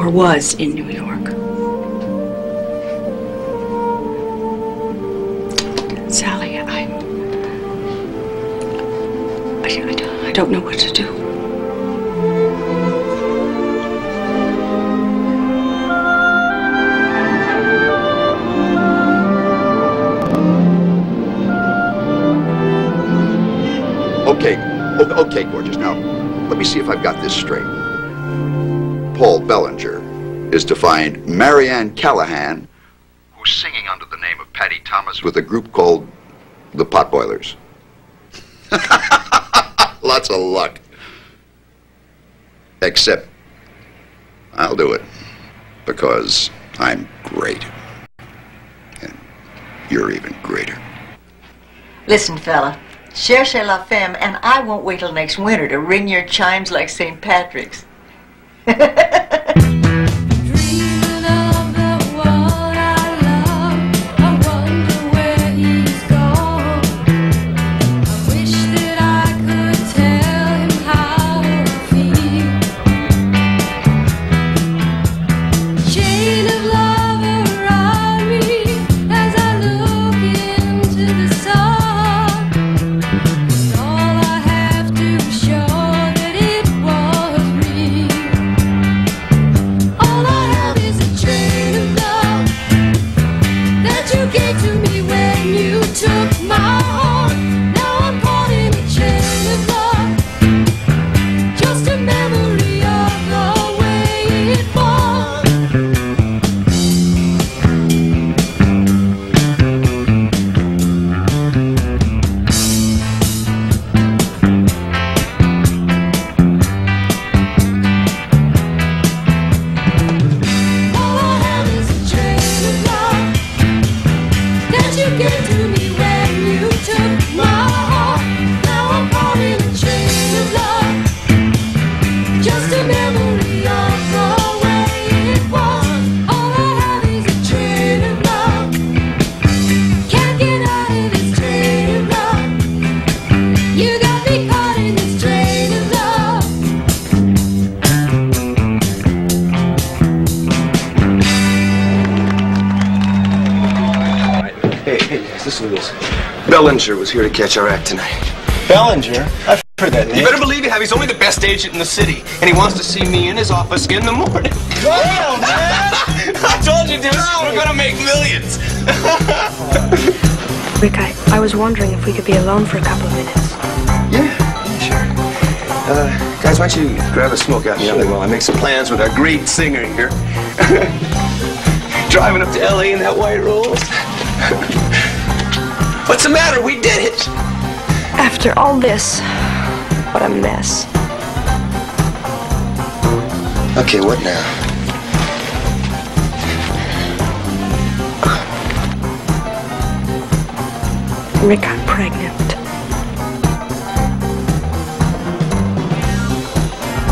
was in New York. Sally, I don't know what to do. Okay, gorgeous. Now, let me see if I've got this straight. Paul Bellinger is to find Marianne Callahan, who's singing under the name of Patty Thomas with a group called the Potboilers. Lots of luck. Except, I'll do it. Because I'm great. And you're even greater. Listen, fella. Cherchez la femme, and I won't wait till next winter to ring your chimes like St. Patrick's. listen to this. Bellinger was here to catch our act tonight. Bellinger? I've heard that name. You better believe you have. He's only the best agent in the city. And he wants to see me in his office in the morning. Damn, man! I told you, dude. We're gonna make millions. Rick, I was wondering if we could be alone for a couple of minutes. Yeah, sure. Guys, why don't you grab a smoke out in the alley while I make some plans with our great singer here. Driving up to L.A. in that white Rolls. What's the matter? We did it. After all this, what a mess. Okay, what now? Rick, I'm pregnant.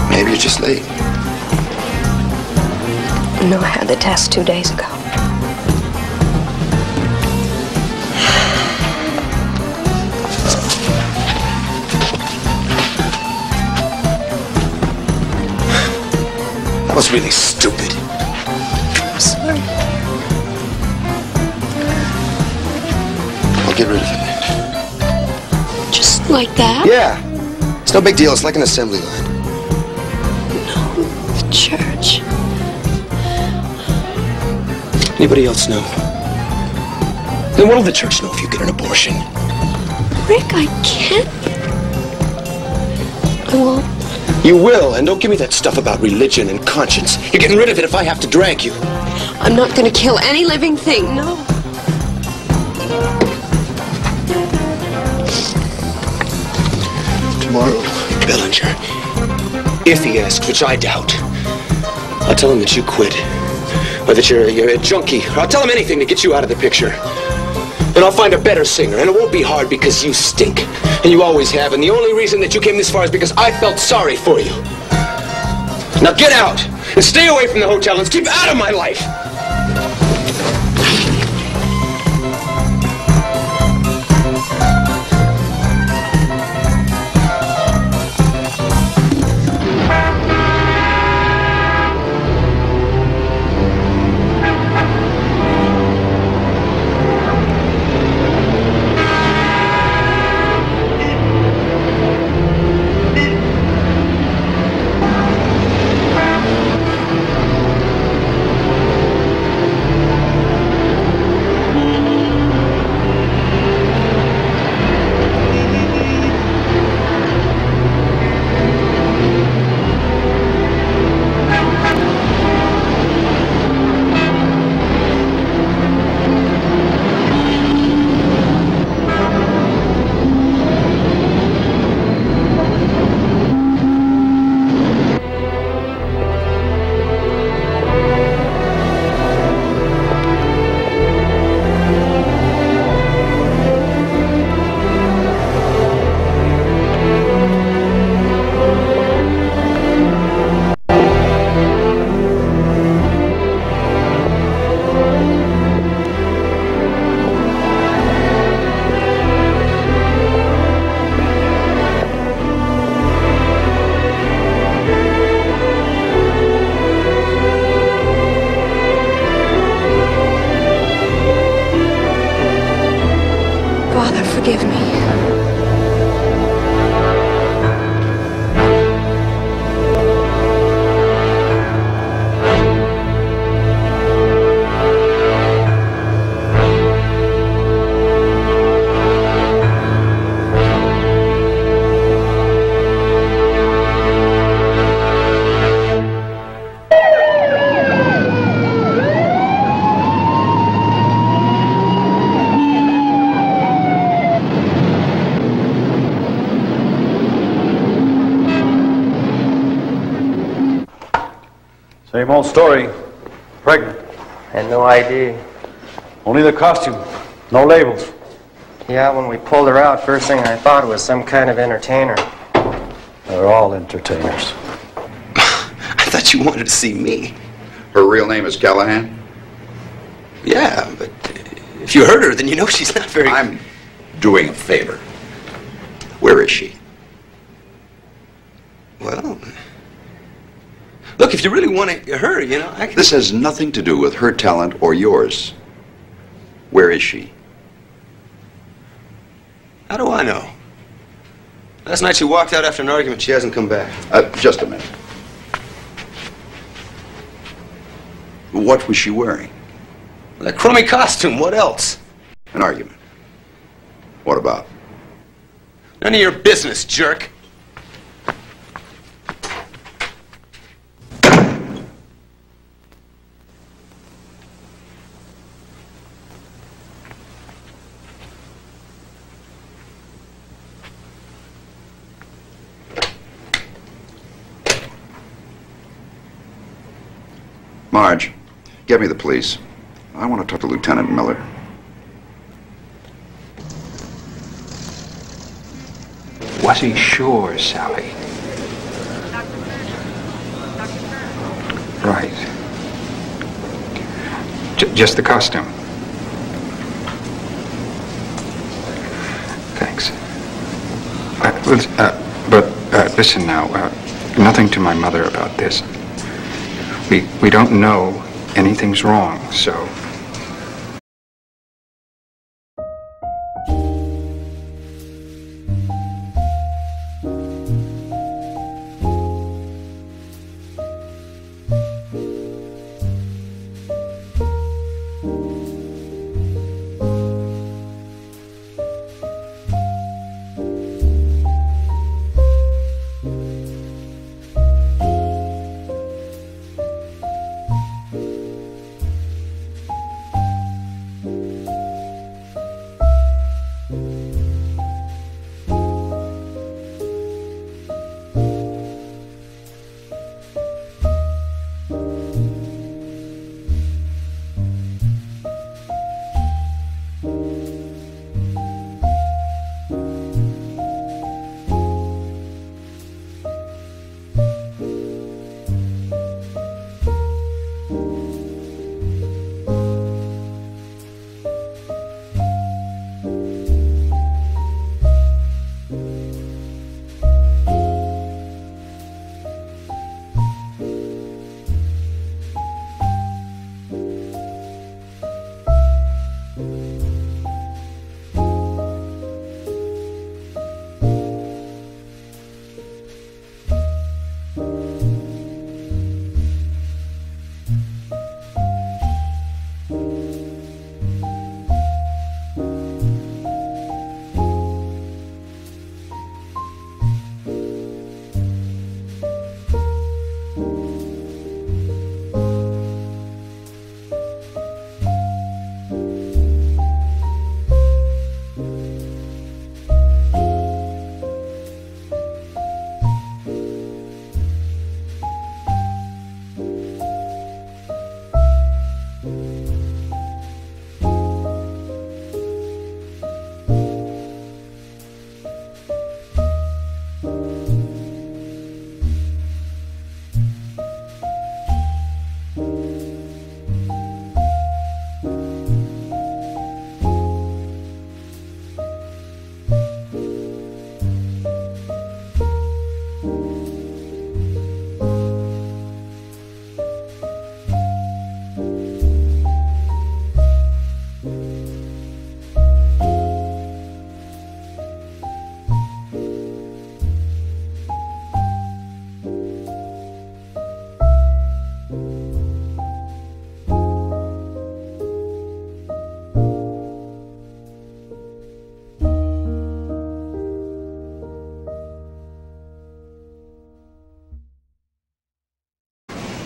Maybe you're just late. No, I had the test 2 days ago. That was really stupid. I'm sorry. I'll get rid of it. Just like that? Yeah. It's no big deal. It's like an assembly line. No, the church. Anybody else know? Then what'll the church know if you get an abortion? Rick, I can't. I won't. You will, and don't give me that stuff about religion and conscience. You're getting rid of it if I have to drag you. I'm not going to kill any living thing, no. Tomorrow, Bellinger, if he asks, which I doubt, I'll tell him that you quit. Or that you're a junkie. Or I'll tell him anything to get you out of the picture. And I'll find a better singer, and it won't be hard because you stink. And you always have, and the only reason that you came this far is because I felt sorry for you. Now get out, and stay away from the hotel, and keep out of my life! Forgive me. Same old story. Pregnant. And no ID. Only the costume. No labels. Yeah, when we pulled her out, first thing I thought was some kind of entertainer. They're all entertainers. I thought you wanted to see me. Her real name is Callahan? Yeah, but if you heard her, then you know she's not very... I'm doing a favor. Where is she? Well... Look, if you really want her, you know, I can... This has nothing to do with her talent or yours. Where is she? How do I know? Last night she walked out after an argument. She hasn't come back. Just a minute. What was she wearing? That crummy costume. What else? An argument. What about? None of your business, jerk. Marge, get me the police. I want to talk to Lieutenant Miller. Was he sure, Sally? Right. Just the costume. Thanks. But listen now. Nothing to my mother about this. We don't know anything's wrong, so...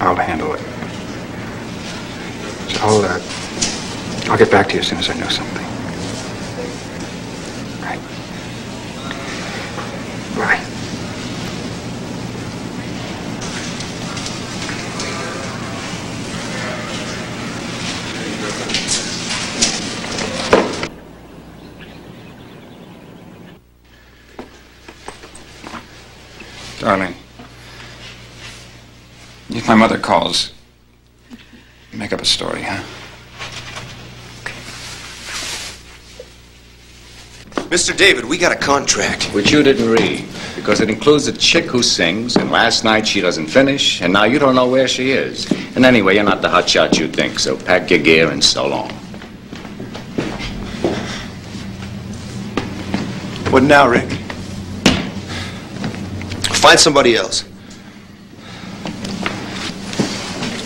I'll handle it. So I'll get back to you as soon as I know something. Right. Right. Darling, if my mother calls, make up a story, huh? Mr. David, we got a contract. Which you didn't read, because it includes a chick who sings, and last night she doesn't finish, and now you don't know where she is. And anyway, you're not the hotshot you think, so pack your gear and so long. What now, Rick? Find somebody else.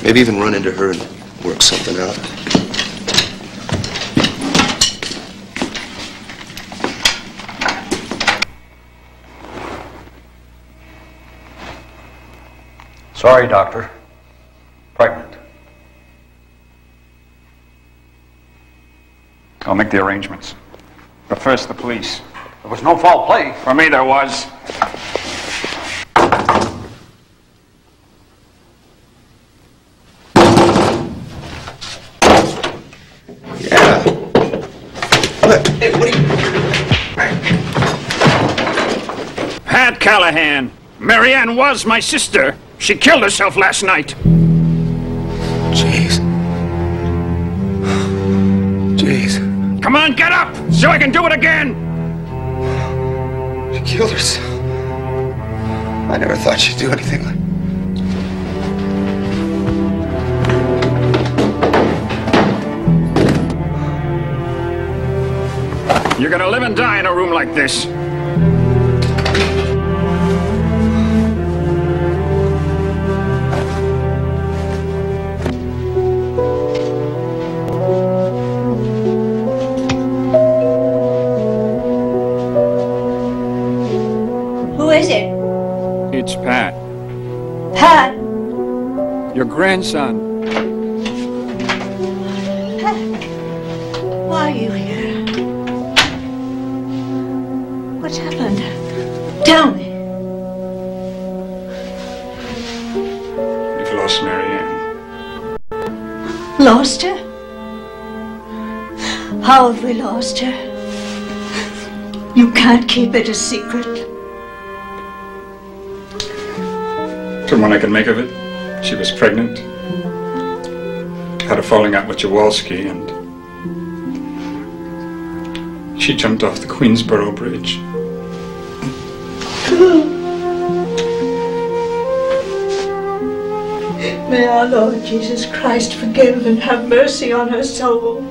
Maybe even run into her and work something out. Sorry, Doctor. Pregnant. I'll make the arrangements. But first, the police. There was no foul play. For me, there was. Yeah. What? Hey, what are you... Pat Callahan. Marianne was my sister. She killed herself last night. Jeez. Jeez. Come on, get up, so I can do it again. She killed herself. I never thought she'd do anything like... You're gonna live and die in a room like this. Who is it? It's Pat. Pat. Your grandson. Pat. Why are you here? What's happened? Tell me. We've lost Marianne. Lost her? How have we lost her? You can't keep it a secret. From what I can make of it, she was pregnant. Had a falling out with Jawalski, and she jumped off the Queensboro Bridge. May our Lord Jesus Christ forgive and have mercy on her soul.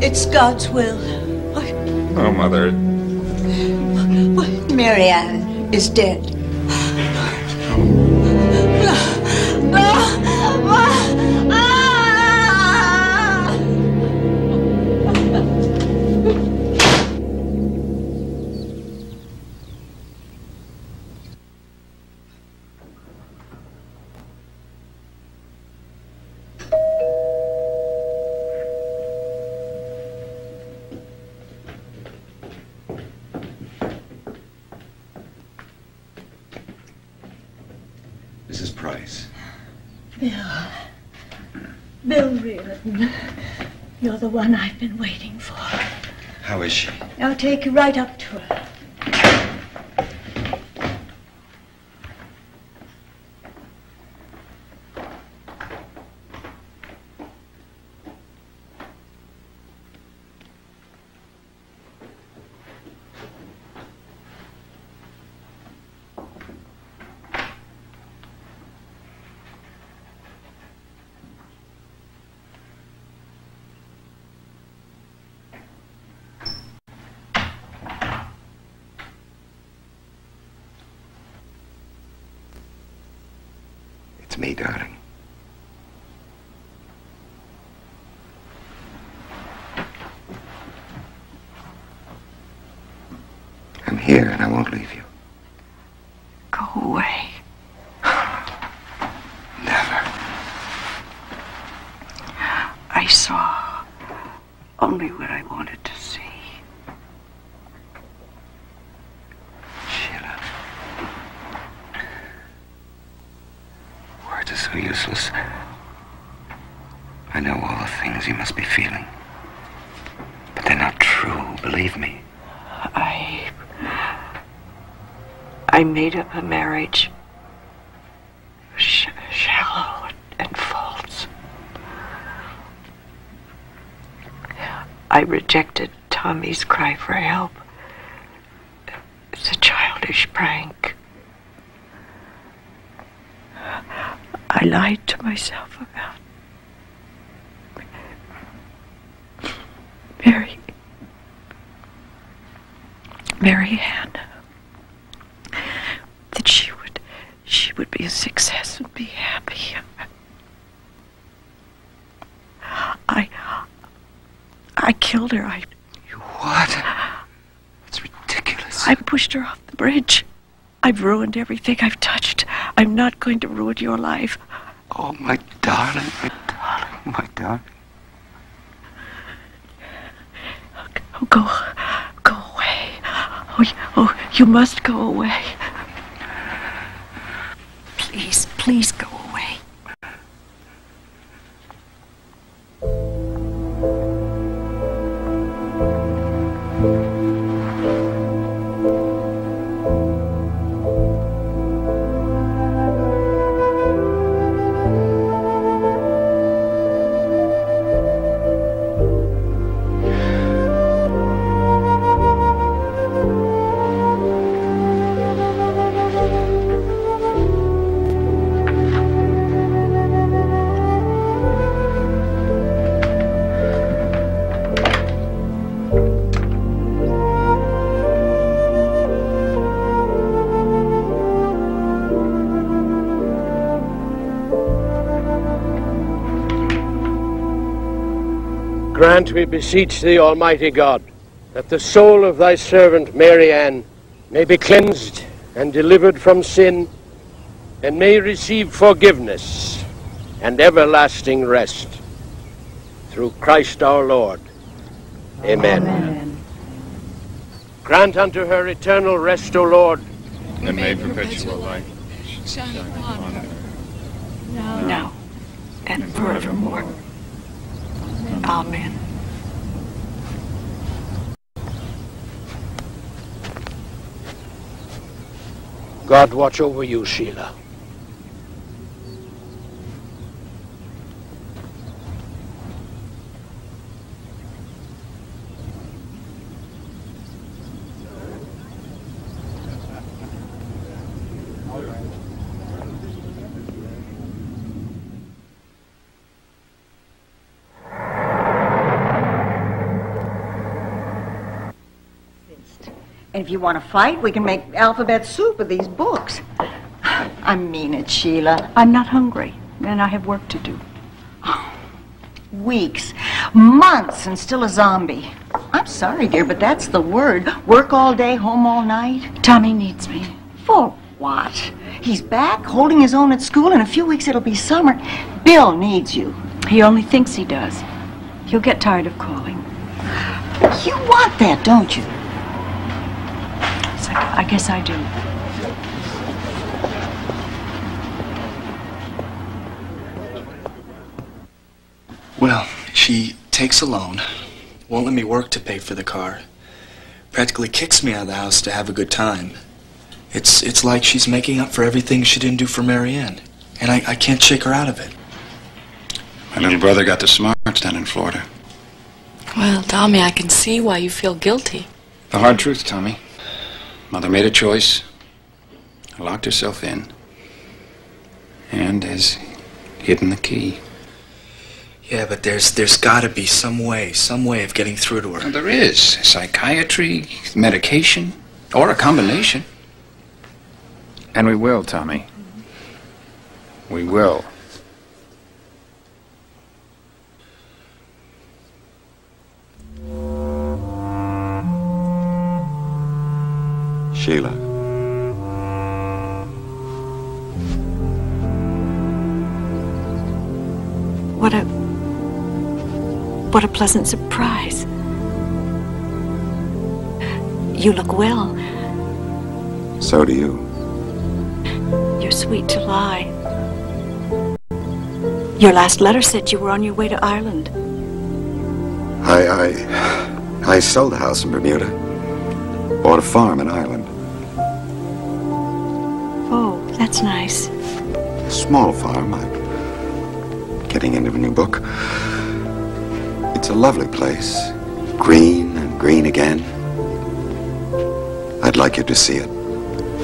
It's God's will. Oh, Mother. Marianne is dead. Mrs. Price. Bill Reardon. You're the one I've been waiting for. How is she? I'll take you right up to her. It's me, darling. I'm here and I won't leave you. I saw only what I wanted to see. Sheila. Words are so useless. I know all the things you must be feeling. But they're not true, believe me. I made up a marriage shallow and false. I rejected Tommy's cry for help. It's a childish prank. I lied to myself about Mary Ann. That she would be a success and be happy. I killed her. You what? It's ridiculous. I pushed her off the bridge. I've ruined everything I've touched. I'm not going to ruin your life. Oh, my darling, my darling, my darling. Go away. Oh, you must go away. Please go away. Grant, we beseech thee, Almighty God, that the soul of thy servant Mary Ann may be cleansed and delivered from sin, and may receive forgiveness and everlasting rest. Through Christ our Lord. Amen. Amen. Grant unto her eternal rest, O Lord. And may perpetual life shine upon her. Now and forevermore. Amen. God watch over you, Sheila. And if you want to fight, we can make alphabet soup of these books. I mean it, Sheila. I'm not hungry, and I have work to do. Weeks, months, and still a zombie. I'm sorry, dear, but that's the word. Work all day, home all night. Tommy needs me. For what? He's back, holding his own at school. In a few weeks, it'll be summer. Bill needs you. He only thinks he does. He'll get tired of calling. You want that, don't you? I guess I do. Well, she takes a loan, won't let me work to pay for the car, practically kicks me out of the house to have a good time. It's like she's making up for everything she didn't do for Mary Ann, and I can't shake her out of it. My little brother got the smarts down in Florida. Well, Tommy, I can see why you feel guilty. The hard truth, Tommy. Mother made a choice, locked herself in, and has hidden the key. Yeah, but there's got to be some way of getting through to her. Well, there is. Psychiatry, medication, or a combination. And we will, Tommy. We will. Sheila. What a pleasant surprise. You look well. So do you. You're sweet to lie. Your last letter said you were on your way to Ireland. I sold a house in Bermuda. Bought a farm in Ireland. Oh, that's nice. A small farm. I'm getting into a new book. It's a lovely place. Green and green again. I'd like you to see it.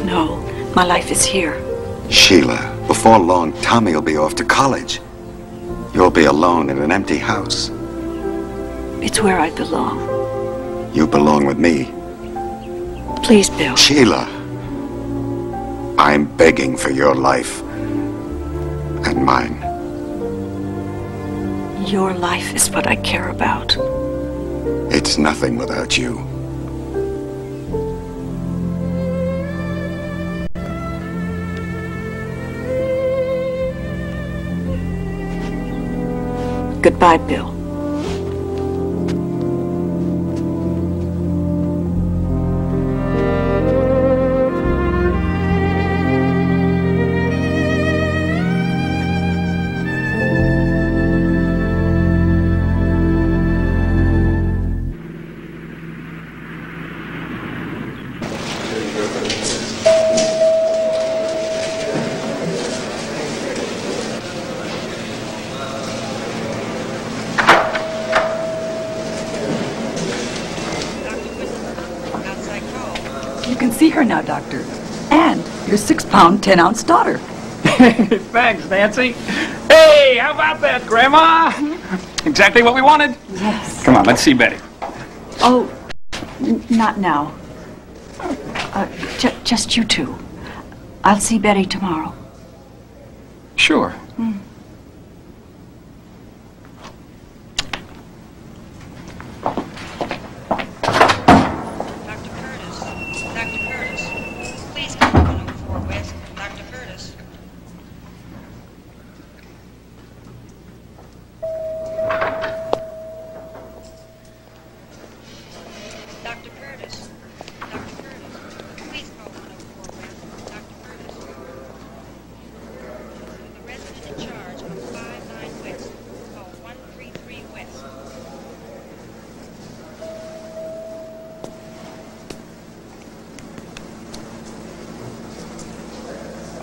No, my life is here. Sheila, before long, Tommy will be off to college. You'll be alone in an empty house. It's where I belong. You belong with me. Please, Bill. Sheila, I'm begging for your life and mine. Your life is what I care about. It's nothing without you. Goodbye, Bill. Now, Doctor. And your 6-pound, 10-ounce daughter. Thanks, Nancy. Hey, how about that, Grandma? Exactly what we wanted. Yes. Come on, let's see Betty. Oh, not now. Just you two. I'll see Betty tomorrow. Sure.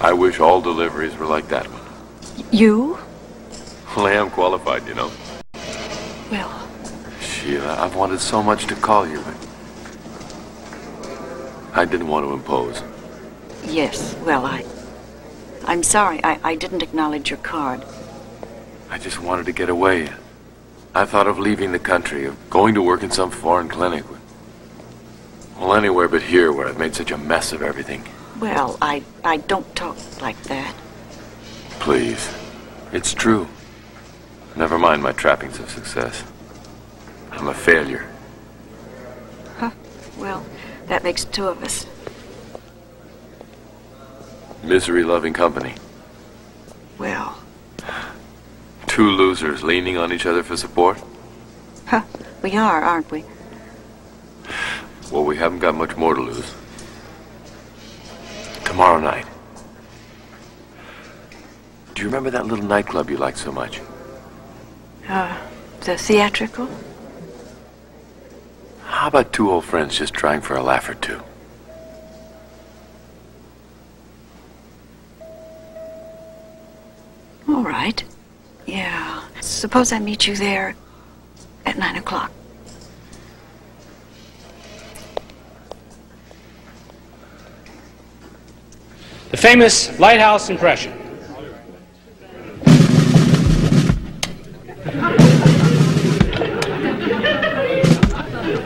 I wish all deliveries were like that one. You? Well, I am qualified, you know. Well... Sheila, I've wanted so much to call you, but... I didn't want to impose. Yes, well, I'm sorry. I didn't acknowledge your card. I just wanted to get away. I thought of leaving the country, of going to work in some foreign clinic. Well, anywhere but here, where I've made such a mess of everything. Well, I don't talk like that. Please. It's true. Never mind my trappings of success. I'm a failure. Huh? Well, that makes two of us. Misery-loving company. Well... Two losers leaning on each other for support? Huh? We are, aren't we? Well, we haven't got much more to lose. Tomorrow night. Do you remember that little nightclub you liked so much? The theatrical? How about two old friends just trying for a laugh or two? All right. Yeah. Suppose I meet you there at 9 o'clock. The famous lighthouse impression.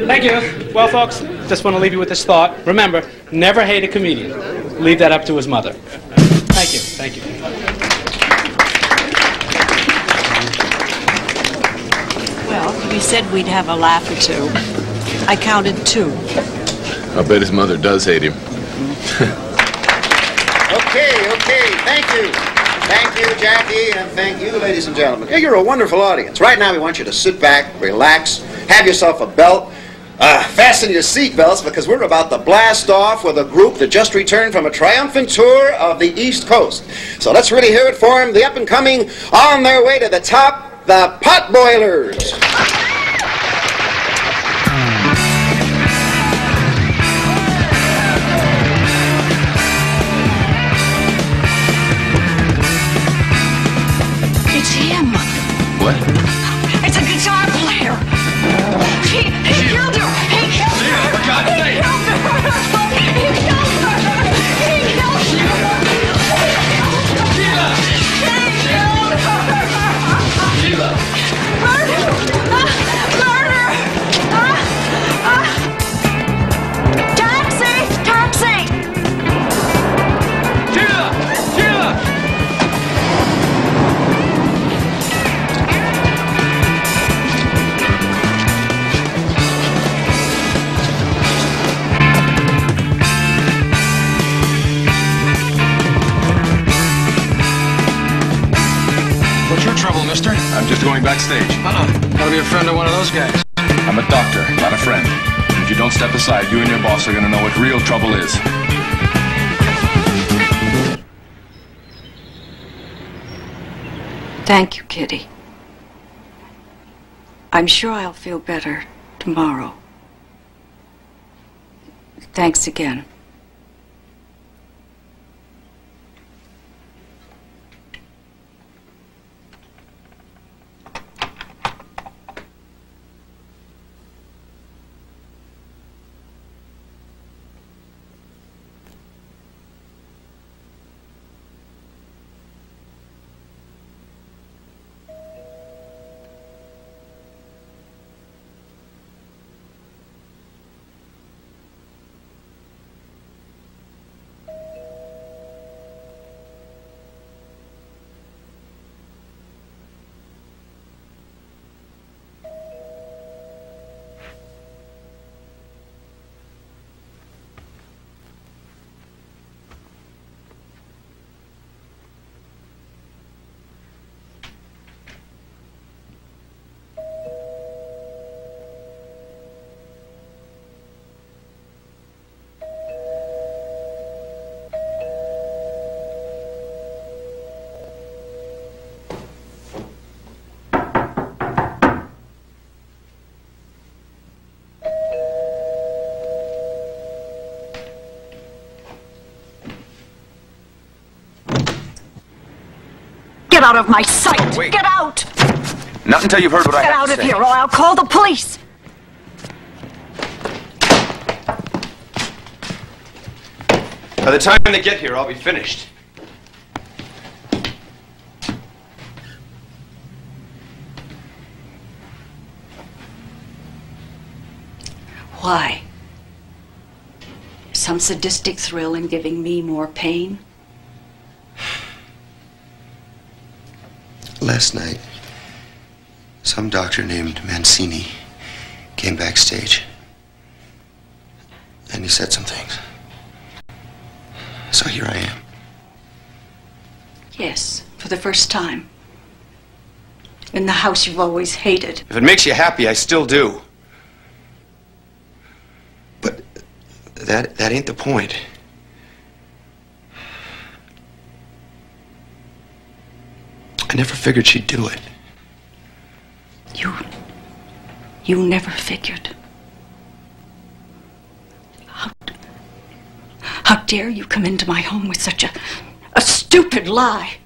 Thank you. Well, folks, just want to leave you with this thought. Remember, never hate a comedian. Leave that up to his mother. Thank you. Thank you. Well, we said we'd have a laugh or two. I counted 2. I bet his mother does hate him. Okay, thank you. Thank you, Jackie, and thank you, ladies and gentlemen. Yeah, you're a wonderful audience. Right now, we want you to sit back, relax, have yourself a belt, fasten your seatbelts, because we're about to blast off with a group that just returned from a triumphant tour of the East Coast. So let's really hear it for them. The up-and-coming, on their way to the top, the Potboilers. It's him. What? It's a guitar player. He killed her. He killed her. For God's sake. He killed her. He killed her. He killed her. Sheila. Murder. Murder. Taxi. Taxi. Sheila. Sheila. What's your trouble, mister? I'm just going backstage. Gotta be a friend of one of those guys. I'm a doctor, not a friend. If you don't step aside, you and your boss are gonna know what real trouble is. Thank you, Kitty. I'm sure I'll feel better tomorrow. Thanks again. Get out of my sight! Wait. Get out! Not until you've heard what I Get have out to of say. here or I'll call the police! By the time they get here, I'll be finished. Why? Some sadistic thrill in giving me more pain? Last night, some doctor named Mancini came backstage. And he said some things. So here I am. Yes, for the first time. In the house you've always hated. If it makes you happy, I still do. But that ain't the point. I never figured she'd do it. You never figured. How dare you come into my home with such a stupid lie?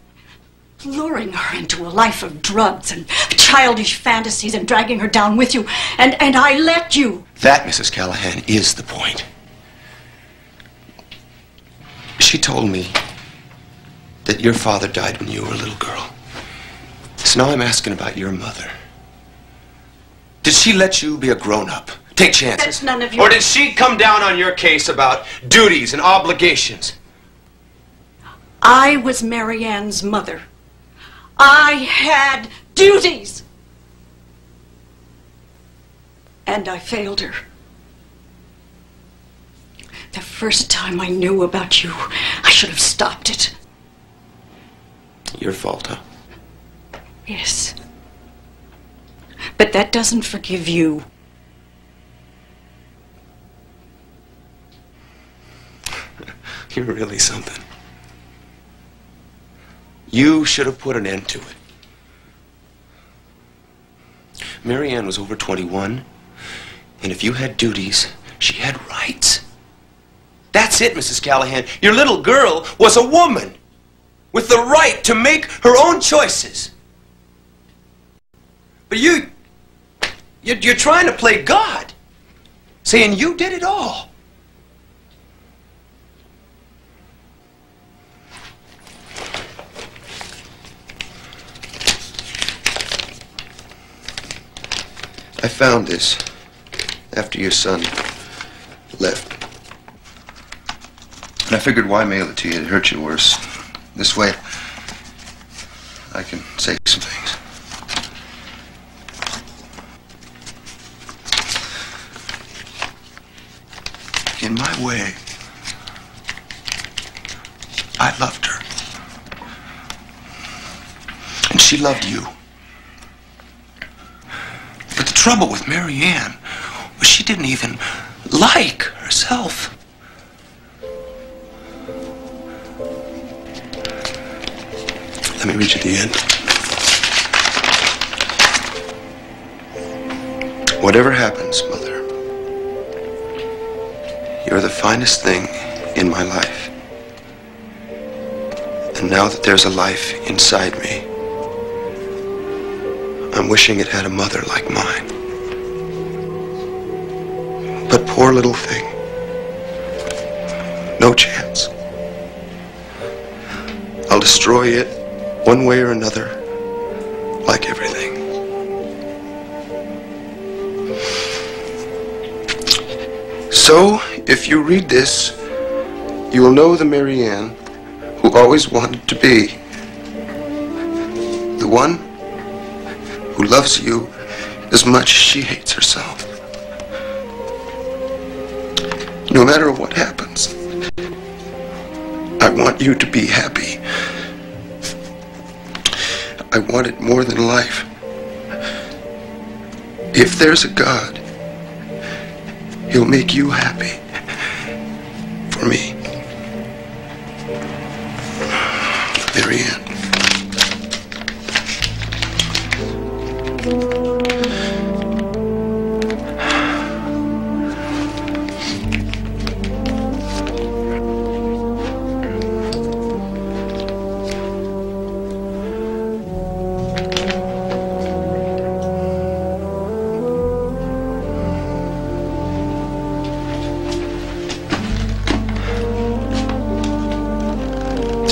Luring her into a life of drugs and childish fantasies and dragging her down with you. And I let you. That, Mrs. Callahan, is the point. She told me that your father died when you were a little girl. So now I'm asking about your mother. Did she let you be a grown-up? Take chances? That's none of your... Or did she come down on your case about duties and obligations? I was Marianne's mother. I had duties. And I failed her. The first time I knew about you, I should have stopped it. Your fault, huh? Yes. But that doesn't forgive you. You're really something. You should have put an end to it. Mary Ann was over 21, and if you had duties, she had rights. That's it, Mrs. Callahan. Your little girl was a woman with the right to make her own choices. But you're trying to play God, saying you did it all. I found this after your son left. And I figured why mail it to you? It hurt you worse. This way, I can say some things. In my way, I loved her. And she loved you. But the trouble with Mary Ann was she didn't even like herself. Let me read you the end. Whatever happens, Mother, you're the finest thing in my life. And now that there's a life inside me, I'm wishing it had a mother like mine. But poor little thing, no chance. I'll destroy it one way or another, like everything. So, if you read this, you will know the Mary Ann who always wanted to be. The one who loves you as much as she hates herself. No matter what happens, I want you to be happy. I want it more than life. If there's a God, He'll make you happy. For me. Mary Ann.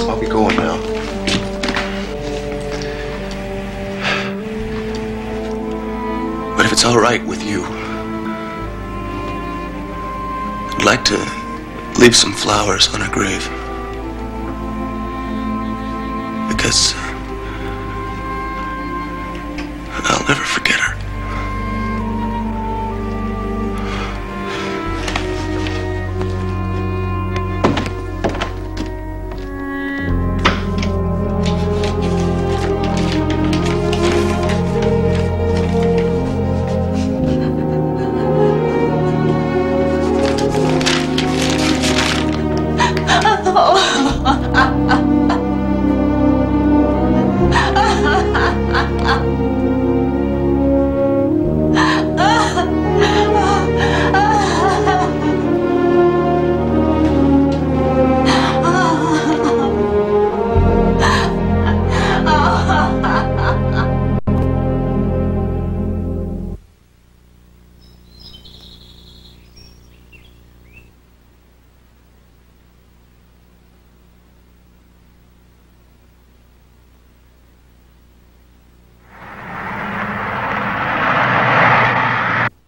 I'll be going now. But if it's all right with you, I'd like to leave some flowers on her grave. Because I'll never forget her.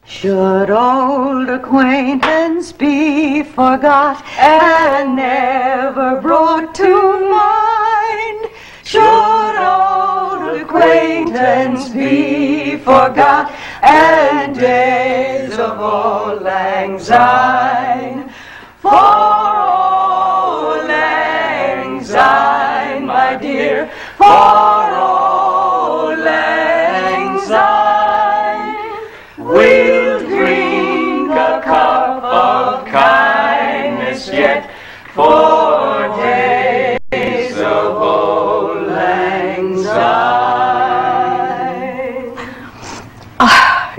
Should old acquaintance be forgot and never brought to mind? Should old acquaintance be forgot and days of old lang syne? For old lang syne, my dear, for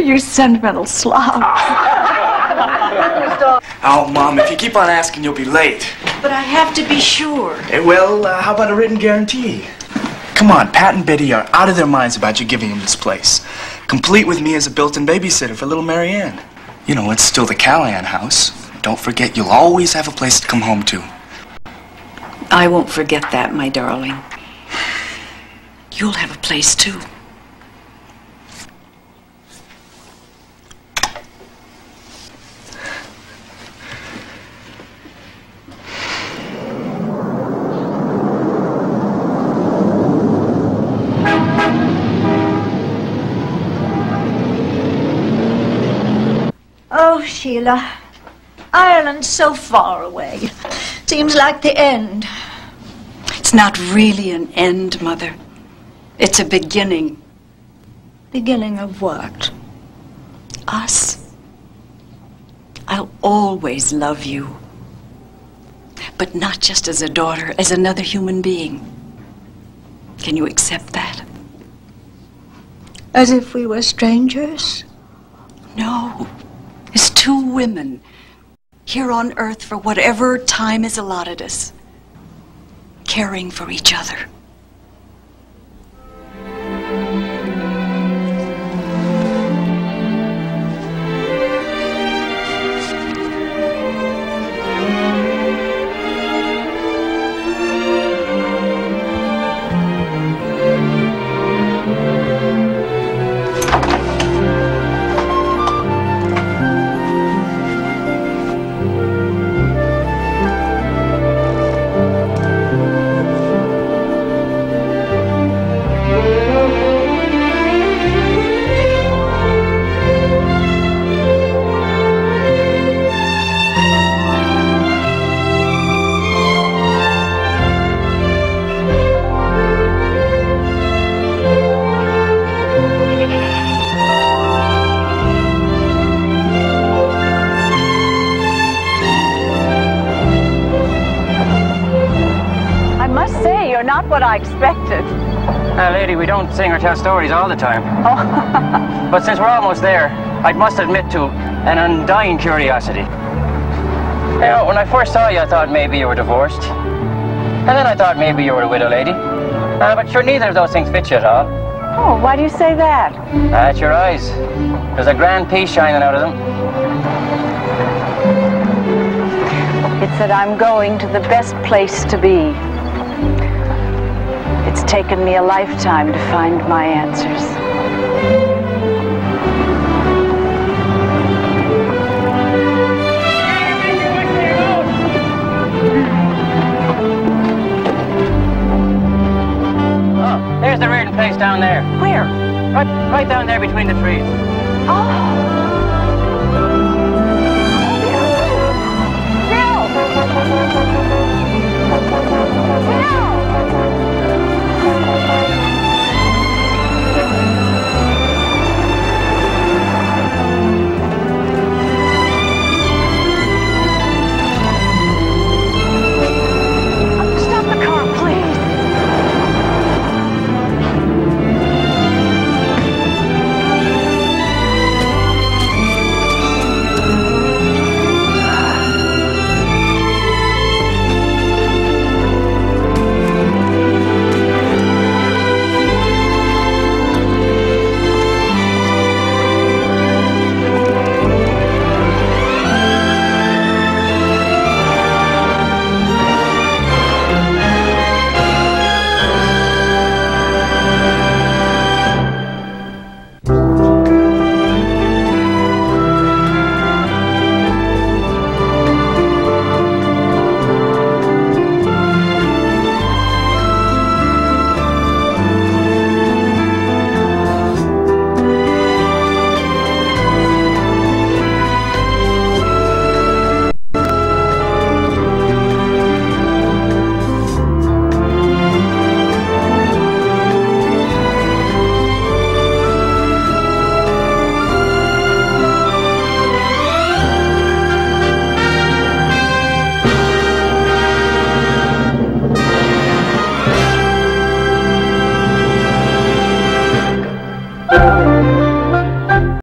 You sentimental slob. Oh, Mom, if you keep on asking, you'll be late. But I have to be sure. Well, how about a written guarantee? Come on, Pat and Betty are out of their minds about you giving them this place. Complete with me as a built-in babysitter for little Mary Ann. You know, it's still the Callahan house. Don't forget, you'll always have a place to come home to. I won't forget that, my darling. You'll have a place, too. Oh, Sheila, Ireland's so far away. Seems like the end. It's not really an end, Mother. It's a beginning. Beginning of what? Us. I'll always love you. But not just as a daughter, as another human being. Can you accept that? As if we were strangers? No. As two women here on earth for whatever time is allotted us, caring for each other. What I expected. Lady, we don't sing or tell stories all the time. Oh. But since we're almost there, I must admit to an undying curiosity. You know, when I first saw you, I thought maybe you were divorced. And then I thought maybe you were a widow lady. But sure, neither of those things fit you at all. Oh, why do you say that? It's your eyes. There's a grand peace shining out of them. It's that I'm going to the best place to be. It's taken me a lifetime to find my answers. Oh, there's the Reardon place down there. Where? Right down there between the trees. Oh! Stop the car, please.